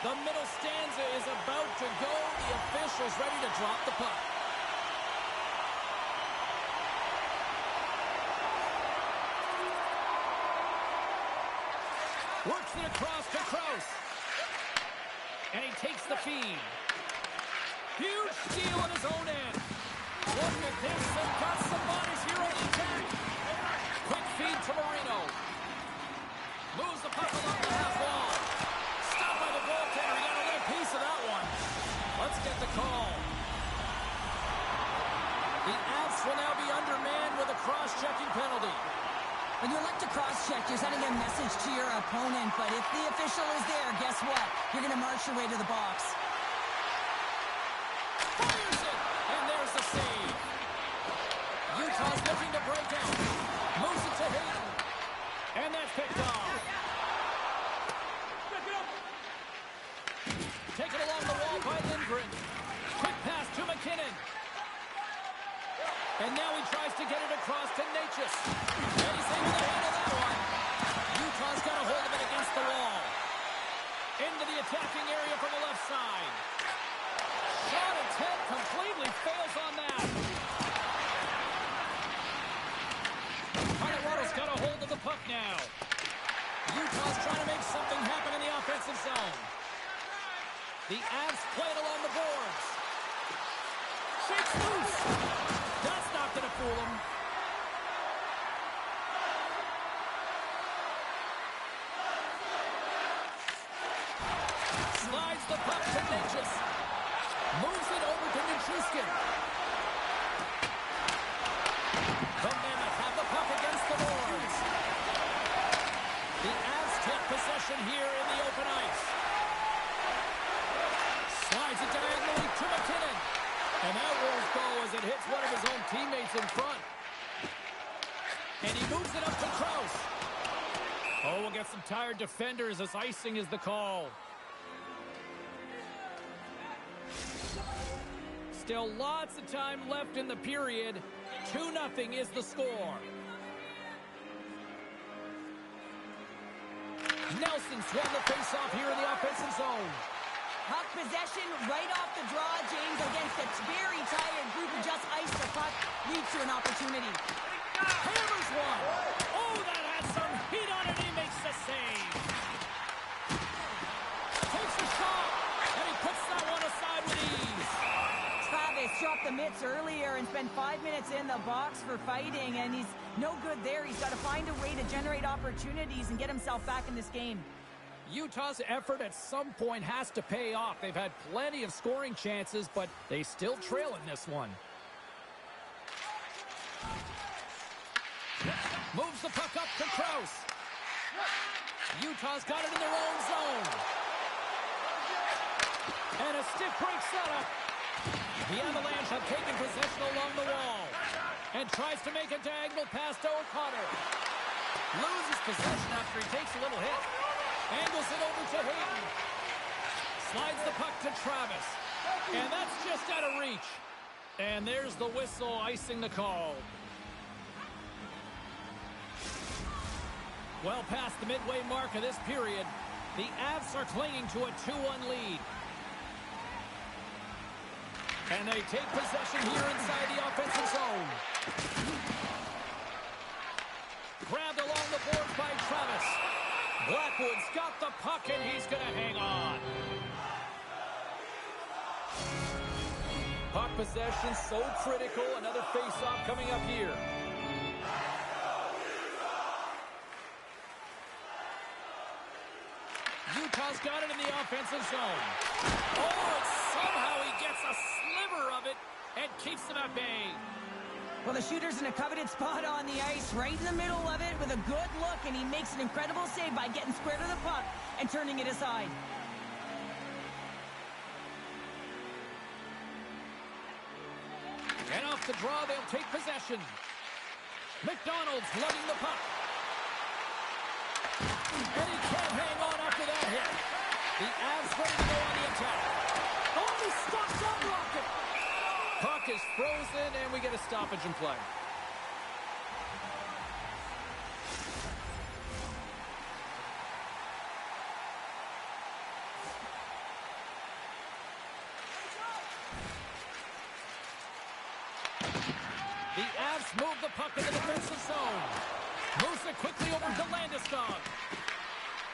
The middle stanza is about to go. The official's ready to drop the puck. Works it across to Krause. And he takes the feed. Huge steal on his own end. Look at this. They've got some bodies here on the attack. Quick feed to Marino. Moves the puck along the half wall. Stopped by the goaltender. He got a little piece of that one. Let's get the call. The Avs will now be undermanned with a cross-checking penalty. When you elect to cross-check. You're sending a message to your opponent, but if the official is there, guess what? You're going to march your way to the box. Fires it, and there's the save. Utah's looking to break out. Moves it to Hayden, and that's picked off. Taken along the wall by Lindgren. Quick pass to McKinnon. And now he tries to get it across to Natchez. And he's able to handle that one. Utah's got a hold of it against the wall. Into the attacking area from the left side. Shot attempt completely fails on that. Colorado's got a hold of the puck now. Utah's trying to make something happen in the offensive zone. The Avs play it along the boards. Shakes loose. That's not going to fool him. Slides the puck to Natchez. Moves it over to Nichushkin. The Mammoth have the puck against the boards. The Avs take possession here in the open ice. Slides it diagonally to McKinnon. And that rolls go as it hits one of his own teammates in front. And he moves it up to Krause. Oh, we'll get some tired defenders as icing is the call. Still lots of time left in the period. 2-0 is the score. Nelson's won the faceoff here in the offensive zone. Puck possession right off the draw, James, against a very tired group who just iced the puck. Leads to an opportunity. Hammers one. Oh, that has some heat on it. He makes the save. Takes a shot, and he puts that one aside with ease. Travis dropped the mitts earlier and spent 5 minutes in the box for fighting, and he's no good there. He's got to find a way to generate opportunities and get himself back in this game. Utah's effort at some point has to pay off. They've had plenty of scoring chances, but they still trail in this one. Moves the puck up to Krause. Utah's got it in their own zone. And a stiff break setup. The Avalanche have taken possession along the wall and tries to make a diagonal pass to O'Connor. Loses possession after he takes a little hit. Angles it over to Hayden. Slides the puck to Travis. And that's just out of reach. And there's the whistle icing the call. Well past the midway mark of this period, the Avs are clinging to a 2-1 lead. And they take possession here inside the offensive zone. Grabbed along the boards by Travis. Blackwood's got the puck, and he's going to hang on. Puck possession so critical. Another face-off coming up here. Utah's got it in the offensive zone. Oh, and somehow he gets a sliver of it and keeps them at bay. Well, the shooter's in a coveted spot on the ice, right in the middle of it with a good look, and he makes an incredible save by getting square to the puck and turning it aside. And off the draw, they'll take possession. McDonald's lugging the puck. And he can't hang on after that hit. The Avs ready to go on the attack. Oh, he stops that rocket. Puck is frozen, and we get a stoppage in play. The Avs move the puck in the defensive zone. Moves it quickly over to Landeskog.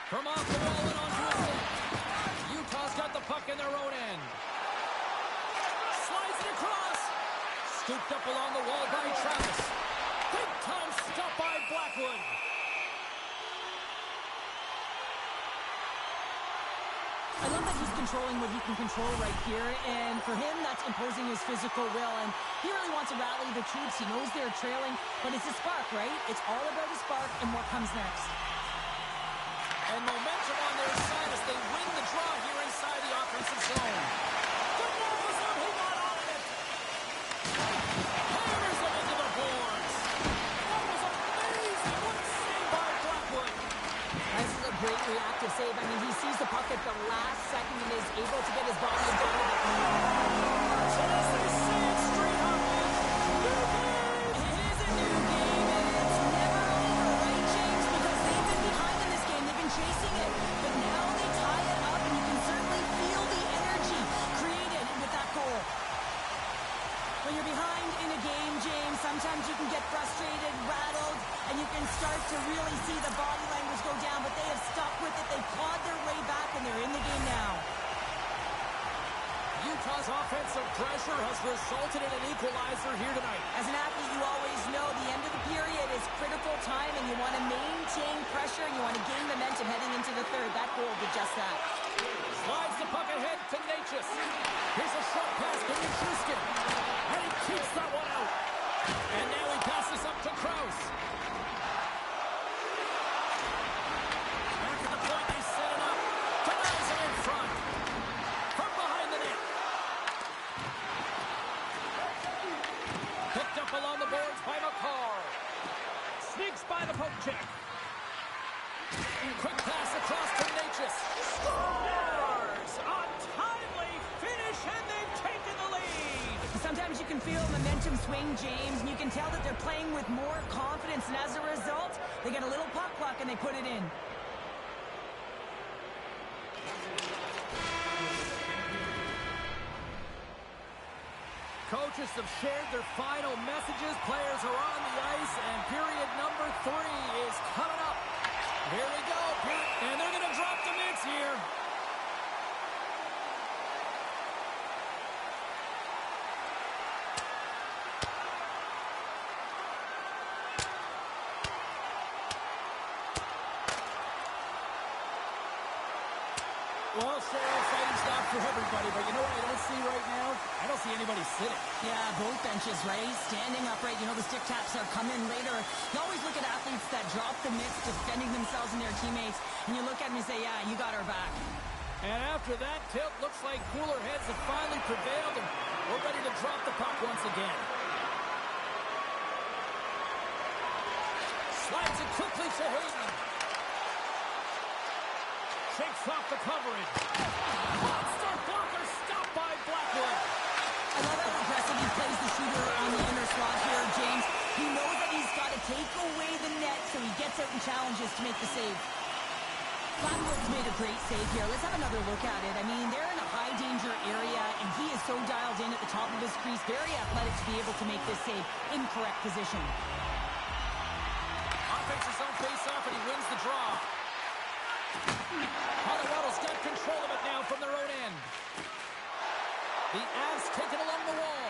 From off the wall and onto his left. Utah's got the puck in their own end. Slides it across. Scooped up along the wall by Travis. Big time stop by Blackwood. I love that he's controlling what he can control right here, and for him, that's imposing his physical will, and he really wants to rally the troops. He knows they're trailing, but it's a spark, right? It's all about a spark and what comes next. And momentum on their side as they win the draw here inside the offensive zone. The ball is up, he got on it! Hammers it into the boards! That was amazing! What a save by Blackwood! This is a great reactive save. I mean, he sees the puck at the last second and is able to get his body in front of it. So as they say it straight up, new game! It is a new game, and it's never over, right, James? Because they've been behind in this game. They've been chasing it, but now they tie it up, and you can certainly feel the energy created with that goal. When you're behind in a game, James, sometimes you can get frustrated, rattled, and you can start to really see the body language go down, but they have stuck with it. They've clawed their way back, and they're in the game now. Utah's offensive pressure has resulted in an equalizer here tonight. As an athlete, you always know the end of the period is critical time, and you want to maintain pressure, and you want to gain momentum heading into the third. That goal did just that. Slides the puck ahead to Natchez. Here's a short pass to Nichushkin. And he keeps that one out. And now he passes up to Krause. Back at the point, they set it up. Denies him in front. From behind the net. Picked up along the boards by McCarr. Sneaks by the poke check. Quick pass across to Natchez. Scores! A timely finish, and they've taken the lead. Sometimes you can feel momentum swing, James, and you can tell that they're playing with more confidence, and as a result, they get a little puck luck and they put it in. Coaches have shared their final messages. Players are on the ice, and period number 3 is coming up. Here we go, and they're going to drop the mitts here. Well, Cheryl, exciting stuff for everybody, but you know what I don't see right now? I don't see anybody sitting. Yeah, both benches, right? Standing upright. You know, the stick taps are coming later. You always look at athletes that drop the mitts, defending themselves and their teammates, and you look at them and say, yeah, you got our back. And after that tilt, looks like cooler heads have finally prevailed, and we're ready to drop the puck once again. Slides it quickly to Hayden. Shakes off the coverage. Monster blocker stopped by Blackwood. I love how aggressive he plays the shooter on the inner slot here, James. He knows that he's got to take away the net, so he gets out and challenges to make the save. Blackwood's made a great save here. Let's have another look at it. I mean, they're in a high-danger area, and he is so dialed in at the top of his crease. Very athletic to be able to make this save in correct position. Offense's own face-off, and he wins the draw. Colorado's got control of it now from their own end. The Avs take it along the wall.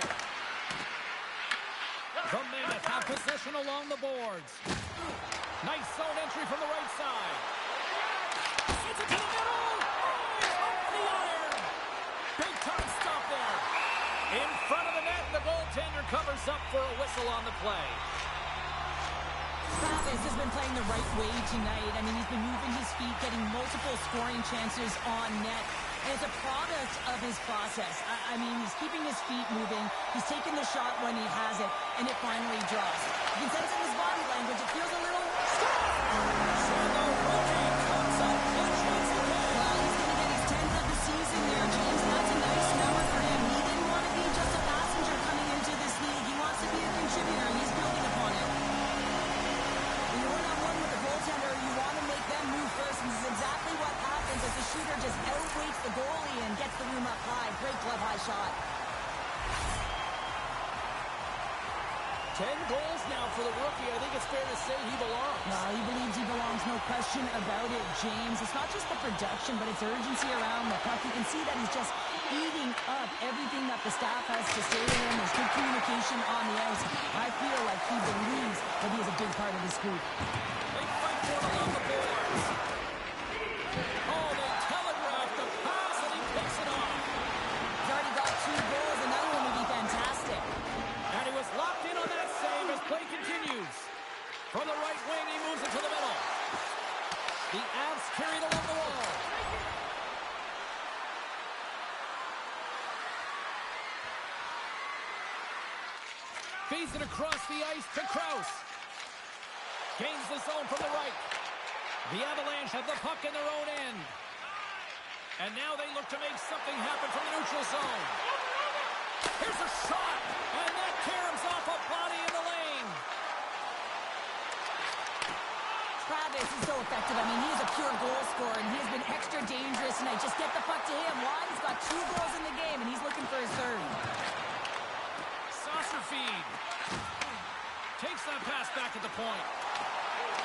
The Mammoth have possession along the boards. Nice zone entry from the right side. Sends it to the middle. Off the iron. Big time stop there. In front of the net, the goaltender covers up for a whistle on the play. Travis has been playing the right way tonight. I mean, he's been moving his feet, getting multiple scoring chances on net. And it's a product of his process. I mean, he's keeping his feet moving. He's taking the shot when he has it, and it finally drops. You can sense in his body language. It feels a little... So the rookie comes up clutch once again. Well, he's going to get his 10th of the season there, James, and that's a nice number for him. He didn't want to be just a passenger coming into this league. He wants to be a contributor, and he's building upon it. When you're one-on-one with a goaltender, you want to make them move first, and this is exactly what happens as the shooter just outweights the goalie and gets the room up high. Great glove high shot. 10 goals now for the rookie. I think it's fair to say he belongs. He believes he belongs, no question about it, James. It's not just the production, but it's urgency around the puck. You can see that he's just eating up everything that the staff has to say to him. There's good communication on the ice. I feel like he believes that he is a big part of this group. They fight for it along the boards. Oh, they telegraphed the pass. Feeds it across the ice to Krause. Gains the zone from the right. The Avalanche have the puck in their own end. And now they look to make something happen from the neutral zone. Here's a shot, and that caroms off a body in the lane. Travis is so effective. I mean, he is a pure goal scorer, and he has been extra dangerous tonight. Just get the puck to him. Why? He's got 2 goals in the game, and he's looking for his third. Saucer feed. Takes that pass back at the point.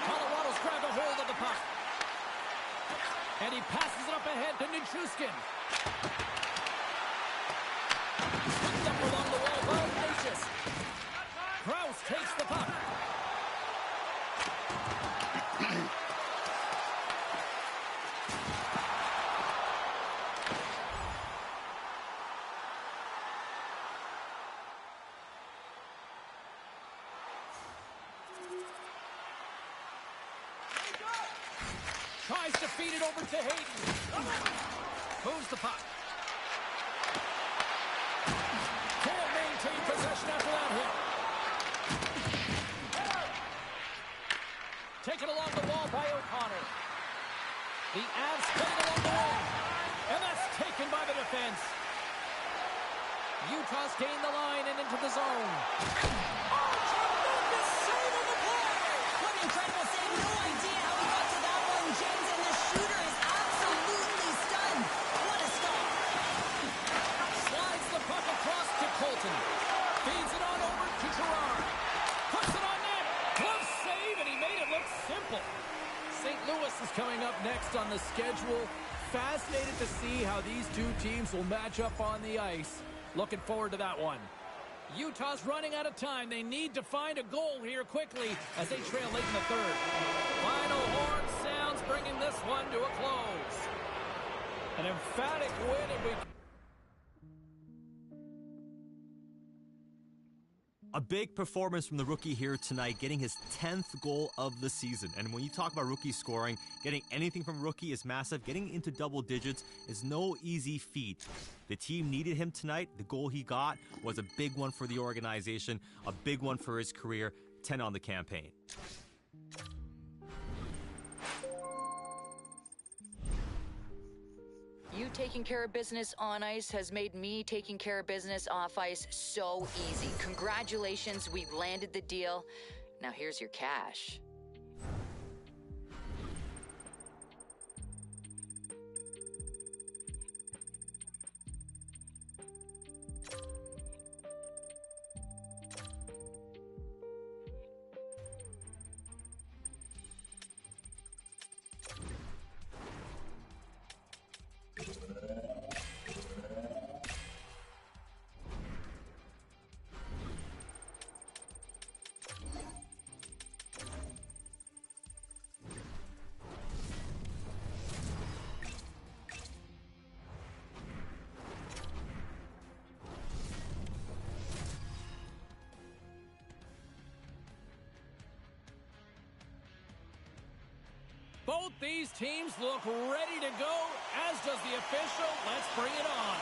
Colorado's grabbed a hold of the puck. And he passes it up ahead to Nichushkin. Picked up along the wall by Ignatius. Krause takes the puck. Tries to feed it over to Hayden. Moves the puck. Can't maintain possession after that hit. Taken along the wall by O'Connor. The Avs play it along the wing. And that's taken by the defense. Utah's gained the line and into the zone. Oh, tremendous save on the play! What an incredible save. No idea how he got to that one, James, and the shooter is absolutely stunned. What a stop. Slides the puck across to Colton. Feeds it on over to Gerard. Puts it on net. Glove save, and he made it look simple. St. Louis is coming up next on the schedule. Fascinated to see how these two teams will match up on the ice. Looking forward to that one. Utah's running out of time. They need to find a goal here quickly as they trail late in the third. Final horn sounds, bringing this one to a close. An emphatic win, and we... A big performance from the rookie here tonight, getting his 10th goal of the season. And when you talk about rookie scoring, getting anything from rookie is massive. Getting into double digits is no easy feat. The team needed him tonight. The goal he got was a big one for the organization, a big one for his career, 10 on the campaign. You taking care of business on ice has made me taking care of business off ice so easy. Congratulations, we've landed the deal. Now here's your cash. Both these teams look ready to go, as does the official. Let's bring it on.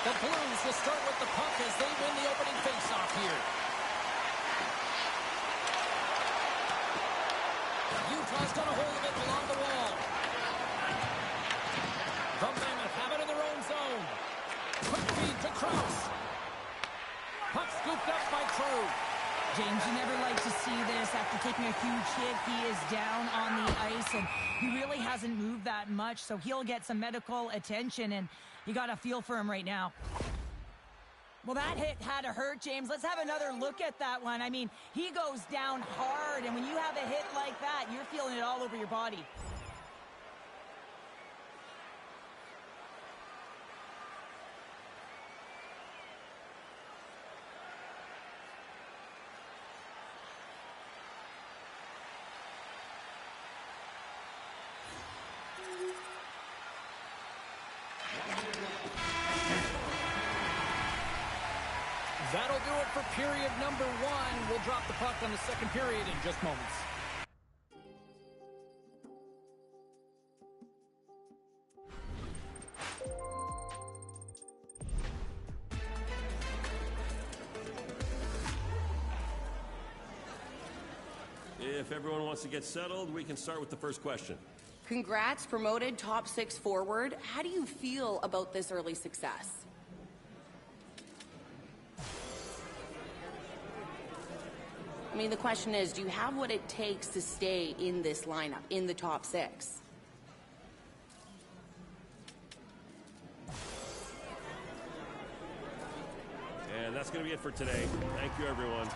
The Blues will start with the puck as they win the opening faceoff here. Utah's got a hold of it along the wall. The Mammoth have it in their own zone. Quick feed to Krause. Puck scooped up by Crew. James, you never like to see this. After taking a huge hit, he is down on the ice, and he really hasn't moved that much, so he'll get some medical attention, and you got a feel for him right now. Well, that hit had to hurt, James. Let's have another look at that one. I mean, he goes down hard, and when you have a hit like that, you're feeling it all over your body. That'll do it for period number 1. We'll drop the puck on the second period in just moments. if everyone wants to get settled, we can start with the first question. Congrats, promoted top 6 forward. How do you feel about this early success? I mean, the question is, do you have what it takes to stay in this lineup, in the top 6? And that's going to be it for today. Thank you, everyone.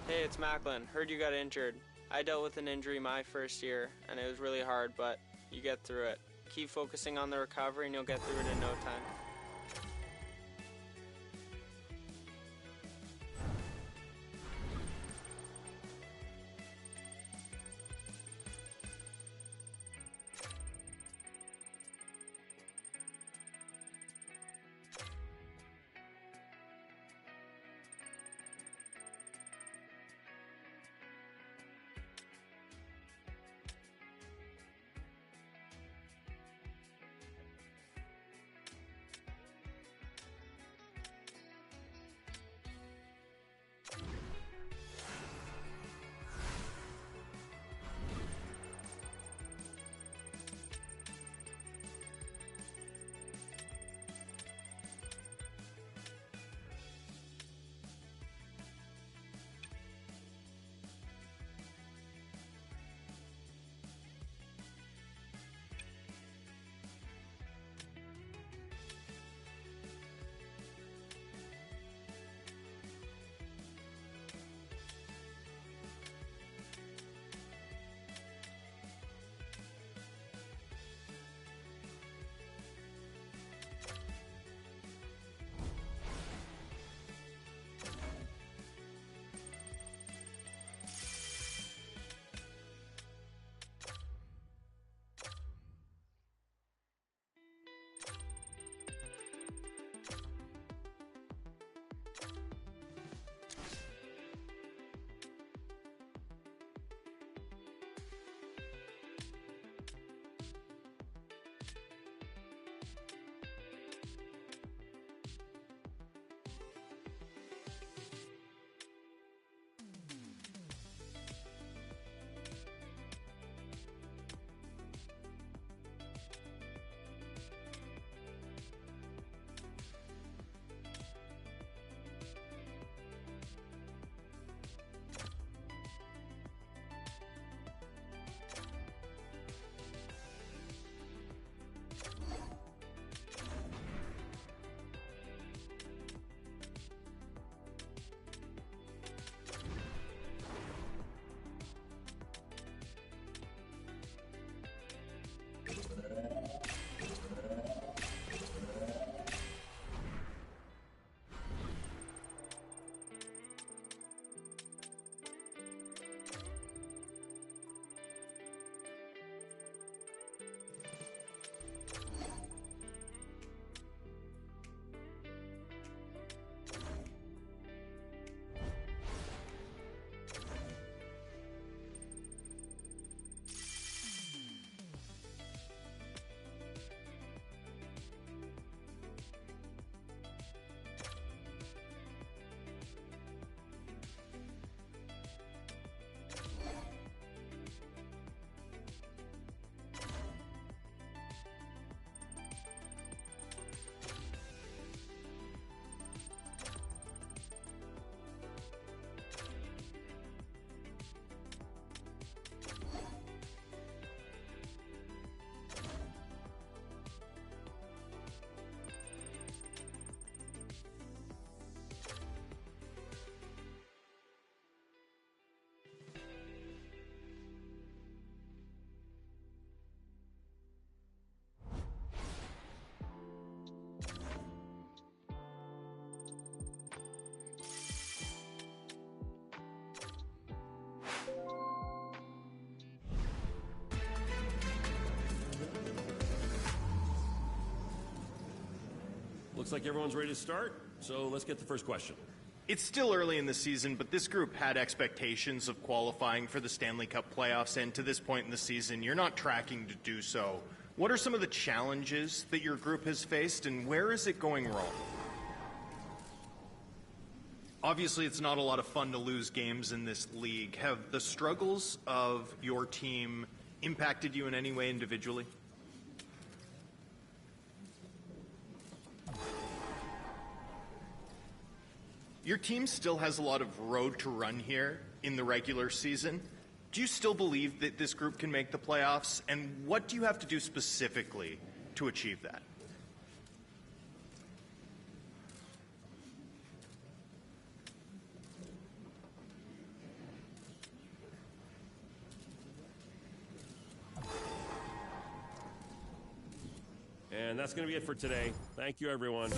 Hey, it's Macklin. Heard you got injured. I dealt with an injury my first year, and it was really hard, but you get through it. Keep focusing on the recovery, and you'll get through it in no time. like everyone's ready to start, so let's get the first question. It's still early in the season, but this group had expectations of qualifying for the Stanley Cup playoffs, and to this point in the season, you're not tracking to do so. What are some of the challenges that your group has faced, and where is it going wrong? Obviously, it's not a lot of fun to lose games in this league. Have the struggles of your team impacted you in any way individually? Your team still has a lot of road to run here in the regular season. Do you still believe that this group can make the playoffs? And what do you have to do specifically to achieve that? And that's going to be it for today. Thank you, everyone.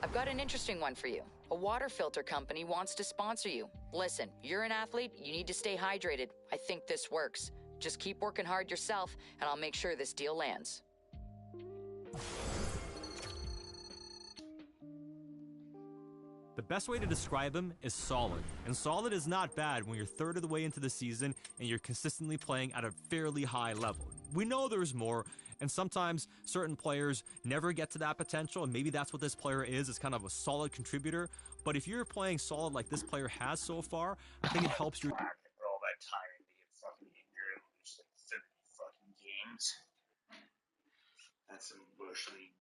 I've got an interesting one for you. A water filter company wants to sponsor you. Listen, you're an athlete, you need to stay hydrated. I think this works. Just keep working hard yourself, and I'll make sure this deal lands. The best way to describe him is solid. And solid is not bad when you're third of the way into the season and you're consistently playing at a fairly high level. We know there's more, and sometimes certain players never get to that potential, and maybe that's what this player is kind of a solid contributor. But if you're playing solid like this player has so far, I think it helps you. For all that time to get fucking injured and lose like 30 fucking games. That's some bush league